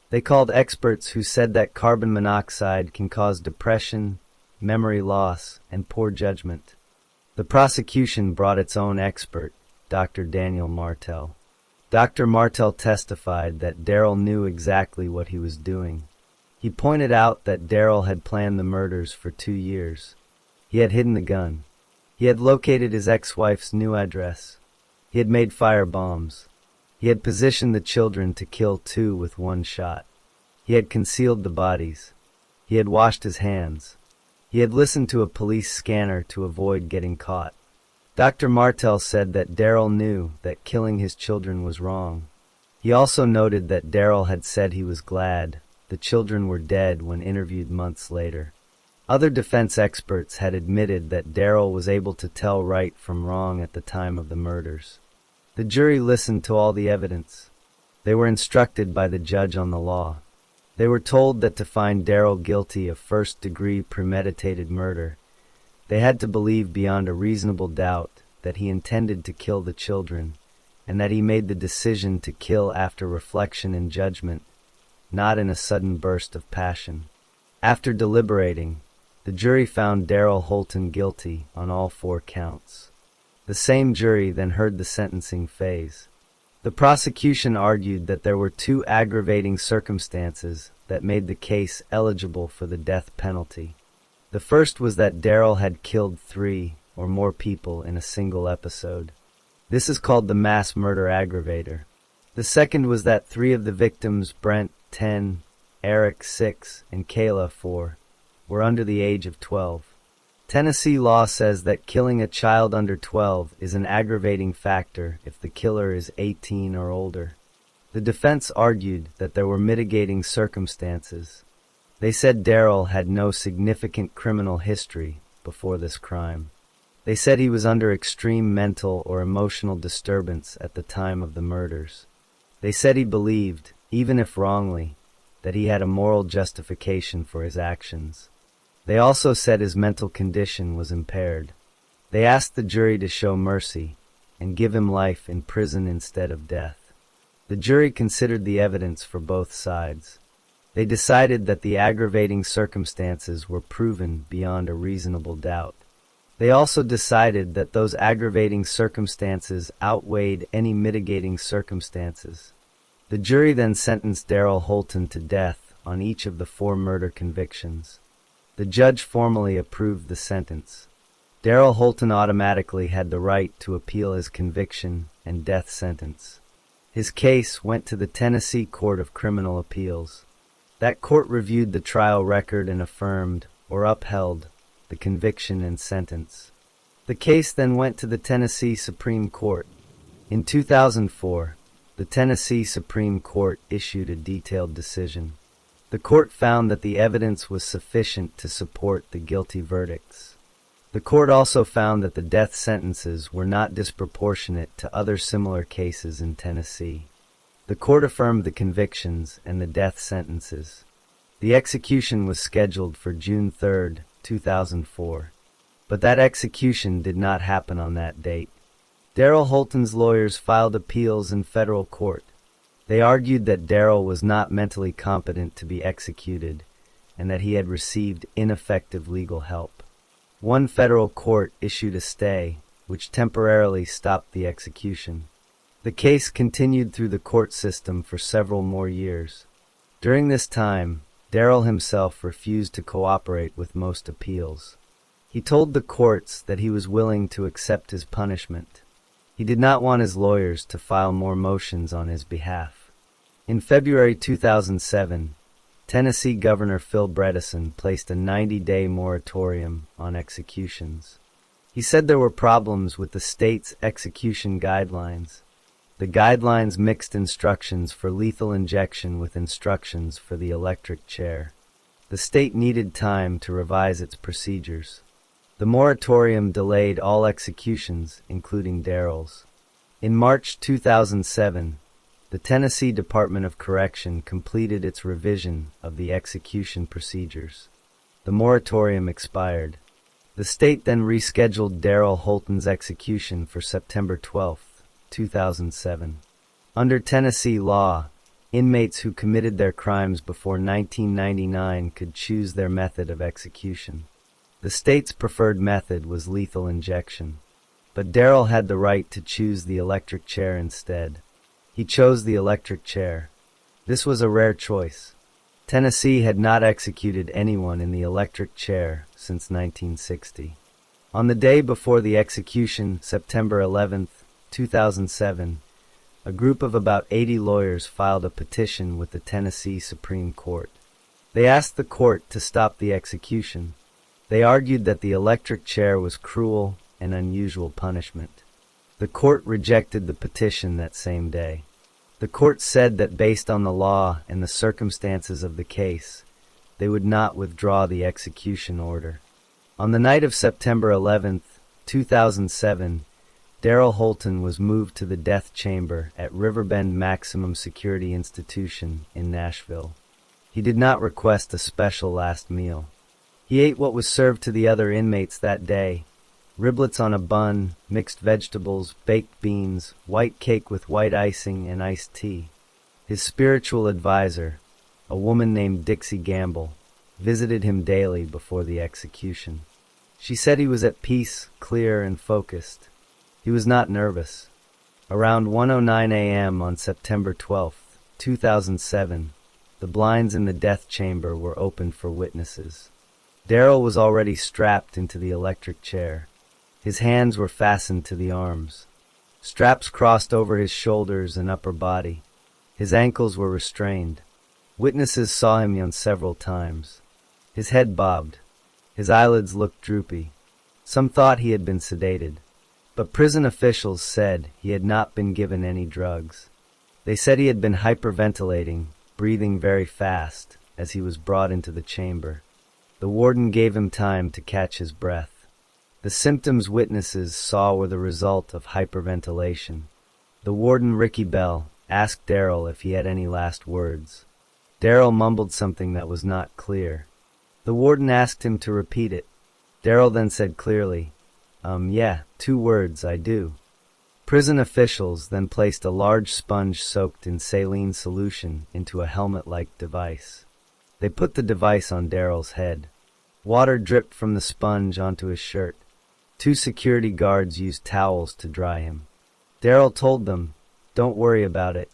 They called experts who said that carbon monoxide can cause depression, memory loss, and poor judgment. The prosecution brought its own expert, Dr. Daniel Martell. Dr. Martell testified that Daryl knew exactly what he was doing. He pointed out that Daryl had planned the murders for 2 years. He had hidden the gun. He had located his ex-wife's new address. He had made fire bombs. He had positioned the children to kill 2 with 1 shot. He had concealed the bodies. He had washed his hands. He had listened to a police scanner to avoid getting caught. Dr. Martell said that Daryl knew that killing his children was wrong. He also noted that Daryl had said he was glad the children were dead when interviewed months later. Other defense experts had admitted that Daryl was able to tell right from wrong at the time of the murders. The jury listened to all the evidence. They were instructed by the judge on the law. They were told that to find Daryl guilty of first-degree premeditated murder, they had to believe beyond a reasonable doubt that he intended to kill the children, and that he made the decision to kill after reflection and judgment, not in a sudden burst of passion. After deliberating, the jury found Daryl Holton guilty on all 4 counts. The same jury then heard the sentencing phase. The prosecution argued that there were 2 aggravating circumstances that made the case eligible for the death penalty. The first was that Daryl had killed 3 or more people in a single episode. This is called the mass murder aggravator. The second was that 3 of the victims, Brent, 10, Eric, 6, and Kayla, 4, were under the age of 12. Tennessee law says that killing a child under 12 is an aggravating factor if the killer is 18 or older. The defense argued that there were mitigating circumstances. They said Daryl had no significant criminal history before this crime. They said he was under extreme mental or emotional disturbance at the time of the murders. They said he believed, even if wrongly, that he had a moral justification for his actions. They also said his mental condition was impaired. They asked the jury to show mercy and give him life in prison instead of death. The jury considered the evidence for both sides. They decided that the aggravating circumstances were proven beyond a reasonable doubt. They also decided that those aggravating circumstances outweighed any mitigating circumstances. The jury then sentenced Darrell Holton to death on each of the 4 murder convictions. The judge formally approved the sentence. Darrell Holton automatically had the right to appeal his conviction and death sentence. His case went to the Tennessee Court of Criminal Appeals. That court reviewed the trial record and affirmed, or upheld, the conviction and sentence. The case then went to the Tennessee Supreme Court. In 2004, the Tennessee Supreme Court issued a detailed decision. The court found that the evidence was sufficient to support the guilty verdicts. The court also found that the death sentences were not disproportionate to other similar cases in Tennessee. The court affirmed the convictions and the death sentences. The execution was scheduled for June 3, 2004. But that execution did not happen on that date. Darrell Holton's lawyers filed appeals in federal court. They argued that Darrell was not mentally competent to be executed and that he had received ineffective legal help. One federal court issued a stay, which temporarily stopped the execution. The case continued through the court system for several more years. During this time, Darrell himself refused to cooperate with most appeals. He told the courts that he was willing to accept his punishment. He did not want his lawyers to file more motions on his behalf. In February 2007, Tennessee Governor Phil Bredesen placed a 90-day moratorium on executions. He said there were problems with the state's execution guidelines. The guidelines mixed instructions for lethal injection with instructions for the electric chair. The state needed time to revise its procedures. The moratorium delayed all executions, including Darrell's. In March 2007, the Tennessee Department of Correction completed its revision of the execution procedures. The moratorium expired. The state then rescheduled Darrell Holton's execution for September 12, 2007. Under Tennessee law, inmates who committed their crimes before 1999 could choose their method of execution. The state's preferred method was lethal injection, but Darrell had the right to choose the electric chair instead. He chose the electric chair. This was a rare choice. Tennessee had not executed anyone in the electric chair since 1960. On the day before the execution, September 11, 2007, a group of about 80 lawyers filed a petition with the Tennessee Supreme Court. They asked the court to stop the execution. They argued that the electric chair was cruel and unusual punishment. The court rejected the petition that same day. The court said that based on the law and the circumstances of the case, they would not withdraw the execution order. On the night of September 11, 2007, Darrell Holton was moved to the death chamber at Riverbend Maximum Security Institution in Nashville. He did not request a special last meal. He ate what was served to the other inmates that day: riblets on a bun, mixed vegetables, baked beans, white cake with white icing, and iced tea. His spiritual advisor, a woman named Dixie Gamble, visited him daily before the execution. She said he was at peace, clear, and focused. He was not nervous. Around 1:09 a.m. on September 12, 2007, the blinds in the death chamber were opened for witnesses. Darrell was already strapped into the electric chair. His hands were fastened to the arms. Straps crossed over his shoulders and upper body. His ankles were restrained. Witnesses saw him yawn several times. His head bobbed. His eyelids looked droopy. Some thought he had been sedated. But prison officials said he had not been given any drugs. They said he had been hyperventilating, breathing very fast, as he was brought into the chamber. The warden gave him time to catch his breath. The symptoms witnesses saw were the result of hyperventilation. The warden, Ricky Bell, asked Darrell if he had any last words. Darrell mumbled something that was not clear. The warden asked him to repeat it. Darrell then said clearly, yeah, 2 words, I do. Prison officials then placed a large sponge soaked in saline solution into a helmet-like device. They put the device on Darrell's head. Water dripped from the sponge onto his shirt. 2 security guards used towels to dry him. Darrell told them, "Don't worry about it.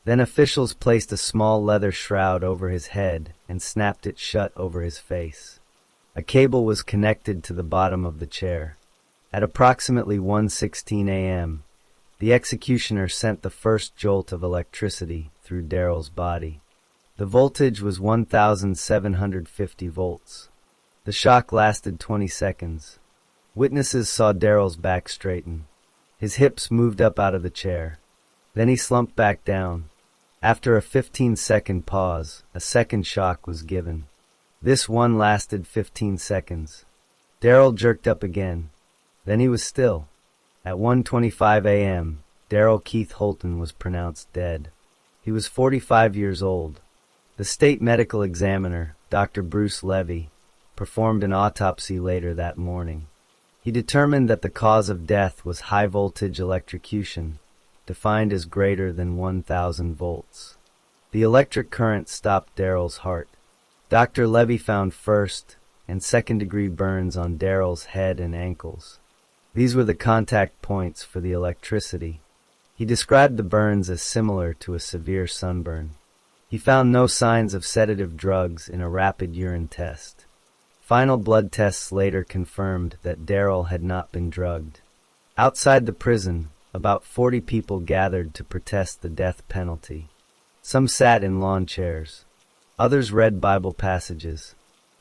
Then officials placed a small leather shroud over his head and snapped it shut over his face. A cable was connected to the bottom of the chair. At approximately 1:16 a.m., the executioner sent the first jolt of electricity through Daryl's body. The voltage was 1,750 volts. The shock lasted 20 seconds. Witnesses saw Daryl's back straighten. His hips moved up out of the chair. Then he slumped back down. After a 15-second pause, a second shock was given. This one lasted 15 seconds. Daryl jerked up again. Then he was still. At 1:25 a.m., Daryl Keith Holton was pronounced dead. He was 45 years old. The state medical examiner, Dr. Bruce Levy, performed an autopsy later that morning. He determined that the cause of death was high-voltage electrocution, defined as greater than 1,000 volts. The electric current stopped Daryl's heart. Dr. Levy found first- and second-degree burns on Daryl's head and ankles. These were the contact points for the electricity. He described the burns as similar to a severe sunburn. He found no signs of sedative drugs in a rapid urine test. Final blood tests later confirmed that Daryl had not been drugged. Outside the prison, about 40 people gathered to protest the death penalty. Some sat in lawn chairs. Others read Bible passages.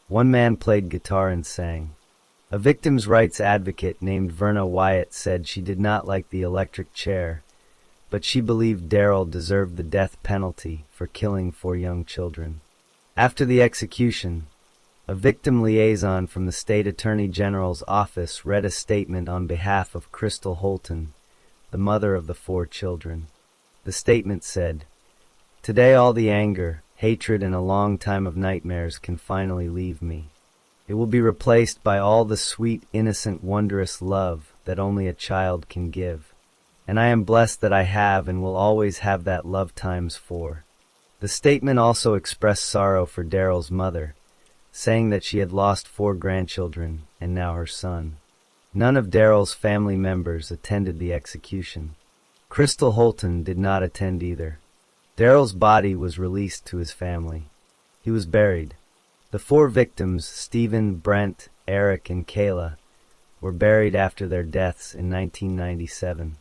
One man played guitar and sang. A victims' rights advocate named Verna Wyatt said she did not like the electric chair, but she believed Daryl deserved the death penalty for killing 4 young children. After the execution, a victim liaison from the state attorney general's office read a statement on behalf of Crystal Holton, the mother of the 4 children. The statement said, "Today all the anger, hatred, and a long time of nightmares can finally leave me. It will be replaced by all the sweet, innocent, wondrous love that only a child can give. And I am blessed that I have and will always have that love times 4. The statement also expressed sorrow for Daryl's mother, saying that she had lost 4 grandchildren and now her son. None of Daryl's family members attended the execution. Crystal Holton did not attend either. Daryl's body was released to his family. He was buried. The 4 victims, Stephen, Brent, Eric, and Kayla, were buried after their deaths in 1997.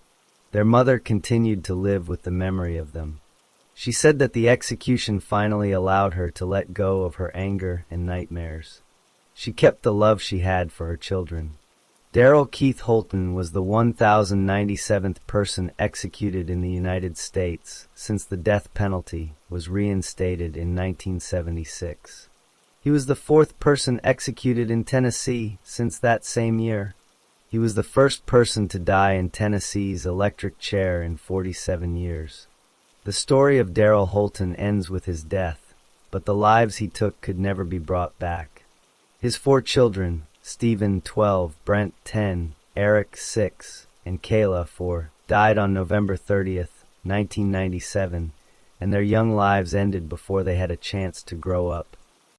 Their mother continued to live with the memory of them. She said that the execution finally allowed her to let go of her anger and nightmares. She kept the love she had for her children. Daryl Keith Holton was the 1,097th person executed in the United States since the death penalty was reinstated in 1976. He was the 4th person executed in Tennessee since that same year. He was the first person to die in Tennessee's electric chair in 47 years. The story of Daryl Holton ends with his death, but the lives he took could never be brought back. His 4 children, Stephen 12, Brent 10, Eric 6, and Kayla 4, died on November 30th, 1997, and their young lives ended before they had a chance to grow up.